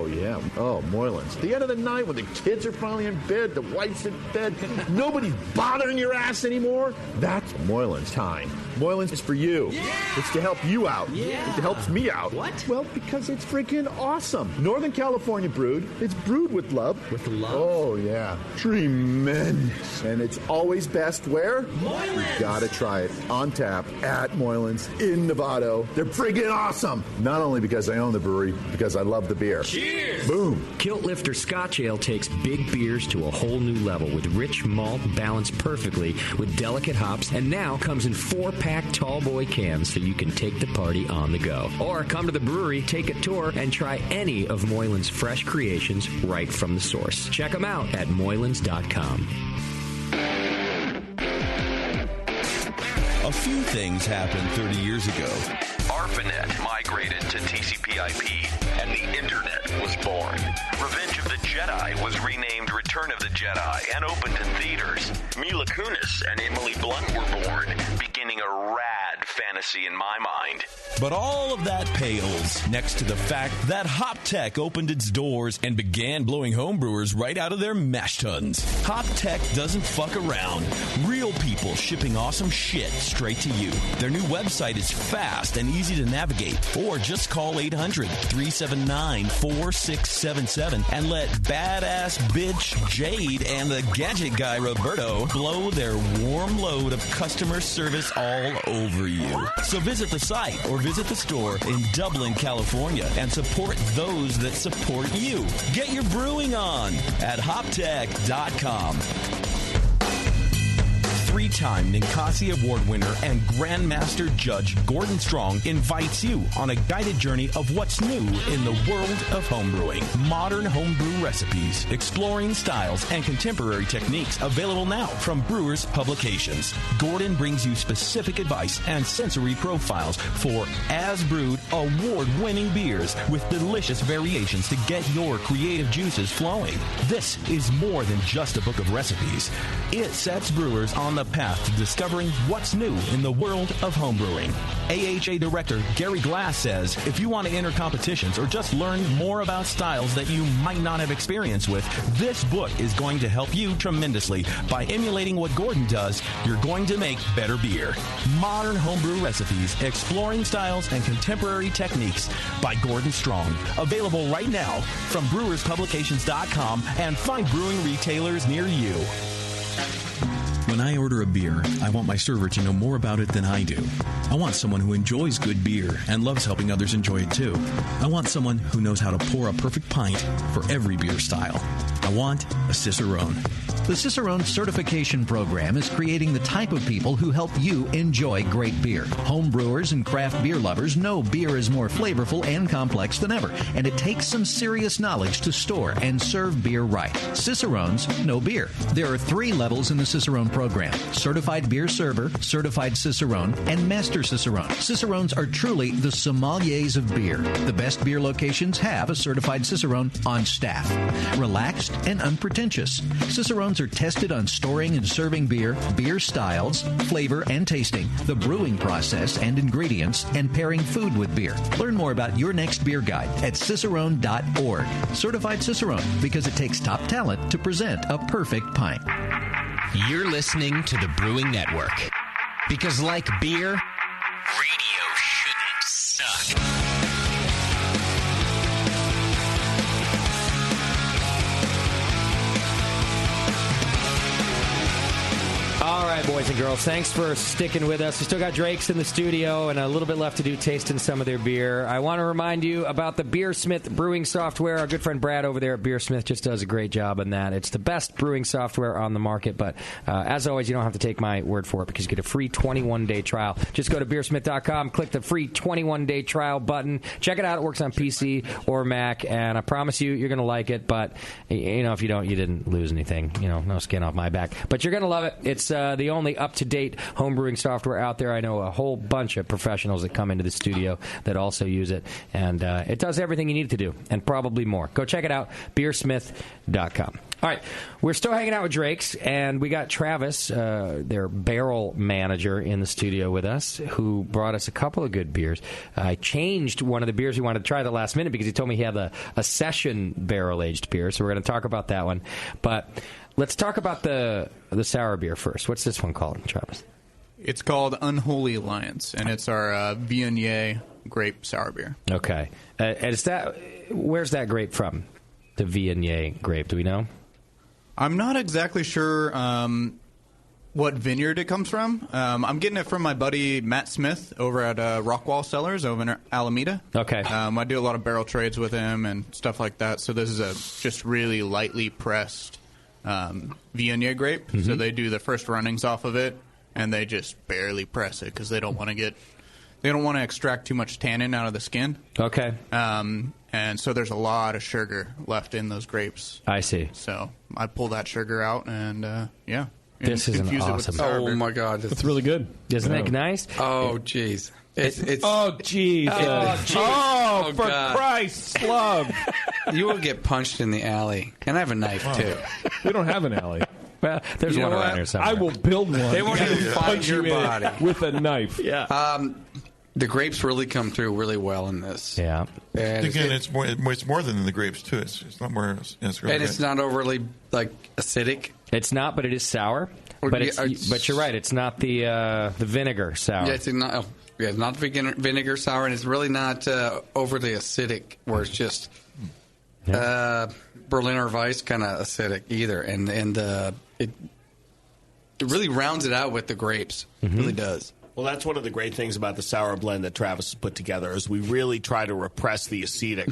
yeah. Oh, Moylan's. The end of the night when the kids are finally in bed, the wife's in bed, nobody's bothering your ass anymore. That's Moylan's time. Moylan's is for you. Yeah. It's to help you out. Yeah. It helps me out. What? Well, because it's freaking awesome. Northern California brewed. It's brewed with love. With love? Oh, yeah. Tremendous. And it's always best where? Moylan's. You gotta try it. On tap at Moylan's in Novato. They're friggin' awesome. Not only because I own the brewery, because I love the beer. Cheers! Boom. Kilt Lifter Scotch Ale takes big beers to a whole new level with rich malt balanced perfectly with delicate hops, and now comes in 4-pack tall boy cans so you can take the party on the go. Or come to the brewery, take a tour, and try any of Moylan's fresh creations right from the source. Check them out at moylans.com. A few things happened 30 years ago. Our ARPANET migrated to TCP/IP, and the Internet was born. Revenge of the Jedi was renamed Return of the Jedi and opened in theaters. Mila Kunis and Emily Blunt were born, beginning a rad fantasy in my mind. But all of that pales next to the fact that HopTech opened its doors and began blowing homebrewers right out of their mash tuns. HopTech doesn't fuck around. Real people shipping awesome shit straight to you. Their new website is fast and easy to navigate. Or just call 800-379-4677 and let badass bitch Jade and the gadget guy Roberto blow their warm load of customer service all over you. So visit the site or visit the store in Dublin, California and support those that support you. Get your brewing on at hoptech.com. Three-time Ninkasi Award winner and Grandmaster Judge Gordon Strong invites you on a guided journey of what's new in the world of homebrewing. Modern homebrew recipes, exploring styles, and contemporary techniques available now from Brewers Publications. Gordon brings you specific advice and sensory profiles for as-brewed, award-winning beers with delicious variations to get your creative juices flowing. This is more than just a book of recipes. It sets brewers on the path to discovering what's new in the world of homebrewing. AHA Director Gary Glass says, if you want to enter competitions or just learn more about styles that you might not have experience with, this book is going to help you tremendously. By emulating what Gordon does, you're going to make better beer. Modern homebrew recipes, exploring styles, and contemporary techniques by Gordon Strong. Available right now from brewerspublications.com and find brewing retailers near you. When I order a beer, I want my server to know more about it than I do. I want someone who enjoys good beer and loves helping others enjoy it too. I want someone who knows how to pour a perfect pint for every beer style. I want a Cicerone. The Cicerone Certification Program is creating the type of people who help you enjoy great beer. Home brewers and craft beer lovers know beer is more flavorful and complex than ever, and it takes some serious knowledge to store and serve beer right. Cicerones know beer. There are 3 levels in the Cicerone program: Certified Beer Server, Certified Cicerone, and Master Cicerone. Cicerones are truly the sommeliers of beer. The best beer locations have a Certified Cicerone on staff. Relaxed and unpretentious. Cicerones are tested on storing and serving beer, beer styles, flavor and tasting, the brewing process and ingredients, and pairing food with beer. Learn more about your next beer guide at cicerone.org. Certified Cicerone, because it takes top talent to present a perfect pint. You're listening to the Brewing Network. Because like beer, radio shouldn't suck. All right, boys and girls, thanks for sticking with us. We still got Drake's in the studio and a little bit left to do tasting some of their beer. I want to remind you about the Beersmith brewing software. Our good friend Brad over there at Beersmith just does a great job on that. It's the best brewing software on the market, but as always, you don't have to take my word for it because you get a free 21-day trial. Just go to beersmith.com, click the free 21-day trial button. Check it out. It works on PC or Mac, and I promise you, you're going to like it, but if you don't, you didn't lose anything. No skin off my back. But you're going to love it. It's the only up-to-date homebrewing software out there. I know a whole bunch of professionals that come into the studio that also use it, and it does everything you need it to do, and probably more. Go check it out, beersmith.com. All right, we're still hanging out with Drake's, and we got Travis, their barrel manager, in the studio with us, who brought us a couple of good beers. I changed one of the beers we wanted to try at the last minute because he told me he had a session barrel-aged beer, so we're going to talk about that one. But let's talk about the sour beer first. What's this one called, Travis? It's called Unholy Alliance, and it's our Viognier grape sour beer. Okay. Where's that grape from, the Viognier grape? Do we know? I'm not exactly sure what vineyard it comes from. I'm getting it from my buddy Matt Smith over at Rockwall Cellars over in Alameda. Okay. I do a lot of barrel trades with him and stuff like that, so this is a just really lightly pressed Viognier grape. Mm-hmm. So they do the first runnings off of it, and they just barely press it because they don't want to extract too much tannin out of the skin. Okay. And so there's a lot of sugar left in those grapes. I see. So I pull that sugar out, and this is an awesome. Oh my God, it's really good. Isn't it nice? Oh jeez. Oh, jeez. Oh, for God. Christ's love. You will get punched in the alley. And I have a knife, too. We don't have an alley. Well, there's one around here somewhere. I will build one. They won't even find your body. With a knife. Yeah. The grapes really come through really well in this. Yeah. And Again, it's more than the grapes, too. It's not more. It's really and it's not overly, acidic. It's not, but it is sour. But you're right. It's not the vinegar sour. Yeah, it's not vinegar sour, and it's really not overly acidic, where it's just Berliner Weiss kind of acidic either. And it really rounds it out with the grapes. It really does. Well, that's one of the great things about the sour blend that Travis has put together is we really try to repress the acetic.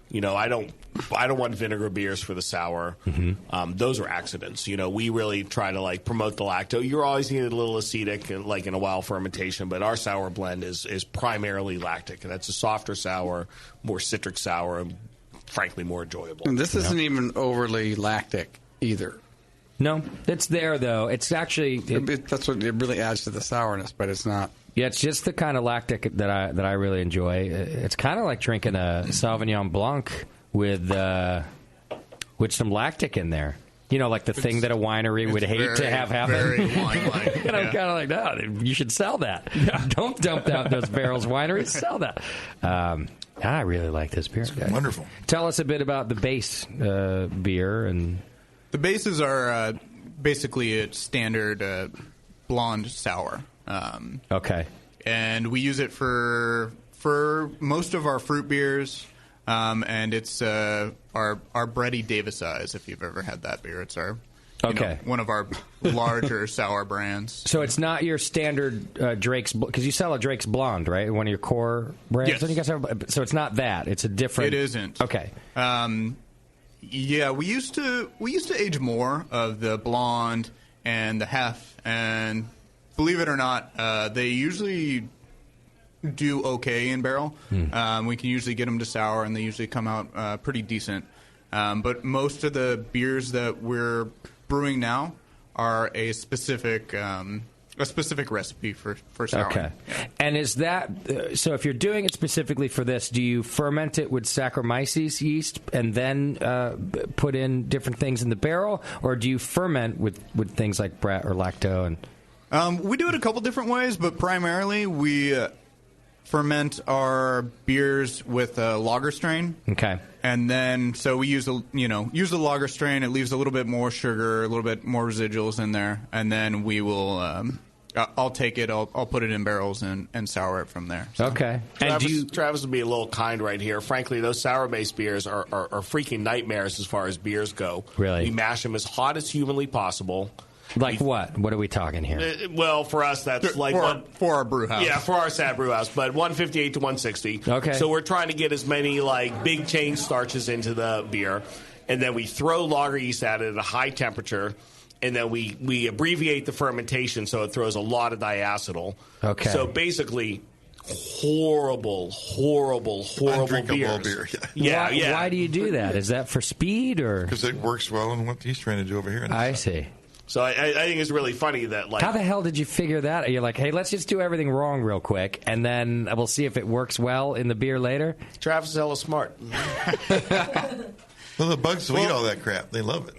I don't want vinegar beers for the sour. Those are accidents. We really try to promote the lacto. You're always needed a little acetic, in a wild fermentation, but our sour blend is primarily lactic, and that's a softer sour, more citric sour, and frankly more enjoyable. And this isn't even overly lactic either. No, it's there though. It's actually that's what it really adds to the sourness, but it's not. Yeah, it's just the kind of lactic that I really enjoy. It's kind of like drinking a Sauvignon Blanc with some lactic in there. Like the thing that a winery would hate to have happen. Very wine-like. And I'm kind of like, no, you should sell that. Don't dump out those barrels, wineries. Sell that. I really like this beer. It's wonderful. Tell us a bit about the base beer and. The bases are basically a standard blonde sour. Okay. And we use it for most of our fruit beers, and it's our Bready Davis Eyes, if you've ever had that beer. It's our one of our larger sour brands. So it's not your standard Drake's, because you sell a Drake's Blonde, right? One of your core brands. Yes. Don't you guys have, so it's not that. It's a different. It isn't. Okay. Yeah, we used to age more of the blonde and the hef, and believe it or not, they usually do okay in barrel. We can usually get them to sour, and they usually come out pretty decent. But most of the beers that we're brewing now are a specific recipe for souring. Okay. Yeah. And is that so? If you're doing it specifically for this, do you ferment it with Saccharomyces yeast and then put in different things in the barrel, or do you ferment with things like Brett or lacto? And we do it a couple different ways, but primarily we ferment our beers with a lager strain. Okay. And then so we use the lager strain. It leaves a little bit more sugar, a little bit more residuals in there, and then we will. I'll take it. I'll put it in barrels and sour it from there. So. Okay. Travis would be a little kind right here. Frankly, those sour-based beers are freaking nightmares as far as beers go. Really? We mash them as hot as humanly possible. Like what? What are we talking here? Well, for us, that's for our brew house. Yeah, for our sad brew house, but 158 to 160. Okay. So we're trying to get as many big chain starches into the beer, and then we throw lager yeast at it at a high temperature. And then we abbreviate the fermentation so it throws a lot of diacetyl. Okay. So basically, horrible beers. Yeah. Why do you do that? Is that for speed or? Because it works well in what he's trying to do over here. I see. So I think it's really funny that how the hell did you figure that out? You're like, hey, let's just do everything wrong real quick, and then we'll see if it works well in the beer later. Travis is hella smart. Well, the bugs will eat all that crap. They love it.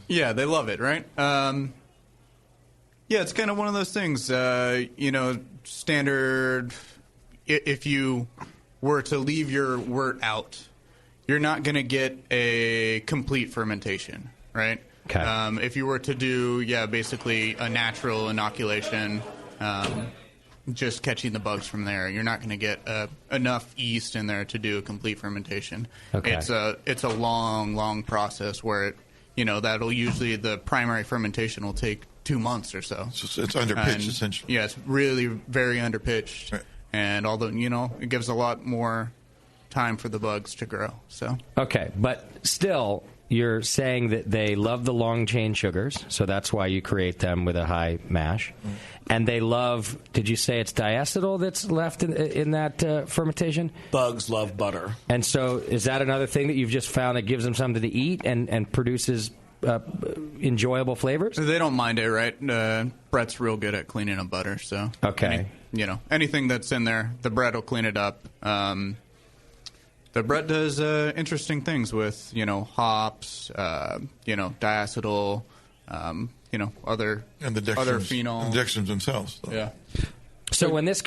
Yeah, they love it, right? Yeah, it's kind of one of those things. Standard. If you were to leave your wort out, you're not going to get a complete fermentation, right? Okay. If you were to do, basically a natural inoculation, just catching the bugs from there, you're not going to get enough yeast in there to do a complete fermentation. Okay. It's a long process where that'll usually the primary fermentation will take 2 months or so. So it's underpitched essentially. Yeah, it's really very underpitched, right. And although it gives a lot more time for the bugs to grow. So okay, but still. You're saying that they love the long chain sugars, so that's why you create them with a high mash. And they love, did you say it's diacetyl that's left in that fermentation? Bugs love butter. And so is that another thing that you've just found that gives them something to eat and produces enjoyable flavors? They don't mind it, right? Brett's real good at cleaning up butter, so okay. Anything that's in there, the Brett will clean it up. The Brett does interesting things with hops, diacetyl, other and the other phenol, and the dextrins themselves. So. Yeah. So when this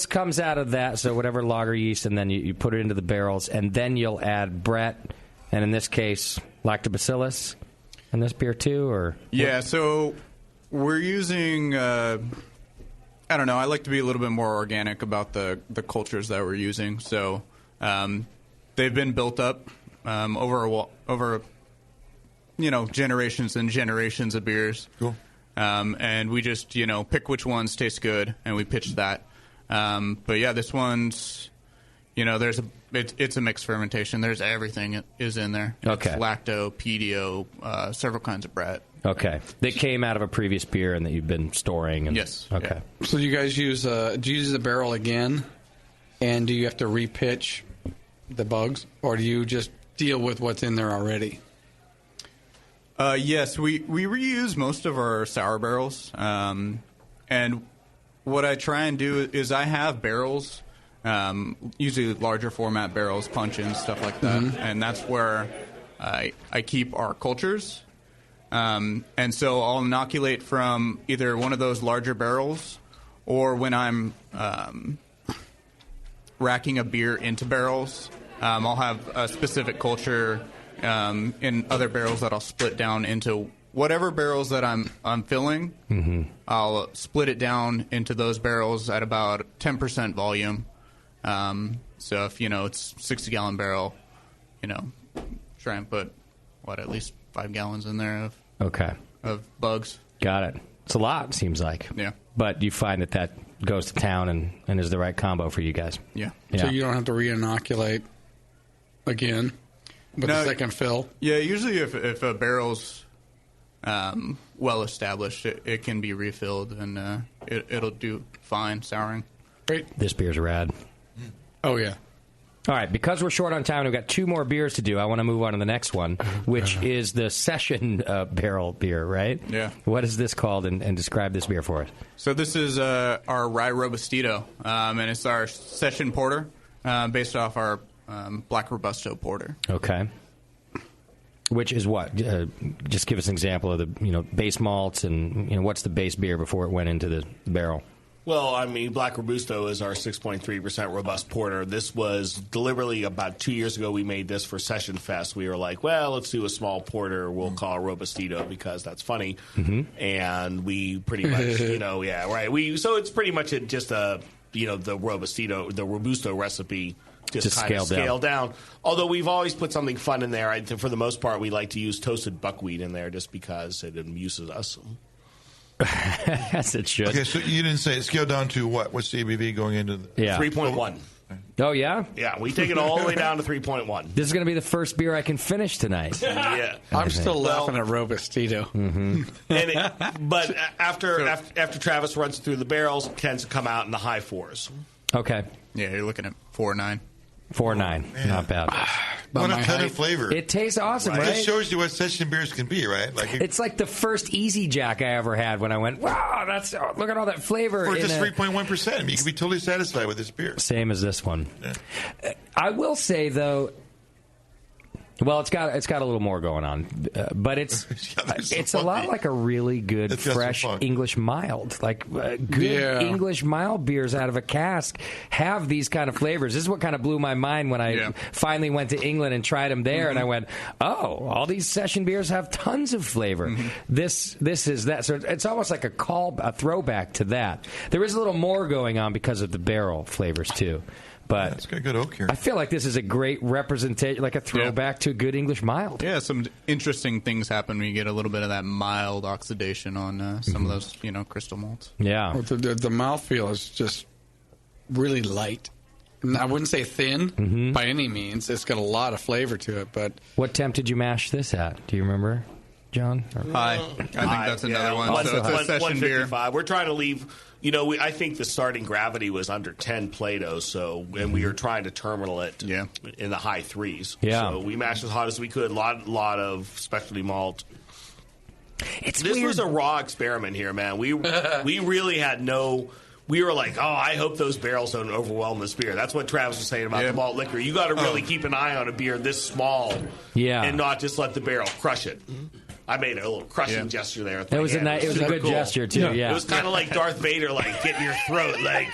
comes out of that, so whatever lager yeast, and then you put it into the barrels, and then you'll add Brett, and in this case, lactobacillus, in this beer too, or yeah. So we're using. I don't know. I like to be a little bit more organic about the cultures that we're using. So they've been built up over generations and generations of beers. Cool. And we just, pick which ones taste good, and we pitch that. But yeah, this one's, it's a mixed fermentation. There's everything is in there. Okay. It's lacto, PDO, several kinds of Brett. Okay. That came out of a previous beer and that you've been storing. And, yes. Okay. Yeah. So you guys do you use the barrel again, and do you have to repitch the bugs, or do you just deal with what's in there already? Yes, we reuse most of our sour barrels, and what I try and do is I have barrels, usually larger format barrels, punch-ins, stuff like that, and that's where I keep our cultures, and so I'll inoculate from either one of those larger barrels, or when I'm racking a beer into barrels, I'll have a specific culture in other barrels that I'll split down into whatever barrels that I'm filling. Mm-hmm. I'll split it down into those barrels at about 10% volume. So if it's 60-gallon barrel, try and put at least 5 gallons in there of bugs. Got it. It's a lot, it seems like. Yeah. But you find that goes to town and is the right combo for you guys. Yeah. So you don't have to re-inoculate again with the second fill? Yeah, usually if a barrel's well established, it can be refilled, and it'll do fine souring. Great. This beer's rad. Oh, yeah. All right, because we're short on time, we've got 2 more beers to do. I want to move on to the next one, which is the session barrel beer, right? Yeah. What is this called, and describe this beer for us? So this is our Rye Robustito, and it's our session porter based off our Black Robusto porter. Okay. Which is what? Just give us an example of the base malts and what's the base beer before it went into the barrel. Well, I mean, Black Robusto is our 6.3% robust porter. This was deliberately about 2 years ago. We made this for Session Fest. We were like, well, let's do a small porter. We'll call it Robustito because that's funny. Mm-hmm. And we pretty much, yeah, right. So it's pretty much just the Robustito, the Robusto recipe. Just kind of scaled down. Although we've always put something fun in there. For the most part, we like to use toasted buckwheat in there just because it amuses us. As it should. Okay, so you didn't say it scaled down to what? What's the ABV going into? 3.1. Oh, yeah? Yeah, we take it all the way down to 3.1. This is going to be the first beer I can finish tonight. Yeah. I'm still laughing at Robustito. Mm-hmm. But after Travis runs through the barrels, it tends to come out in the high 4s. Okay. Yeah, you're looking at 4.9. 4.9. Not bad. What a ton of flavor. It tastes awesome, right? It just shows you what session beers can be, right? It's like the first Easy Jack I ever had when I went, wow, look at all that flavor. For just 3.1%. I mean, you can be totally satisfied with this beer. Same as this one. Yeah. I will say, though, well, it's got a little more going on, but it's a lot like a really good fresh English mild. Like good English mild beers out of a cask have these kind of flavors. This is what kind of blew my mind when I finally went to England and tried them there, and I went, oh, all these session beers have tons of flavor. This is that. So it's almost like a throwback to that. There is a little more going on because of the barrel flavors too. But it's got a good oak here. I feel like this is a great representation, like a throwback to a good English mild. Yeah, some interesting things happen when you get a little bit of that mild oxidation on some of those, crystal malts. Yeah. Well, the mouthfeel is just really light. I wouldn't say thin by any means. It's got a lot of flavor to it. But what temp did you mash this at? Do you remember, John? High. I think that's another one. So it's a session beer. 155. We're trying to leave. I think the starting gravity was under 10 Plato, and we were trying to terminal it in the high 3s. Yeah. So we mashed as hot as we could. A lot of specialty malt, This was a raw experiment here, man. We really had no. We were like, I hope those barrels don't overwhelm this beer. That's what Travis was saying about the malt liquor. You got to really keep an eye on a beer this small, and not just let the barrel crush it. I made a little crushing gesture there. It was a good gesture too. Yeah, it was kind of like Darth Vader, like getting your throat, like,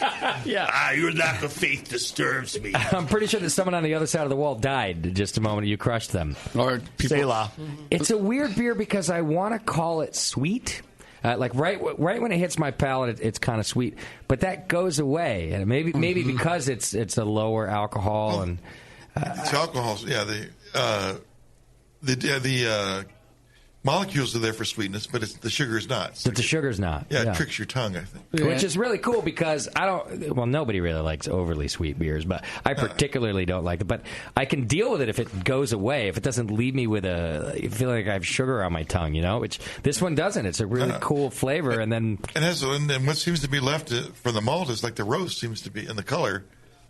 your lack of faith disturbs me. I'm pretty sure that someone on the other side of the wall died just a moment you crushed them. Or Selah. It's a weird beer because I want to call it sweet. Like right when it hits my palate, it's kind of sweet, but that goes away, and maybe because it's a lower alcohol and it's alcohol. Yeah, the molecules are there for sweetness, but the sugar is not. But the sugar's not. Yeah, it tricks your tongue, I think. Which is really cool because nobody really likes overly sweet beers, but I particularly don't like it. But I can deal with it if it goes away, if it doesn't leave me with feeling like I have sugar on my tongue, which this one doesn't. It's a really cool flavor. And what seems to be left from the malt is like the roast seems to be, and the color.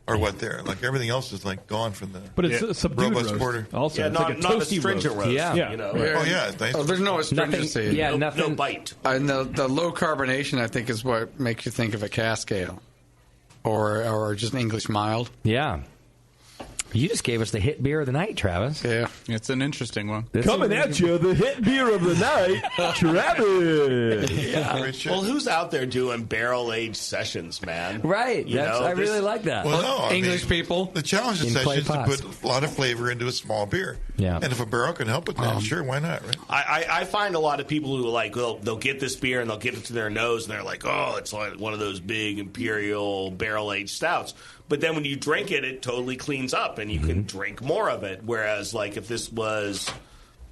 Or what there? Like everything else is like gone from the. But it's a subdued robust roast. porter. Also, it's not like a toasty astringent roast. Yeah. Nice. There's no astringency. No bite. And the low carbonation, I think, is what makes you think of a cask ale, or just English mild. Yeah. You just gave us the hit beer of the night, Travis. Yeah, it's an interesting one. Coming at you, the hit beer of the night, Travis. Yeah. Well, who's out there doing barrel-aged sessions, man? Right. I really like that. Well, no, English people. The challenge of session is to put a lot of flavor into a small beer. Yeah. And if a barrel can help with that, sure, why not, right? I find a lot of people who they'll get this beer and they'll get it to their nose and they're like, it's like one of those big imperial barrel-aged stouts. But then when you drink it, it totally cleans up, and you can drink more of it. Whereas, like, if this was,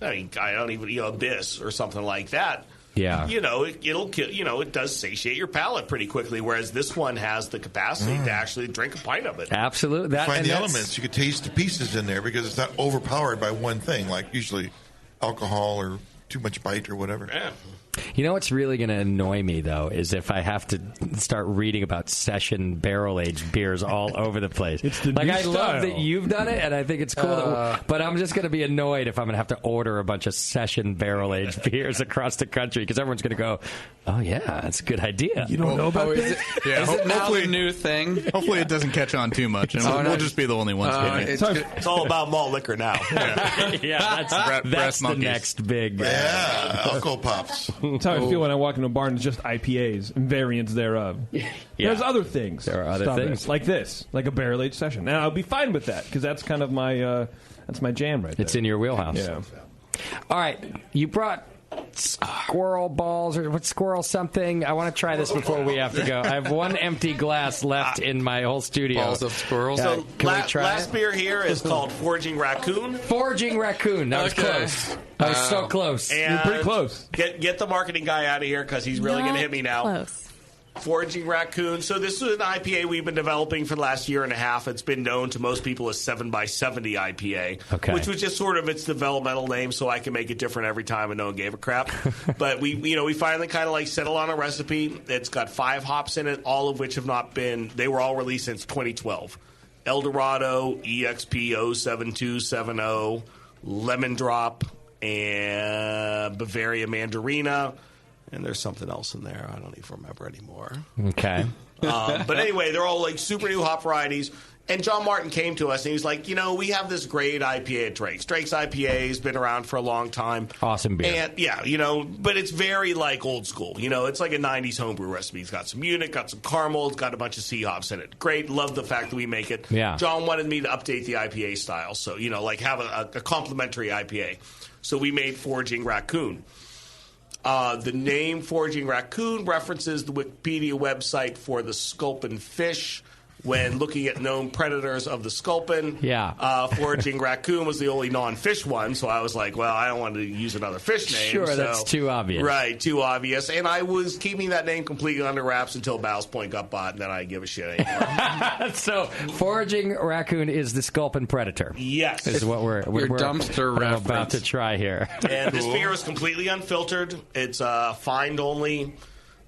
Abyss or something like that, it'll kill. It does satiate your palate pretty quickly. Whereas this one has the capacity to actually drink a pint of it. Absolutely, find the elements. You could taste the pieces in there because it's not overpowered by one thing, like usually alcohol or too much bite or whatever. Yeah. You know what's really going to annoy me, though, is if I have to start reading about session barrel-aged beers all over the place. It's the new I style. love that you've done it, and I think it's cool. But I'm just going to be annoyed if I'm going to have to order a bunch of session barrel-aged beers across the country because everyone's going to go, oh, yeah, that's a good idea. You don't know about this? Is it now hopefully the new thing? Hopefully it doesn't catch on too much, and we'll just be the only ones getting it. It's all about malt liquor now. That's the next big... alcohol pops. That's how I feel when I walk into a bar and it's just IPAs and variants thereof. There's other things. There are other things. Like this, like a barrel-aged session. And I'll be fine with that because that's kind of my jam right there. It's in your wheelhouse. Yeah. All right. You brought squirrel balls or what squirrel something. I want to try this before we have to go. I have one empty glass left in my whole studio. Balls of squirrels. So last it? beer here is called Foraging Raccoon. Foraging Raccoon. That was close. I was so close. And you're pretty close. Get the marketing guy out of here because he's really going to hit me now. Close. Foraging Raccoon. So this is an IPA we've been developing for the last year and a half. It's been known to most people as 7x70 IPA, which was just sort of its developmental name, so I can make it different every time, and no one gave a crap. But we finally kind of settle on a recipe. It's got 5 hops in it, all of which have not been. They were all released since 2012. Eldorado, EXP 07270, Lemon Drop, and Bavaria Mandarina. And there's something else in there. I don't even remember anymore. Okay. But anyway, they're all super new hop varieties. And John Martin came to us and he's like, we have this great IPA at Drake's. Drake's IPA has been around for a long time. Awesome beer. And but it's very old school. It's like a 90s homebrew recipe. It's got some Munich, got some caramel, it's got a bunch of sea hops in it. Great. Love the fact that we make it. Yeah. John wanted me to update the IPA style. So, have a complimentary IPA. So we made Foraging Raccoon. The name Foraging Raccoon references the Wikipedia website for the sculpin fish. When looking at known predators of the sculpin, Foraging Raccoon was the only non-fish one, so I was like, well, I don't want to use another fish name. Sure, that's too obvious. Right, too obvious. And I was keeping that name completely under wraps until Ballast Point got bought, and then I didn't give a shit anymore. So, Foraging Raccoon is the sculpin predator. Yes. Is what we're dumpster reference. About to try here. And this beer is completely unfiltered. It's find only.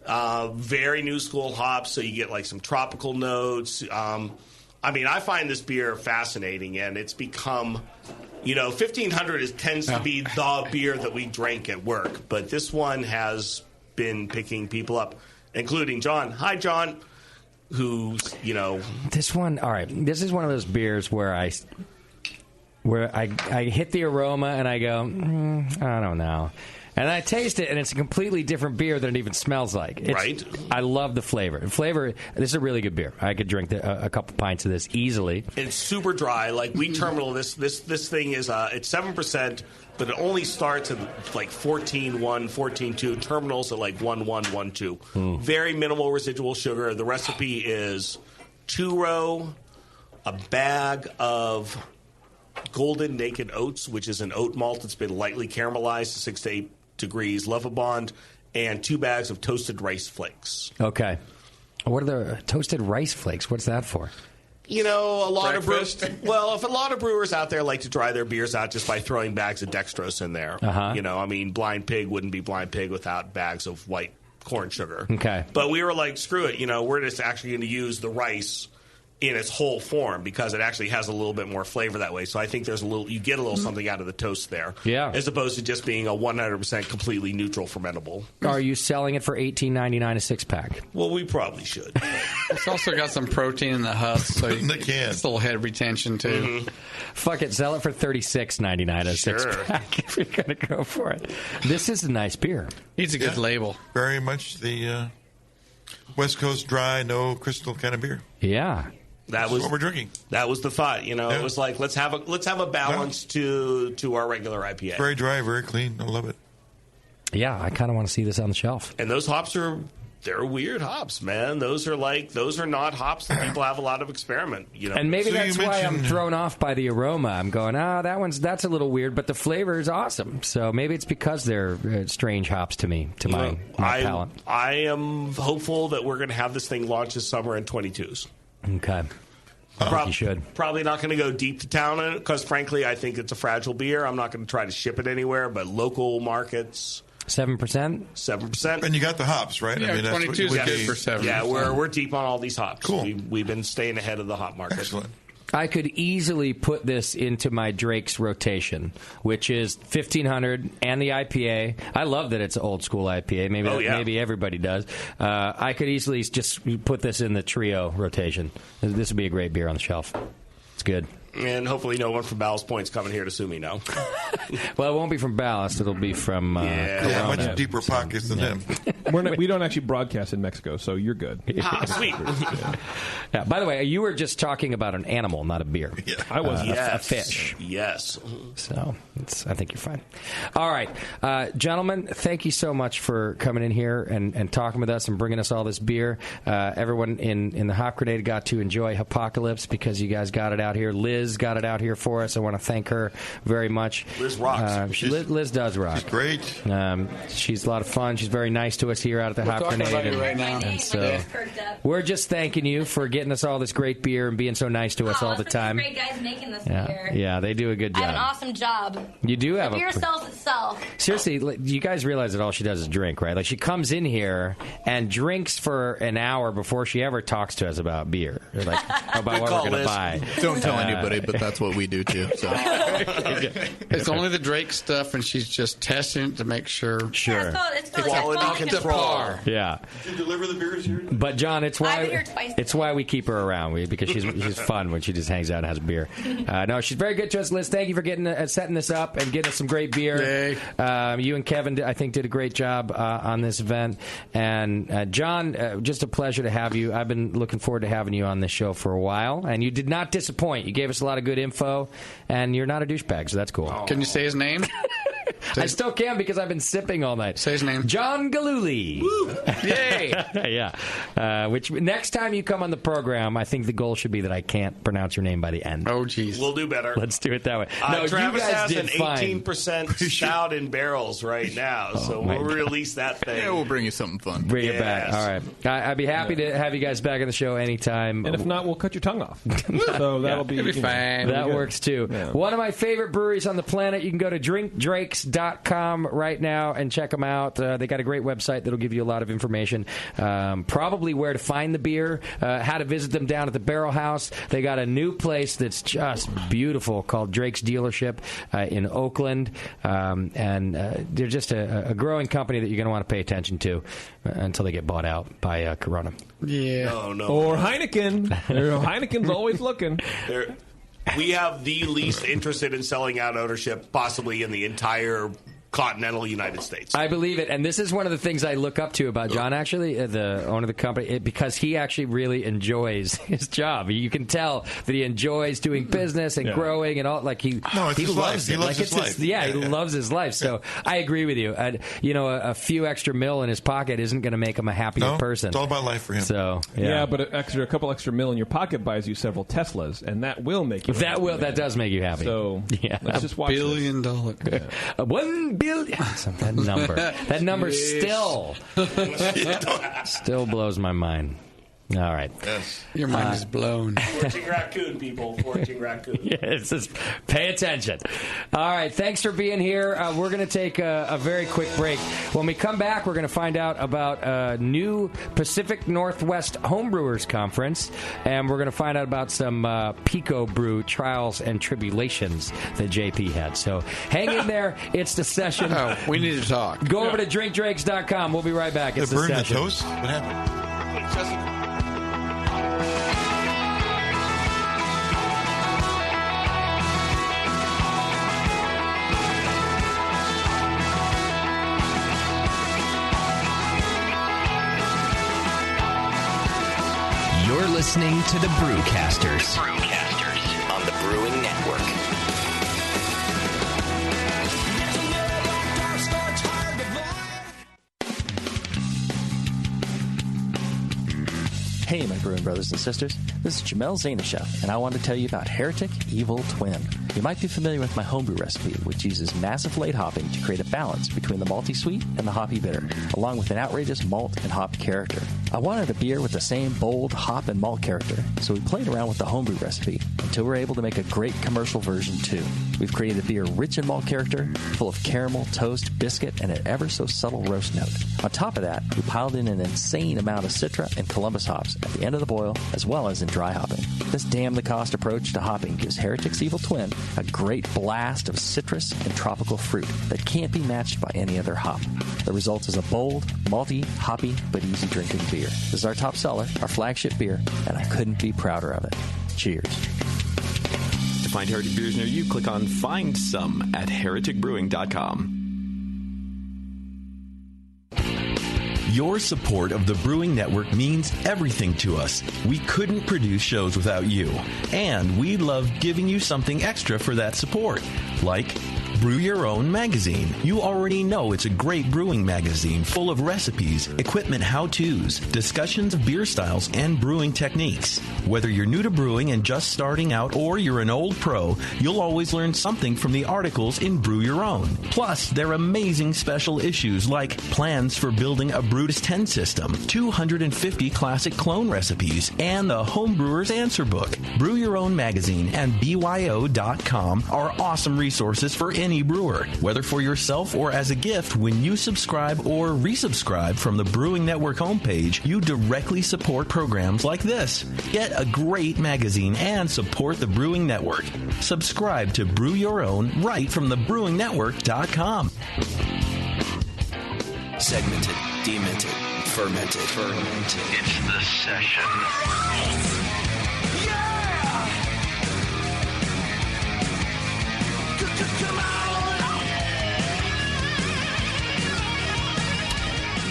Very new school hops, so you get some tropical notes. I find this beer fascinating, and it's become $1,500 tends to be the beer that we drank at work, but this one has been picking people up, including John. Hi, John. Who's this one? All right, this is one of those beers where I hit the aroma and I go, I don't know. And I taste it, and it's a completely different beer than it even smells like. Right. I love the flavor. This is a really good beer. I could drink a couple pints of this easily. It's super dry. Like, we terminal this thing is, it's 7%, but it only starts at like 14.1, 14.2. Terminals at like 1.1, 1.2. Very minimal residual sugar. The recipe is 2-row, a bag of Golden Naked Oats, which is an oat malt that's been lightly caramelized to 6 to 8 degrees Lovibond, and 2 bags of toasted rice flakes. Okay. What are the toasted rice flakes? What's that for? A lot of brewers. Well, if a lot of brewers out there like to dry their beers out just by throwing bags of dextrose in there. Blind Pig wouldn't be Blind Pig without bags of white corn sugar. Okay. But we were like, screw it. We're just actually going to use the rice in its whole form because it actually has a little bit more flavor that way. So I think you get a little something out of the toast there. Yeah. As opposed to just being a 100% completely neutral fermentable. Are you selling it for $18.99 a 6-pack? Well, we probably should. It's also got some protein in the husk, so it's a little head retention too. Mm-hmm. Fuck it, sell it for $36.99 a 6-pack if you're going to go for it. This is a nice beer. Needs a good label. Very much the West Coast dry, no crystal kind of beer. Yeah. That was what we're drinking. That was the thought. It was like let's have a balance to our regular IPA. Very dry, very clean. I love it. Yeah, I kind of want to see this on the shelf. And those hops they're weird hops, man. Those are not hops that people have a lot of experiment. And maybe that's why I'm thrown off by the aroma. I'm going, that's a little weird, but the flavor is awesome. So maybe it's because they're strange hops to me, to my palate. I am hopeful that we're going to have this thing launch this summer in 22s. Okay. You should. Probably not going to go deep to town in it because, frankly, I think it's a fragile beer. I'm not going to try to ship it anywhere, but local markets. 7%? 7%. And you got the hops, right? Yeah, 22 is good for 7%. Yeah, we're deep on all these hops. Cool. We've been staying ahead of the hop market. Excellent. I could easily put this into my Drake's rotation, which is 1,500 and the IPA. I love that it's an old school IPA. Maybe everybody does. I could easily just put this in the trio rotation. This would be a great beer on the shelf. It's good. And hopefully no one from Ballast Point's coming here to sue me now. Well, it won't be from Ballast. It'll be from much deeper pockets than them. We don't actually broadcast in Mexico, so you're good. Sweet. Yeah. By the way, you were just talking about an animal, not a beer. Yeah. I was. A fish. Yes. So I think you're fine. All right. Gentlemen, thank you so much for coming in here and talking with us and bringing us all this beer. Everyone in the Hop Grenade got to enjoy Hopocalypse because you guys got it out here. Liz got it out here for us. I want to thank her very much. Liz rocks. Liz does rock. She's great. She's a lot of fun. She's very nice to us here out at the Hop Grenade. About you right now. And so we're just thanking you for getting us all this great beer and being so nice to us all the time. Great guys making this beer. Yeah, they do a good job. I have an awesome job. You do have the beer sells itself. Seriously, you guys realize that all she does is drink, right? Like, she comes in here and drinks for an hour before she ever talks to us about beer, like about what we're going to buy. Don't tell anybody, but that's what we do too. So it's only the Drake stuff, and she's just testing it to make sure. Sure, it's totally up to par. Yeah. Did you deliver the beers here? But John, it's why we keep her around, because she's fun when she just hangs out and has beer. No, she's very good to us, Liz. Thank you for setting this up and getting us some great beer. You and Kevin, I think, did a great job on this event. And John, just a pleasure to have you. I've been looking forward to having you on this show for a while, and you did not disappoint. You gave us a lot of good info, and you're not a douchebag, so that's cool. Can you say his name? I still can because I've been sipping all night. Say his name. John Gillooly. Woo! Yay! Yeah. Which next time you come on the program, I think the goal should be that I can't pronounce your name by the end. Oh, jeez. We'll do better. Let's do it that way. No, Travis you guys has did an fine. 18% stout in barrels right now, so we'll release that thing. Yeah, we'll bring you something fun. Bring it back. All right. I'd be happy to have you guys back on the show anytime. And if not, we'll cut your tongue off. So that'll be fine. That works too. Yeah. One of my favorite breweries on the planet. You can go to drinkdrakes.com DrakeDrakes.com right now and check them out. They got a great website that'll give you a lot of information. Probably where to find the beer, how to visit them down at the Barrel House. They got a new place that's just beautiful called Drake's Dealership in Oakland. And they're just a growing company that you're going to want to pay attention to until they get bought out by Corona. Yeah. No. Or Heineken. Heineken's always looking. We have the least interested in selling out ownership possibly in the entire continental United States. I believe it, and this is one of the things I look up to about John, actually, the owner of the company, because he actually really enjoys his job. You can tell that he enjoys doing business and growing and all. Like he loves it. He loves his life. He loves his life. So I agree with you. A few extra mil in his pocket isn't going to make him a happier person. It's all about life for him. So but a couple extra mil in your pocket buys you several Teslas, and that will make you. That does make you happy. So let's just watch $1 billion. $1 billion. That number still blows my mind. All right. Yes. Your mind is blown. Fortune raccoon, people. Fortune raccoon. Yes, just pay attention. All right. Thanks for being here. We're going to take a very quick break. When we come back, we're going to find out about a new Pacific Northwest Homebrewers Conference, and we're going to find out about some Pico Brew trials and tribulations that JP had. So hang in there. It's the session. Oh, we need to talk. Go over to drinkdrakes.com. We'll be right back. It's They the burned the session. toast? What happened? You're listening to the Brewcasters. On the Brewing Network. Hey, my brewing brothers and sisters. This is Jamel Zanishev, and I want to tell you about Heretic Evil Twin. You might be familiar with my homebrew recipe, which uses massive late hopping to create a balance between the malty sweet and the hoppy bitter, along with an outrageous malt and hop character. I wanted a beer with the same bold hop and malt character, so we played around with the homebrew recipe until we were able to make a great commercial version too. We've created a beer rich in malt character, full of caramel, toast, biscuit, and an ever so subtle roast note. On top of that, we piled in an insane amount of Citra and Columbus hops at the end of the boil, as well as in dry hopping. This damn-the-cost approach to hopping gives Heretic's Evil Twin a great blast of citrus and tropical fruit that can't be matched by any other hop. The result is a bold, malty, hoppy, but easy-drinking beer. This is our top seller, our flagship beer, and I couldn't be prouder of it. Cheers. To find Heretic beers near you, click on Find Some at hereticbrewing.com. Your support of the Brewing Network means everything to us. We couldn't produce shows without you. And we love giving you something extra for that support, like Brew Your Own magazine. You already know it's a great brewing magazine full of recipes, equipment how-tos, discussions of beer styles, and brewing techniques. Whether you're new to brewing and just starting out or you're an old pro, you'll always learn something from the articles in Brew Your Own. Plus, there are amazing special issues like plans for building a Brutus 10 system, 250 classic clone recipes, and the Homebrewer's Answer Book. Brew Your Own magazine and BYO.com are awesome resources for any brewer, whether for yourself or as a gift. When you subscribe or resubscribe from the Brewing Network homepage, you directly support programs like this. Get a great magazine and support the Brewing Network. Subscribe to Brew Your Own right from thebrewingnetwork.com. Segmented, demented, fermented. It's the session.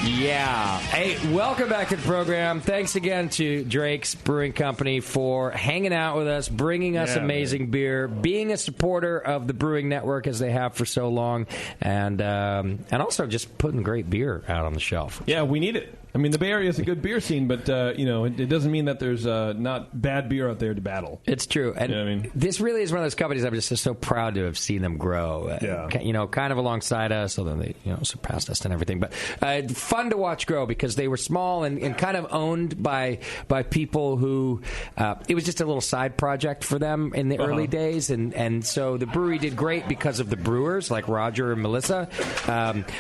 Yeah. Hey, welcome back to the program. Thanks again to Drake's Brewing Company for hanging out with us, bringing us amazing beer, being a supporter of the Brewing Network as they have for so long, and also just putting great beer out on the shelf. Yeah, we need it. I mean, the Bay Area is a good beer scene, but it doesn't mean that there's not bad beer out there to battle. It's true, and you know what I mean? This really is one of those companies I'm just so proud to have seen them grow. Kind of alongside us, although they surpassed us and everything. But fun to watch grow because they were small and kind of owned by people who it was just a little side project for them in the early days, and so the brewery did great because of the brewers like Roger and Melissa,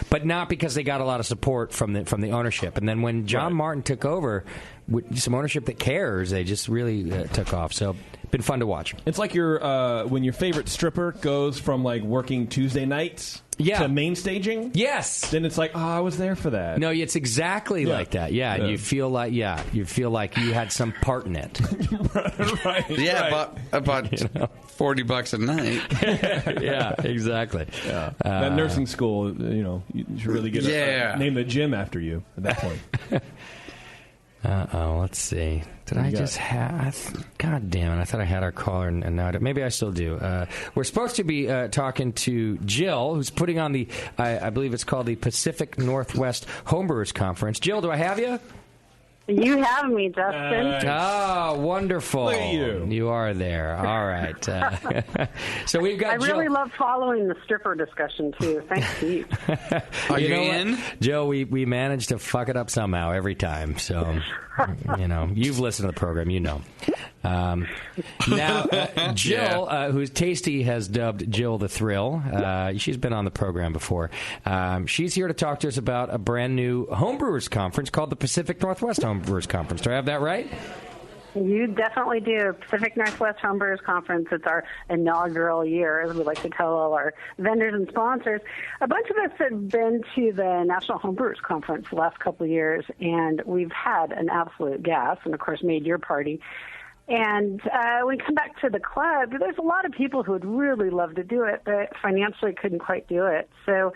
but not because they got a lot of support from the ownership. And then when John Martin took over with some ownership that cares, they just really took off. So been fun to watch. It's like when your favorite stripper goes from like working Tuesday nights to main staging. Yes. Then it's like, I was there for that. No, it's exactly like that. Yeah, and you feel like you had some part in it. Right. Yeah, about $40 a night. Yeah, exactly. Yeah. That nursing school, you should really get name the gym after you at that point. Let's see. Did I just have... God damn it, I thought I had our caller, and now maybe I still do. We're supposed to be talking to Jill, who's putting on the, I believe it's called the Pacific Northwest Homebrewers Conference. Jill, do I have you? You have me, Justin. Oh, wonderful. Look at you. You are there. All right. So we've got I Jill. really love following the stripper discussion, too. Thanks to you. Are you in? Joe, we managed to fuck it up somehow every time. So, you've listened to the program. You know. Now, Jill, who's Tasty has dubbed Jill the Thrill. She's been on the program before. She's here to talk to us about a brand new homebrewers conference called the Pacific Northwest Homebrewers Conference. Do I have that right? You definitely do. Pacific Northwest Homebrewers Conference. It's our inaugural year, as we like to tell all our vendors and sponsors. A bunch of us have been to the National Homebrewers Conference the last couple of years, and we've had an absolute gas, and of course made your party. And when we come back to the club, there's a lot of people who would really love to do it, but financially couldn't quite do it. So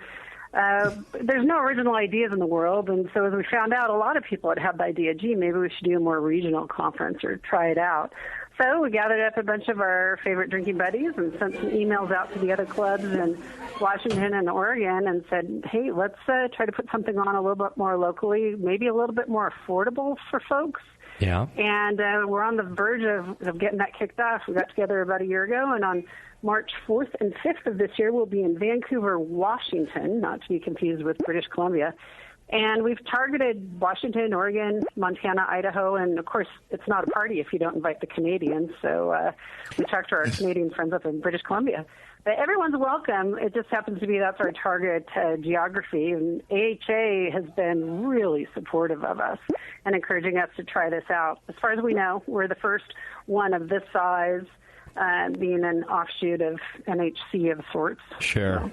there's no original ideas in the world, and so as we found out, a lot of people had had the idea, gee, maybe we should do a more regional conference or try it out. So we gathered up a bunch of our favorite drinking buddies and sent some emails out to the other clubs in Washington and Oregon and said, hey, let's try to put something on a little bit more locally, maybe a little bit more affordable for folks. Yeah. And we're on the verge of getting that kicked off. We got together about a year ago, and on March 4th and 5th of this year, we'll be in Vancouver, Washington, not to be confused with British Columbia. And we've targeted Washington, Oregon, Montana, Idaho, and, of course, it's not a party if you don't invite the Canadians. So we talked to our Canadian friends up in British Columbia. But everyone's welcome. It just happens to be that's our target geography. And AHA has been really supportive of us and encouraging us to try this out. As far as we know, we're the first one of this size, being an offshoot of NHC of sorts. Sure. So,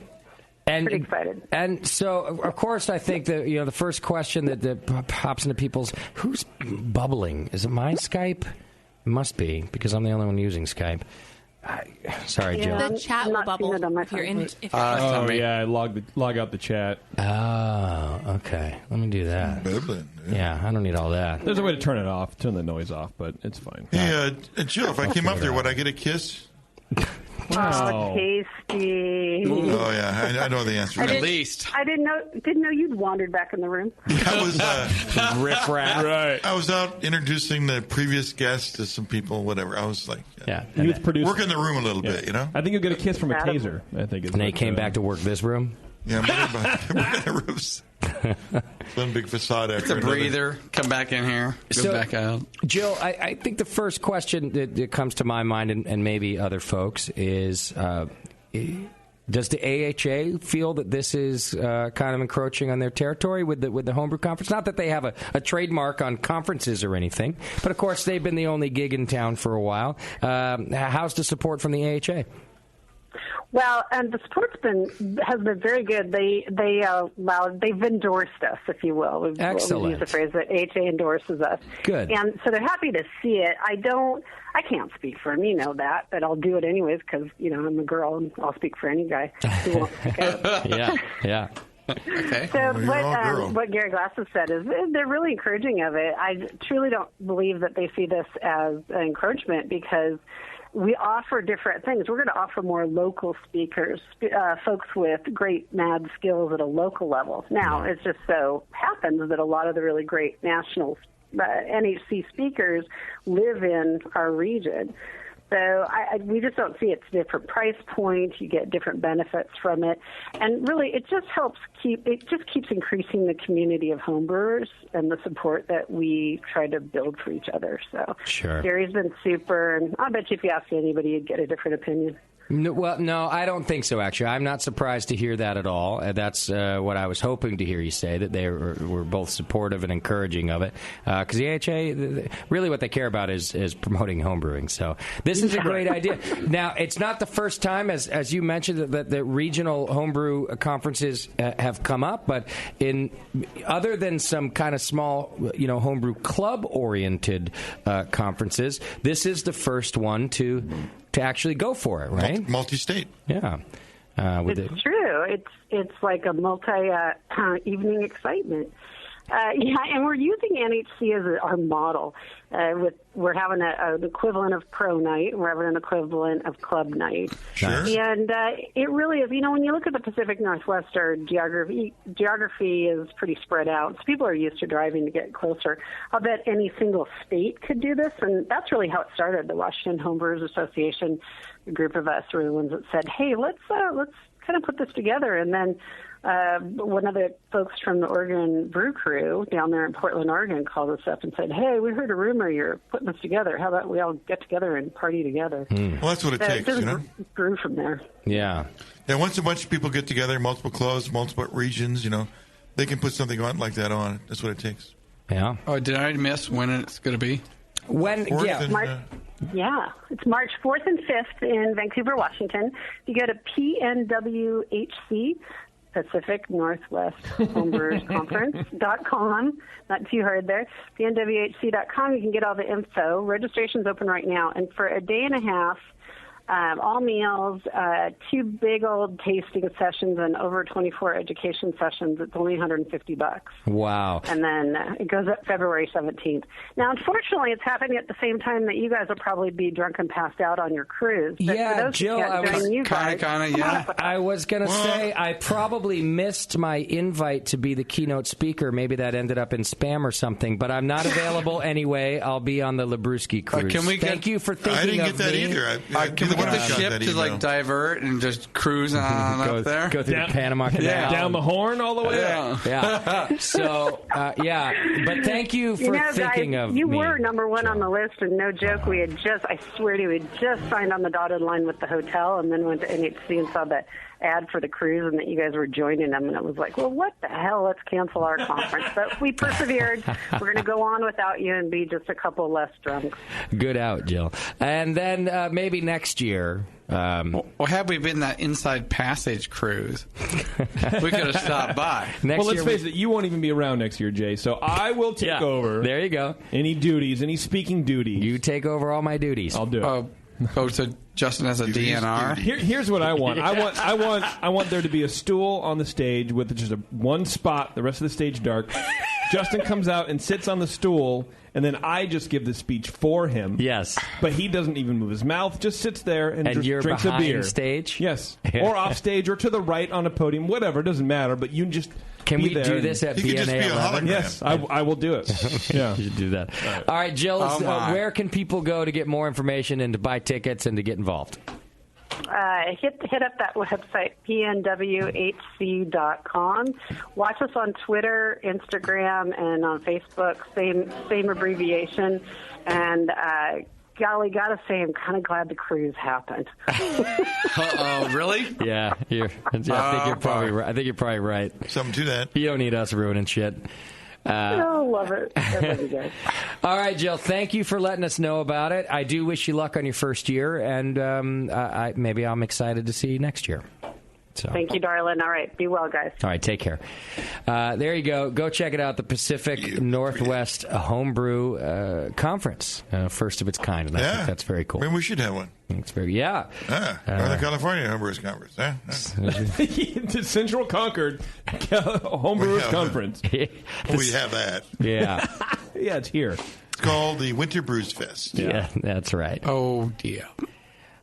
and pretty excited. And so, of course, I think that the first question that pops into people's, who's bubbling? Is it my Skype? It must be, because I'm the only one using Skype. Sorry, Jill. The chat will bubble if you're in. Log out the chat. Oh, okay. Let me do that. Yeah, I don't need all that. There's a way to turn it off, turn the noise off, but it's fine. Hey, Jill, if I came up there, would I get a kiss? Oh, tasty. Oh, yeah, I know the answer. At least. I didn't know you'd wandered back in the room. I was riff raff. Right. I was out introducing the previous guest to some people, whatever. I was like, He was producing. working the room a little bit, you know. I think you'll get a kiss from a taser. I think. And they came back to work this room. Yeah, we're in roofs. One big facade after It's a another. breather. Come back in here. Go back out. Jill, I think the first question that comes to my mind, and maybe other folks, is does the AHA feel that this is kind of encroaching on their territory with the Homebrew Conference? Not that they have a trademark on conferences or anything, but of course they've been the only gig in town for a while. How's the support from the AHA? Well, and the support's has been very good. They've endorsed us, if you will. Excellent. We use the phrase that AHA endorses us. Good. And so they're happy to see it. I can't speak for them, you know that, but I'll do it anyways because, I'm a girl and I'll speak for any guy who wants to go. Yeah. Okay. So what Gary Glass has said is they're really encouraging of it. I truly don't believe that they see this as an encroachment because we offer different things. We're going to offer more local speakers, folks with great mad skills at a local level. Now, it just so happens that a lot of the really great national NHC speakers live in our region. So we just don't see it's different price points. You get different benefits from it, and really, it just keeps increasing the community of homebrewers and the support that we try to build for each other. So, Gary's been super, and I bet you if you ask anybody, you'd get a different opinion. No, I don't think so, actually. I'm not surprised to hear that at all. That's what I was hoping to hear you say, that they were both supportive and encouraging of it. Because the AHA, really what they care about is promoting homebrewing. So this is a great idea. Now, it's not the first time, as you mentioned, that the regional homebrew conferences have come up. But other than some kind of small, homebrew club-oriented conferences, this is the first one to actually go for it, right? Multi-state. Yeah. It's true. It's like a multi-evening excitement. And we're using NHC as our model. We're having an equivalent of pro night. We're having an equivalent of club night. Sure. And it really is, when you look at the Pacific Northwest, our geography is pretty spread out. So people are used to driving to get closer. I'll bet any single state could do this, and that's really how it started. The Washington Homebrewers Association, a group of us were the ones that said, hey, let's kind of put this together. And then one of the folks from the Oregon Brew Crew down there in Portland, Oregon, called us up and said, hey, we heard a rumor you're putting this together. How about we all get together and party together? Well, that's what it takes, Brew from there. Yeah. Yeah, once a bunch of people get together, multiple clubs, multiple regions, they can put something on like that on. That's what it takes. Yeah. Oh, did I miss when it's going to be? Yeah, it's March 4th and 5th in Vancouver, Washington. You go to PNWHC, Pacific Northwest Homebrewers Conference.com. Not too hard there. PNWHC.com. You can get all the info. Registration's open right now. And for a day and a half, all meals, 2 big old tasting sessions, and over 24 education sessions. It's only $150. Wow. And then it goes up February 17th. Now, unfortunately, it's happening at the same time that you guys will probably be drunk and passed out on your cruise. But yeah, for those Jill, I was going to say, I probably missed my invite to be the keynote speaker. Maybe that ended up in spam or something, but I'm not available anyway. I'll be on the Labruski cruise. Thank you for thinking I didn't of get that me. either. Can we get the ship to divert and just cruise on up there? Go through the Panama Canal. Down the Horn all the way up. Yeah. So, but thank you for thinking guys, of you me. You were number one on the list, and no joke, I swear to you, we had just signed on the dotted line with the hotel and then went to NHC and saw the ad for the cruise and that you guys were joining them, and it was like, well, what the hell? Let's cancel our conference. But we persevered. We're going to go on without you and be just a couple less drunk. Good out, Jill. And then maybe next year. Well, had we been that Inside Passage cruise, we could have stopped by. Let's face it, you won't even be around next year, Jay, so I will take over. There you go. Any speaking duties. You take over all my duties. I'll do it. Oh, so Justin has a DNR. Here's what I want. I want there to be a stool on the stage with just one spot, the rest of the stage dark. Justin comes out and sits on the stool, and then I just give the speech for him. Yes. But he doesn't even move his mouth, just sits there and just you're drinks a beer. Stage? Yes. Or off stage or to the right on a podium, whatever, doesn't matter, but you just Can we do this at BNA 11? Yes, I will do it. Yeah. You should do that. All right, Jill, where can people go to get more information and to buy tickets and to get involved? Hit up that website, pnwhc.com. Watch us on Twitter, Instagram, and on Facebook. Same abbreviation. And golly, gotta say, I'm kind of glad the cruise happened. Oh, really? Yeah, I think you're probably right. I think you're probably right. Something to that. You don't need us ruining shit. Love it. I love you guys. All right, Jill, thank you for letting us know about it. I do wish you luck on your first year, and maybe I'm excited to see you next year. So. Thank you, darling. All right. Be well, guys. All right. Take care. There you go. Go check it out. The Pacific Northwest Homebrew Conference. First of its kind. And I think that's very cool. Maybe we should have one. It's very, Northern California Homebrewers Conference. The Central Concord Homebrewers Conference. We have that. Yeah. Yeah, it's here. It's called the Winter Brews Fest. Yeah, that's right. Oh, dear.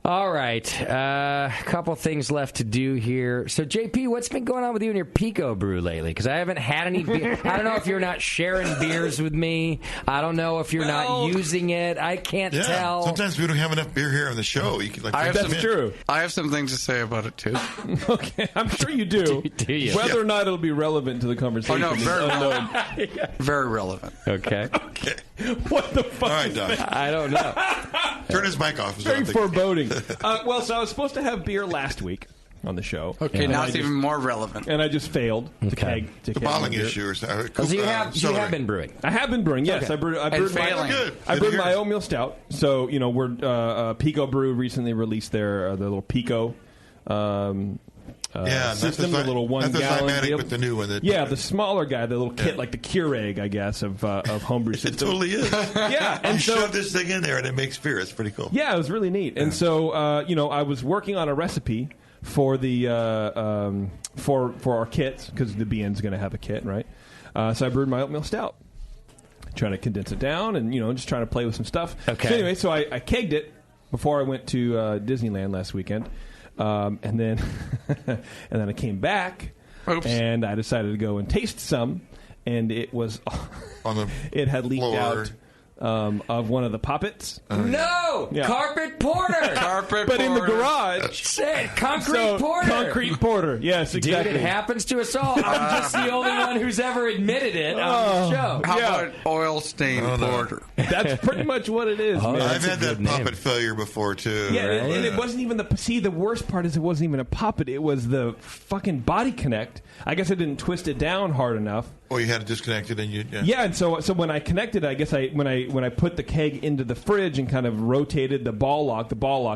All right. A couple things left to do here. So, JP, what's been going on with you and your Pico brew lately? Because I haven't had any beer. I don't know if you're not sharing beers with me. I don't know if you're not using it. I can't tell. Sometimes we don't have enough beer here on the show. You can, That's true. I have some things to say about it, too. Okay, I'm sure you do. Do you? Whether or not it'll be relevant to the conversation is unknown. Very relevant. Okay. Okay. What the fuck? All right, Doc. I don't know. Turn his mic off. Very foreboding. Well, so I was supposed to have beer last week on the show. Okay, now it's even more relevant. And I just failed to keg. The bottling issue or something. So you have been brewing. I have been brewing. Yes, Okay. I brewed Good. I brewed my oatmeal stout. So we're Pico Brew recently released their little Pico. System, the little 1 gallon. Zymatic with the new one. The smaller guy, the little kit, like the Keurig, I guess, of homebrew system. It totally is. Yeah, and you so shove this thing in there and it makes beer. It's pretty cool. Yeah, it was really neat. And so I was working on a recipe for the for our kits because the BN's going to have a kit, right? So I brewed my oatmeal stout, trying to condense it down and just trying to play with some stuff. Okay. So anyway, so I kegged it before I went to Disneyland last weekend. And then I came back, and I decided to go and taste some, and it was it had leaked out of one of the poppets. No! Yeah. Carpet porter! But in the garage. Concrete porter! Concrete porter, yes, exactly. Dude, it happens to us all. I'm just the only one who's ever admitted it on the show. How about oil stain porter? That's pretty much what it is, man. I've had that poppet failure before, too. Yeah, and it wasn't even the worst part is it wasn't even a poppet. It was the fucking body connect. I guess I didn't twist it down hard enough. Oh, you had to disconnect it, and you. Yeah, and so when I connected, I guess when I put the keg into the fridge and kind of rotated the ball lock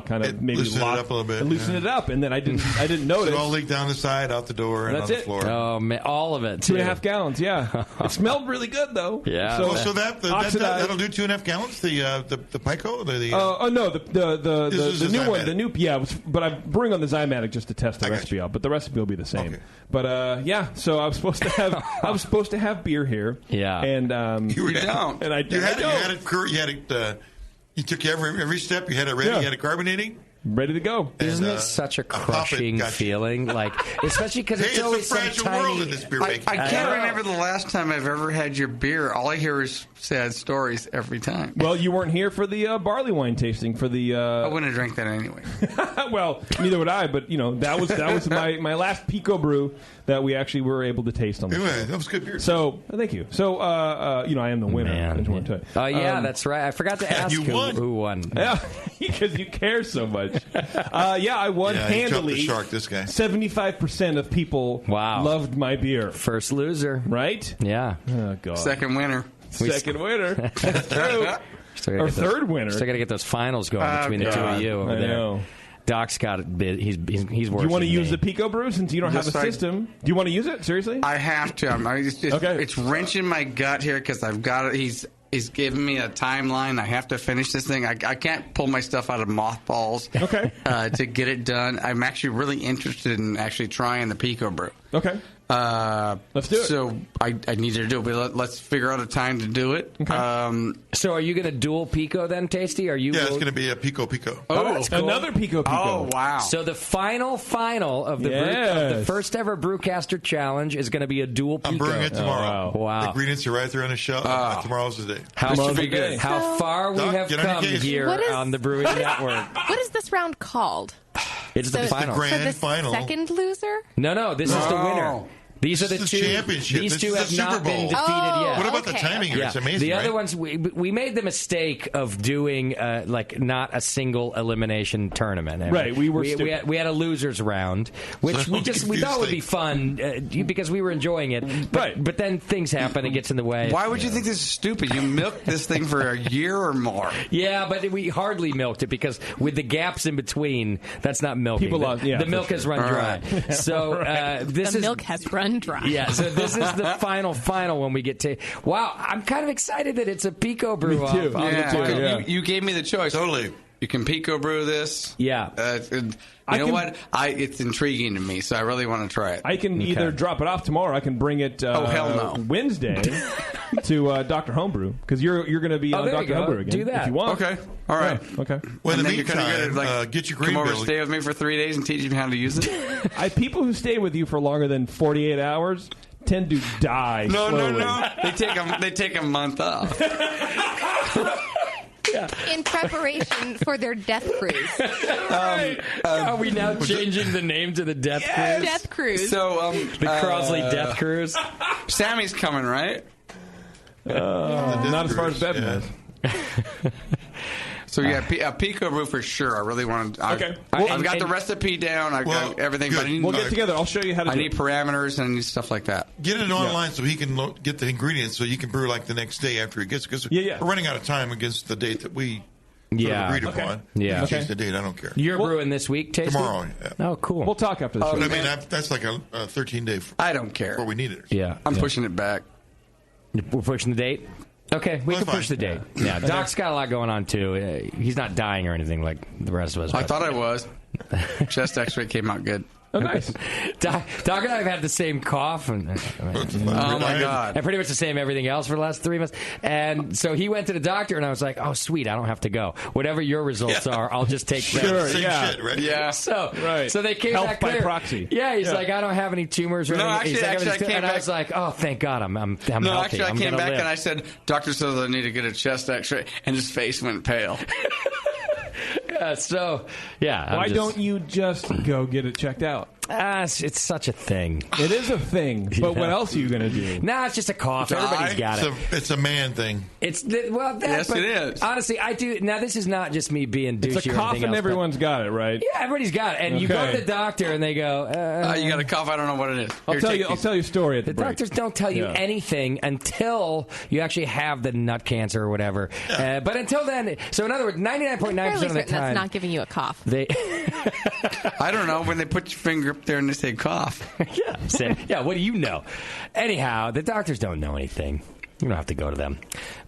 kind of maybe loosened locked it up a little bit. and loosened it up, and then I didn't notice. It all leaked down the side, out the door, and That's on the it. floor. Oh man, all of it. 2.5 gallons. Yeah, it smelled really good though. Yeah. So that'll do 2.5 gallons. The Pico. No, the new one. Zymatic. The new but I'm brewing on the Zymatic just to test the recipe out. But the recipe will be the same. Okay. But so I was supposed to have beer here. Yeah. And you don't. And I you took every step. You had it ready. Yeah. You had it carbonating. Ready to go. Isn't it such a crushing feeling? Like, especially because it's always some fragile tiny. world in this beer making. I can't remember the last time I've ever had your beer. All I hear is sad stories every time. Well, you weren't here for the barley wine tasting for the. I wouldn't have drank that anyway. Well, neither would I. But that was my last Pico brew that we actually were able to taste on the Anyway, show. that was good beer. So thank you. So I am the winner. I just want to tell you. Oh yeah, that's right. I forgot to ask who won. Yeah, because you care so much. I won handily. He jumped the shark, this guy. 75% of people loved my beer. First loser, right? Yeah. Oh god. Second winner. Second winner. That's true. Or third winner. Still got to get those finals going between the two of you over there. Know. Doc's got it. He's working. Do you want to use the Pico brew since you don't have a system? Do you want to use it? Seriously? I have to. It's wrenching my gut here because I've got it. He's giving me a timeline. I have to finish this thing. I can't pull my stuff out of mothballs to get it done. I'm actually really interested in actually trying the Pico brew. Okay. Let's do it. So I need to do it, but let's figure out a time to do it. Okay. So are you going to dual Pico then, Tasty? Are you? Yeah, it's going to be a Pico. Oh, that's cool. Another Pico. Oh, wow. So the final of the of the first ever Brewcaster Challenge is going to be a dual Pico. I'm brewing it tomorrow. Oh, wow. The ingredients are right there on the shelf. Tomorrow's the day. How far we have come here on the Brewing Network. What is this round called? It's the final. The grand the final. Second loser? No, this is the winner. These are the two. Championship. These this two have not been defeated yet. What about the timing here? It's amazing. The other right? ones, we made the mistake of doing not a single elimination tournament. Right. We had a losers round, which we thought would be fun because we were enjoying it. But then things happen. It gets in the way. Why would you think this is stupid? You milked this thing for a year or more. Yeah, but we hardly milked it because with the gaps in between, that's not milking. The milk has run dry. Right. So the milk has run dry. Yeah, so this is the final when we get to. Wow, I'm kind of excited that it's a Pico brew. Me too. You gave me the choice. Totally. You can Pico brew this. Yeah. You know what? It's intriguing to me, so I really want to try it. I can either drop it off tomorrow. I can bring it. Oh hell no! Wednesday. to Dr. Homebrew because you're going to be on there you Dr. go. Homebrew again. Do that. If you want. Okay. All right. Yeah, okay. Well, in And the then you're kinda meantime, gonna, like, get your green come over, bill. stay with me for 3 days, and teach me how to use it. People who stay with you for longer than 48 hours tend to die slowly. No. They take a month off. In preparation for their death cruise. Are we now changing the name to the Death Cruise? Death cruise. So, the Crosley Death Cruise. Sammy's coming, right? Not as far as Bevan is. So a Pico brew for sure. I really want to. Okay. I've got the recipe down. I've got everything. But I need, we'll get together. I'll show you how to. I need parameters and I need stuff like that. Get it online so he can get the ingredients so you can brew like the next day after he gets. Because we're running out of time against the date that we agreed upon. Yeah. You change the date. I don't care. You're brewing this week, Tasty? Tomorrow. Yeah. Oh, cool. We'll talk after the show. But I mean, that's like a 13-day. I don't care. Where we need it. Yeah. I'm pushing it back. We're pushing the date? Okay, we can push the date. Yeah, Doc's got a lot going on, too. He's not dying or anything like the rest of us. I thought I was. Chest x-ray came out good. Oh, nice. Doc and I have had the same cough. And, oh, my God. And pretty much the same everything else for the last 3 months. And so he went to the doctor, and I was like, oh, sweet, I don't have to go. Whatever your results are, I'll just take them. Sure, Same shit, right? Yeah. So they came Health back by clear. proxy. Yeah, he's like, I don't have any tumors or anything. Actually, I came and back. I was like, oh, thank God, I'm healthy. No, actually, I I'm came gonna back live. and I said, doctor says I need to get a chest x-ray. And his face went pale. Why don't you just go get it checked out? It's such a thing. It is a thing, but what else are you going to do? Nah, it's just a cough. Everybody's got it. It's a man thing. Yes, it is. Honestly, I do. Now, this is not just me being douchey. It's a or cough, anything and else, everyone's got it, right? Yeah, everybody's got it. And you go to the doctor, and they go, you got a cough? I don't know what it is. I'll tell you a story at the break. Doctors don't tell you anything until you actually have the nut cancer or whatever. But until then, so in other words, 99.9% of the time, that's not giving you a cough. I don't know when they put your finger up there and they say cough. Yeah, what do you know? Anyhow, the doctors don't know anything. You don't have to go to them.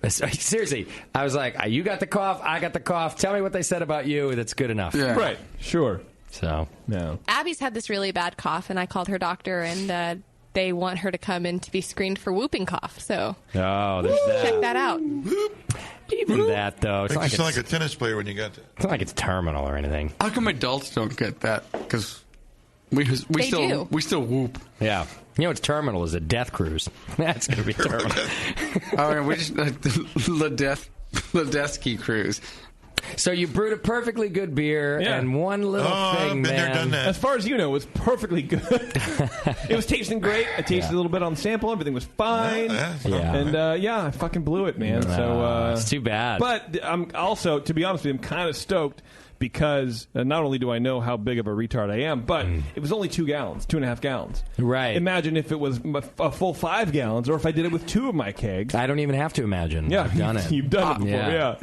But seriously, I was like, you got the cough, I got the cough. Tell me what they said about you. That's good enough. Yeah. Right, sure. So, no. Abby's had this really bad cough, and I called her doctor, and they want her to come in to be screened for whooping cough. So there's that. Check that out. Even that, though. It's Makes you sound like a tennis player when you got that. It's not like it's terminal or anything. How come adults don't get that? Because we still whoop. Yeah. You know what's terminal is a death cruise. That's going to be terminal. I mean, we just the death ski cruise. So you brewed a perfectly good beer and one little thing, been there, done that. As far as you know, it was perfectly good. It was tasting great. I tasted a little bit on the sample. Everything was fine. And I fucking blew it, man. So it's too bad. But I'm also, to be honest with you, I'm kind of stoked because not only do I know how big of a retard I am, but it was only 2.5 gallons. Right. Imagine if it was a full 5 gallons, or if I did it with 2 of my kegs. I don't even have to imagine. Yeah, I've done it. You've done it before, yeah.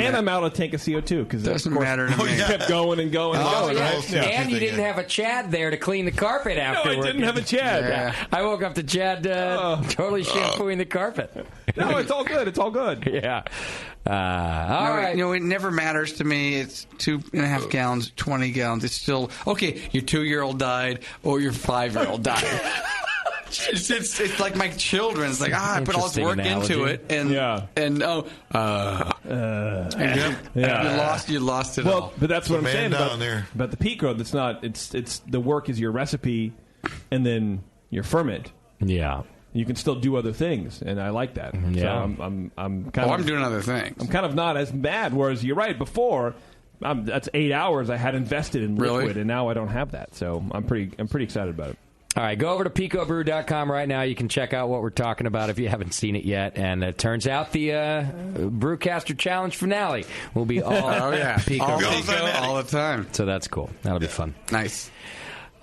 And I'm out of a tank of CO2 because doesn't matter to me. Kept going and going and going. Right? And you didn't have a Chad there to clean the carpet afterward. No, I didn't have a Chad. Yeah. I woke up to Chad totally shampooing the carpet. No, it's all good. It's all good. Yeah. All right. It never matters to me. It's 2.5 gallons, 20 gallons. It's still okay. Your 2-year-old died, or your 5-year-old died. It's like my children. It's like I put all this work into it, and you lost it all. But that's what I'm saying down there. about the Pico. That's not. It's the work is your recipe, and then your ferment. Yeah. You can still do other things, and I like that. Yeah. So I'm kind of. I'm doing other things. I'm kind of not as mad. Whereas you're right. Before, that's 8 hours I had invested in liquid, and now I don't have that. So I'm pretty excited about it. All right, go over to picobrew.com right now. You can check out what we're talking about if you haven't seen it yet. And it turns out the Brewcaster Challenge finale will be all Pico. All the time. So that's cool. That'll be fun. Nice.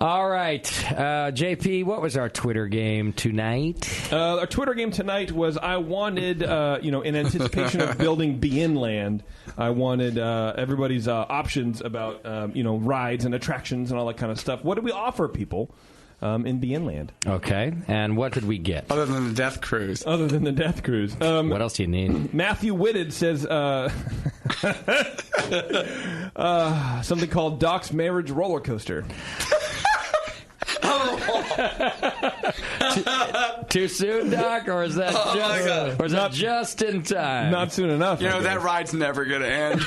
All right, JP, what was our Twitter game tonight? Our Twitter game tonight was I wanted, in anticipation of building Be-In Land, I wanted everybody's options about, rides and attractions and all that kind of stuff. What do we offer people in Be-In Land? Okay, and what did we get? Other than the death cruise. What else do you need? Matthew Whitted says something called Doc's Marriage Roller Coaster. Too soon, Doc, or is that just in time? Not soon enough. You know, that ride's never going to end.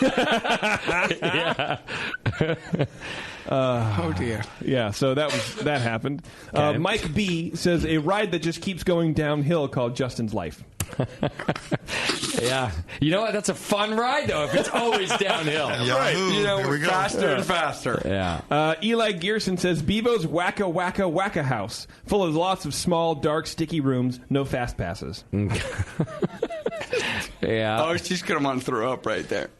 Yeah. Oh, dear. Yeah, so that happened. Mike B says a ride that just keeps going downhill called Justin's Life. Yeah. You know what? That's a fun ride, though, if it's always downhill. Right. You know, faster and faster. Yeah. Eli Gearson says Bevo's Wacka Wacka Wacka House, full of lots of small, dark, sticky rooms, no fast passes. Yeah. Oh, she's going to want to throw up right there.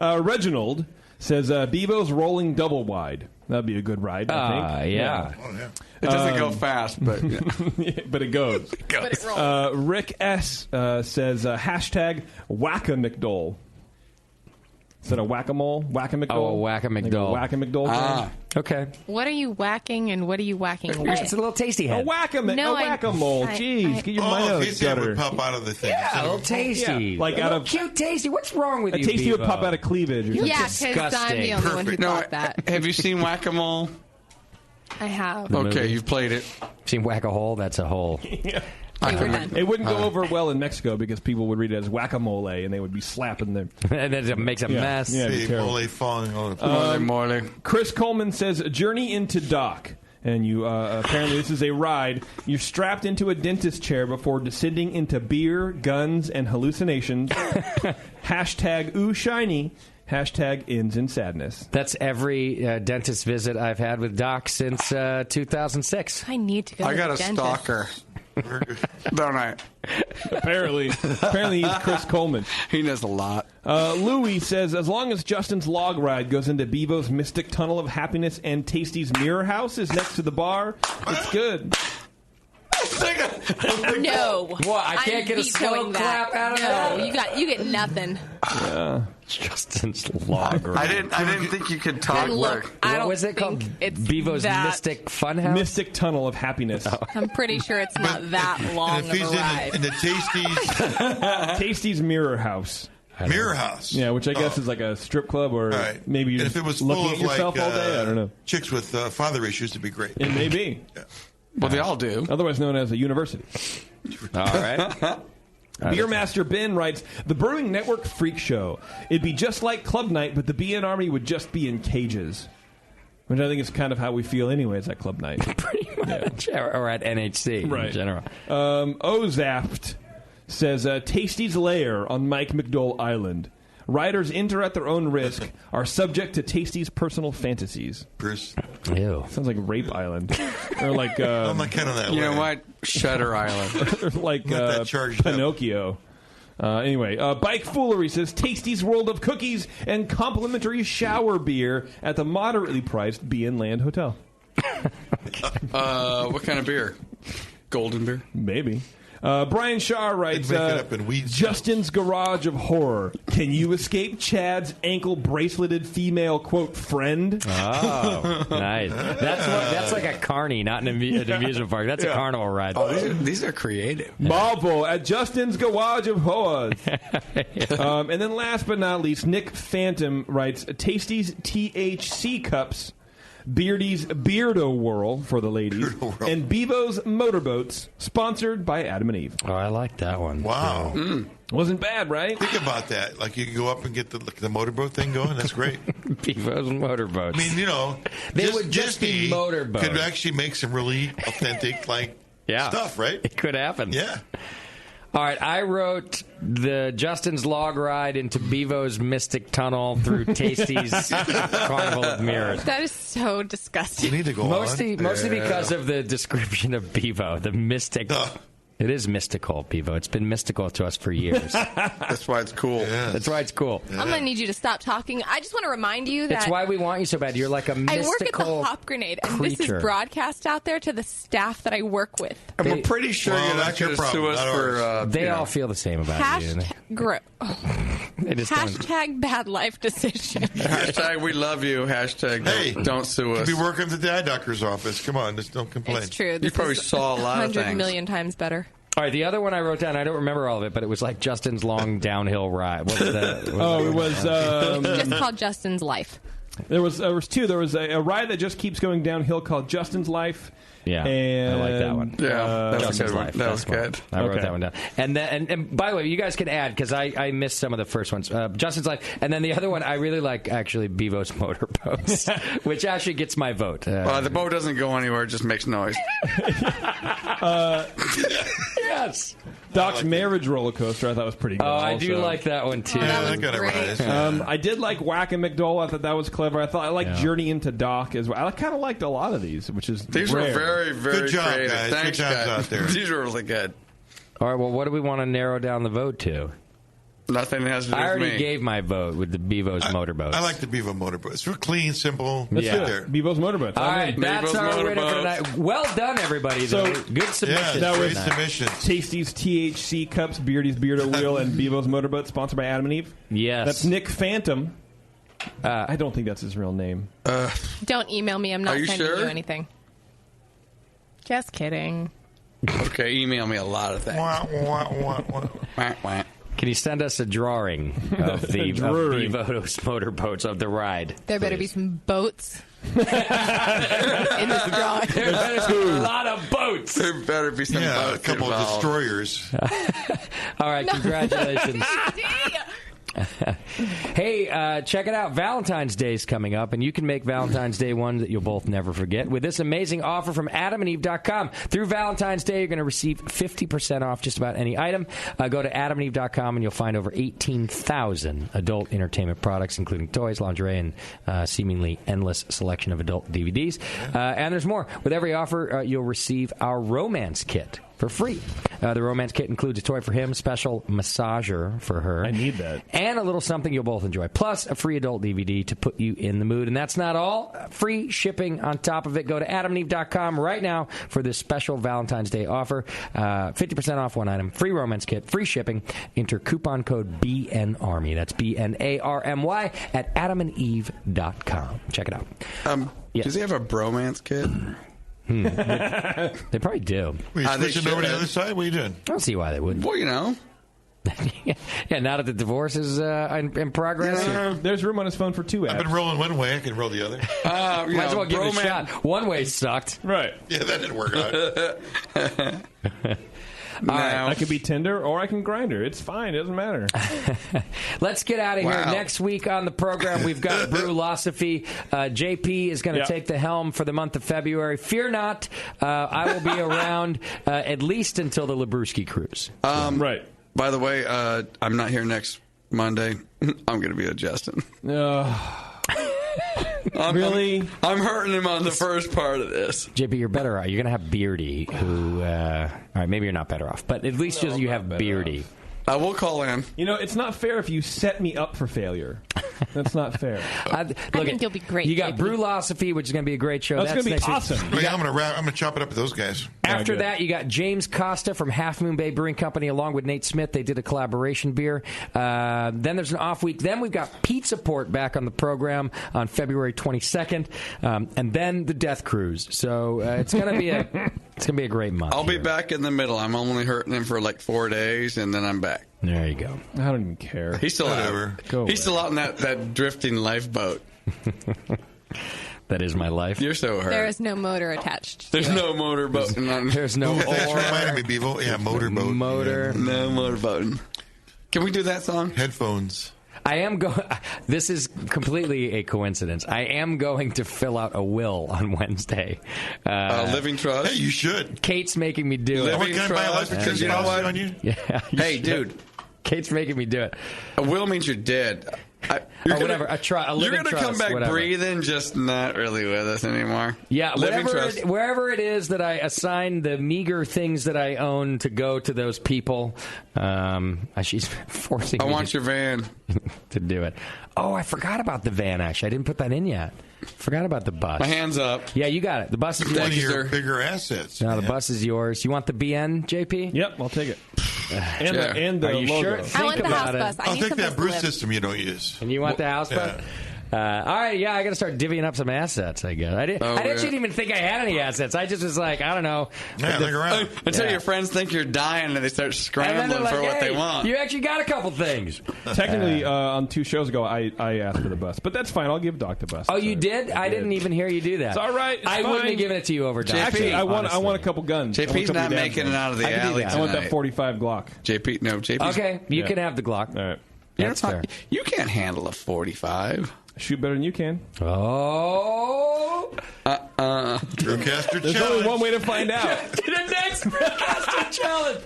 Reginald says Bevo's Rolling Double Wide. That'd be a good ride, I think. Yeah. Oh, yeah. It doesn't go fast, but but it goes. But it rolls. Rick S. Says hashtag Whack-a-McDole. Is that a whack-a-mole? Whack-a-McDole? Oh, Whack-a-McDole. Whack-a-McDole. Okay. What are you whacking and what are you whacking with? It's a little tasty A head. whack-a-mole. Jeez, get your mind out of the tasty head gutter. would pop out of the thing. Yeah, a little tasty. Yeah, like a out little of cute tasty. What's wrong with a you, tasty would Bevo? pop out of cleavage. Or Yeah, something. because I'm the only one who thought that. Have you seen Whack-A-Mole? I have. Okay, you've played it. Seen Whack-A-Hole? That's a hole. Okay, we're done. It wouldn't go over well in Mexico because people would read it as whack-a-mole and they would be slapping them. And then it makes a mess. Yeah, it'd be Big terrible. mole falling all the morning. Chris Coleman says, Journey into Doc. And you apparently this is a ride. You're strapped into a dentist chair before descending into beer, guns, and hallucinations. Hashtag ooh shiny. Hashtag ends in sadness. That's every dentist visit I've had with Doc since 2006. I need to go I to got the a dentist. stalker. Don't I? Apparently he's Chris Coleman. He knows a lot. Louis says, as long as Justin's log ride goes into Bevo's Mystic Tunnel of Happiness and Tasty's Mirror House is next to the bar, it's good. No. What? I can't I'm get a slow vetoing that. clap out of no, that? you get nothing. Yeah. Justin's log ride. I didn't think you could talk. Then look, I What don't was it called? think it's Bevo's that. Mystic Funhouse? Mystic Tunnel of Happiness. I'm pretty sure it's not that long And of if a he's ride. in the Tasty's Tasty's Mirror House. Mirror House. Yeah, which I guess is like a strip club or Right. maybe you're And if it was looking full at of yourself like all day. I don't know. chicks with father issues, it'd be great. It may be. Yeah. Well, they all do. Otherwise known as a university. All right. Beermaster Ben writes, the Brewing Network Freak Show. It'd be just like Club Night, but the BN Army would just be in cages. Which I think is kind of how we feel anyways at Club Night. Pretty much. Or at NHC in general. Ozaft says, Tasty's Lair on Mike McDole Island. Riders enter at their own risk, are subject to Tasty's personal fantasies. Bruce. Ew. Sounds like Rape Island. Or like... I'm not kind of that You way. know what? Shutter Island. or like Not that charged up. Pinocchio. Anyway, Bike Foolery says Tasty's World of Cookies and complimentary shower beer at the moderately priced BN Land Hotel. What kind of beer? Golden beer? Maybe. Brian Shaw writes, They'd make it up in weed Justin's Garage of Horror. Can you escape Chad's ankle braceleted female, quote, friend? Oh, nice. That's like a carny, not an amusement park. That's a carnival ride. Oh, these are creative. Marvel at Justin's Garage of Horrors. And then last but not least, Nick Phantom writes, Tasty's THC Cups, Beardy's Beardo Whirl for the ladies, and Bevo's Motorboats, sponsored by Adam and Eve. Oh, I like that one. Wow. Wasn't bad, right? Think about that. Like you can go up and get the motorboat thing going. That's great. Bevo's Motorboats. I mean, you know, They would just be Disney motorboats. could actually make some really authentic stuff, right? It could happen. Yeah. All right, I wrote the Justin's log ride into Bevo's Mystic Tunnel through Tasty's Carnival of Mirrors. That is so disgusting. You need to go Mostly because of the description of Bevo, the mystic. It is mystical, Bevo. It's been mystical to us for years. That's why it's cool. Yes. That's why it's cool. I'm going to need you to stop talking. I just want to remind you that That's why we want you so bad. You're like a mystical I work at the Hop Grenade, and this creature. is broadcast out there to the staff that I work with. And we're pretty sure you're not going to sue us for... they all feel the same about you. They just don't. Hashtag bad life decision. Hashtag we love you. Hashtag don't sue us. Could be working at the eye doctor's office. Come on, just don't complain. It's true. You This probably is saw a lot of 100 things. million times better. All right, the other one I wrote down, I don't remember all of it, but it was like Justin's long downhill ride. What was that? It was... Just called Justin's Life. There was two. There was a ride that just keeps going downhill called Justin's Life. Yeah, and, I like that one. That was Justin's a good one. Life. That was good. I wrote that one down. And by the way, you guys can add because I missed some of the first ones. Justin's Life, and then the other one I really like actually Bevo's Motorboats, which actually gets my vote. The boat doesn't go anywhere; it just makes noise. Yes. Doc's Marriage Roller Coaster I thought was pretty good. I do like that one too. I got it right. I did like Whack and McDole. I thought that was clever. I liked Journey into Dock as well. I kind of liked a lot of these, which is These rare. were very, very Good job, creative. guys. Thanks, Good jobs guys. out there. These were really good. All right. Well, what do we want to narrow down the vote to? Nothing has to do I with already me. gave my vote with the Bevo's Motorboats. I like the Bevo Motorboats. We're clean, simple. Let's do it. There. Bevo's Motorboats. All right, that's our winner for tonight. Well done, everybody. So good submission. Yeah, great tonight. submissions. Tasty's THC Cups, Beardy's Beardo Wheel, and Bevo's Motorboat, sponsored by Adam and Eve. Yes. That's Nick Phantom. I don't think that's his real name. Don't email me. I'm not Are you sending sure? you anything. Just kidding. Okay, email me a lot of things. Wah, wah. Can you send us a drawing of the of Bevo's Motorboats of the ride? There better be some boats in this drawing. There better be a lot of boats. There better be some boats a couple involved. of destroyers. All right, congratulations. Hey, check it out. Valentine's Day is coming up, and you can make Valentine's Day one that you'll both never forget with this amazing offer from AdamandEve.com. Through Valentine's Day, you're going to receive 50% off just about any item. Go to AdamandEve.com, and you'll find over 18,000 adult entertainment products, including toys, lingerie, and seemingly endless selection of adult DVDs. And there's more. With every offer, you'll receive our romance kit for free. The romance kit includes a toy for him, a special massager for her. I need that. And a little something you'll both enjoy. Plus, a free adult DVD to put you in the mood. And that's not all. Free shipping on top of it. Go to AdamandEve.com right now for this special Valentine's Day offer. 50% off one item. Free romance kit. Free shipping. Enter coupon code BNARMY. That's BNARMY at AdamandEve.com. Check it out. Yes. Does he have a bromance kit? They probably do. Were you switching over to the other side? What are you doing? I don't see why they wouldn't. Well, you know. Yeah, now that the divorce is in progress. Yeah. There's room on his phone for two apps. I've been rolling one way. I can roll the other. Might as well give it a shot. One way sucked. Right. Yeah, that didn't work out. All right. I could be Tinder or I can Grindr. It's fine. It doesn't matter. Let's get out of here. Next week on the program, we've got Brewlosophy. JP is going to take the helm for the month of February. Fear not. I will be around at least until the Labruski cruise. Right. By the way, I'm not here next Monday. I'm going to be with Justin. Really? I'm hurting him on the first part of this. JP, you're better off. You're going to have Beardy, who... all right, maybe you're not better off, but at least you have Beardy. I will call in. You know, it's not fair if you set me up for failure. That's not fair. I think you'll be great. You got Brewlosophy, which is going to be a great show. That's going to be awesome. I'm going to chop it up with those guys. After that, you got James Costa from Half Moon Bay Brewing Company along with Nate Smith. They did a collaboration beer. Then there's an off week. Then we've got Pizza Port back on the program on February 22nd. And then the Death Cruise. So it's going to be a great month. I'll be back in the middle. I'm only hurting him for like 4 days, and then I'm back. There you go. I don't even care. He's still out. He's still out in that drifting lifeboat. That is my life. You're so hurt. There is no motor attached. There's no motorboat. There's no Thanks for reminding me, Bevo. Yeah, motorboat. No motorboat. Can we do that song? Headphones. I am going. This is completely a coincidence. I am going to fill out a will on Wednesday. Living trust. Hey, you should. Kate's making me do it. Can I buy a life insurance policy on you? Yeah. Hey, dude. Kate's making me do it. A will means you're dead. Whatever. You're going to come back breathing, just not really with us anymore. Yeah, wherever it is that I assign the meager things that I own to go to those people, she's forcing me. I want your van to do it. Oh, I forgot about the van. Actually, I didn't put that in yet. Forgot about the bus. My hands up. Yeah, you got it. The bus is yours. One of your bigger assets. No, the bus is yours. You want the BN, JP? Yep, I'll take it. And the Are you logo. sure? I want Think the house about bus. it. I'll take that Bruce system you don't use. And you want the house bus? All right, yeah, I got to start divvying up some assets, I guess. I didn't even think I had any assets. I just was like, I don't know. Yeah, look around. Until your friends think you're dying and they start scrambling for what they want. You actually got a couple things. Technically, on 2 shows ago, I asked for the bus. But that's fine. I'll give Doc the bus. Oh, you did? I didn't even hear you do that. It's all right. It's I fine. wouldn't have given it to you over Doc. Actually, I want a couple guns. JP's not making it out of the alley I want that 45 Glock. JP's... Okay, you can have the Glock. All right. That's fair. You can't handle a 45. Shoot better than you can. Oh. Brewcaster There's challenge. only one way to find out. The next Brewcaster challenge.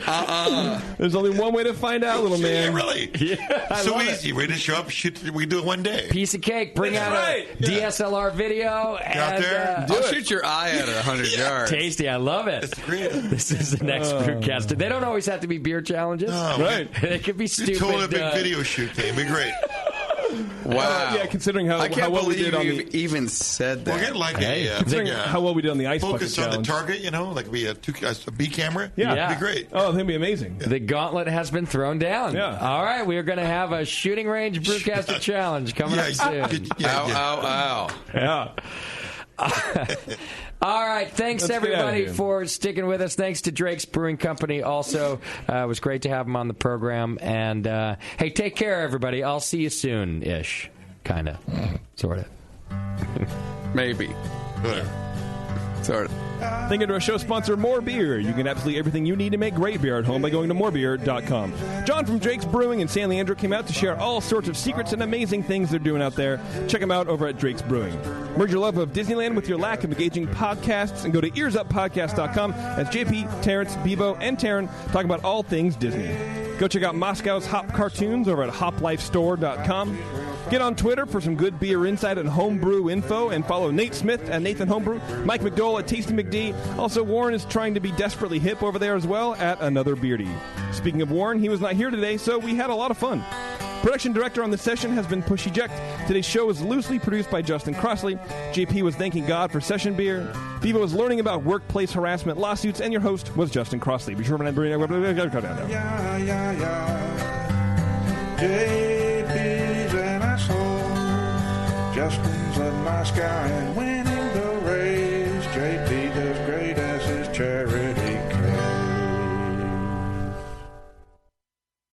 There's only one way to find out, little man. Yeah, really? Yeah, I so love easy. Ready to show up? Shoot. We do it one day. Piece of cake. Bring out a DSLR video. Get out there. I'll shoot your eye at 100 yards. Tasty. I love it. It's great. This is the next Brewcaster. They don't always have to be beer challenges. No, Right. They could be stupid. Totally a big video shoot thing. It'd be great. Wow. Yeah, considering how I can't well we believe did on you the... even said that. We'll get like Considering how well we did on the ice bucket focus on the challenge. target, you know, like we had a B camera. Yeah. It'd be great. Oh, that'd be amazing. The gauntlet has been thrown down. Yeah. All right, we are going to have a shooting range Brewcaster challenge coming up soon. Ow. Yeah. All right, thanks Let's get out of everybody here. for sticking with us. Thanks to Drake's Brewing Company also. It was great to have him on the program. And hey, take care, everybody. I'll see you soon-ish. Kind of. Sort of. Maybe. Sort of. Thank you to our show sponsor, More Beer. You can absolutely everything you need to make great beer at home by going to morebeer.com. John from Drake's Brewing and San Leandro came out to share all sorts of secrets and amazing things they're doing out there. Check them out over at Drake's Brewing. Merge your love of Disneyland with your lack of engaging podcasts and go to earsuppodcast.com as JP, Terrence, Bebo, and Taryn talk about all things Disney. Go check out Moscow's Hop Cartoons over at hoplifestore.com. Get on Twitter for some good beer insight and homebrew info, and follow Nate Smith at Nathan Homebrew, Mike McDowell at Tasty McD. Also, Warren is trying to be desperately hip over there as well at Another Beardy. Speaking of Warren, he was not here today, so we had a lot of fun. Production director on this session has been Push Eject. Today's show is loosely produced by Justin Crossley. JP was thanking God for session beer. Bevo was learning about workplace harassment lawsuits, and your host was Justin Crossley. Be sure to JP's an asshole. Justin's a nice guy and winning the race. JP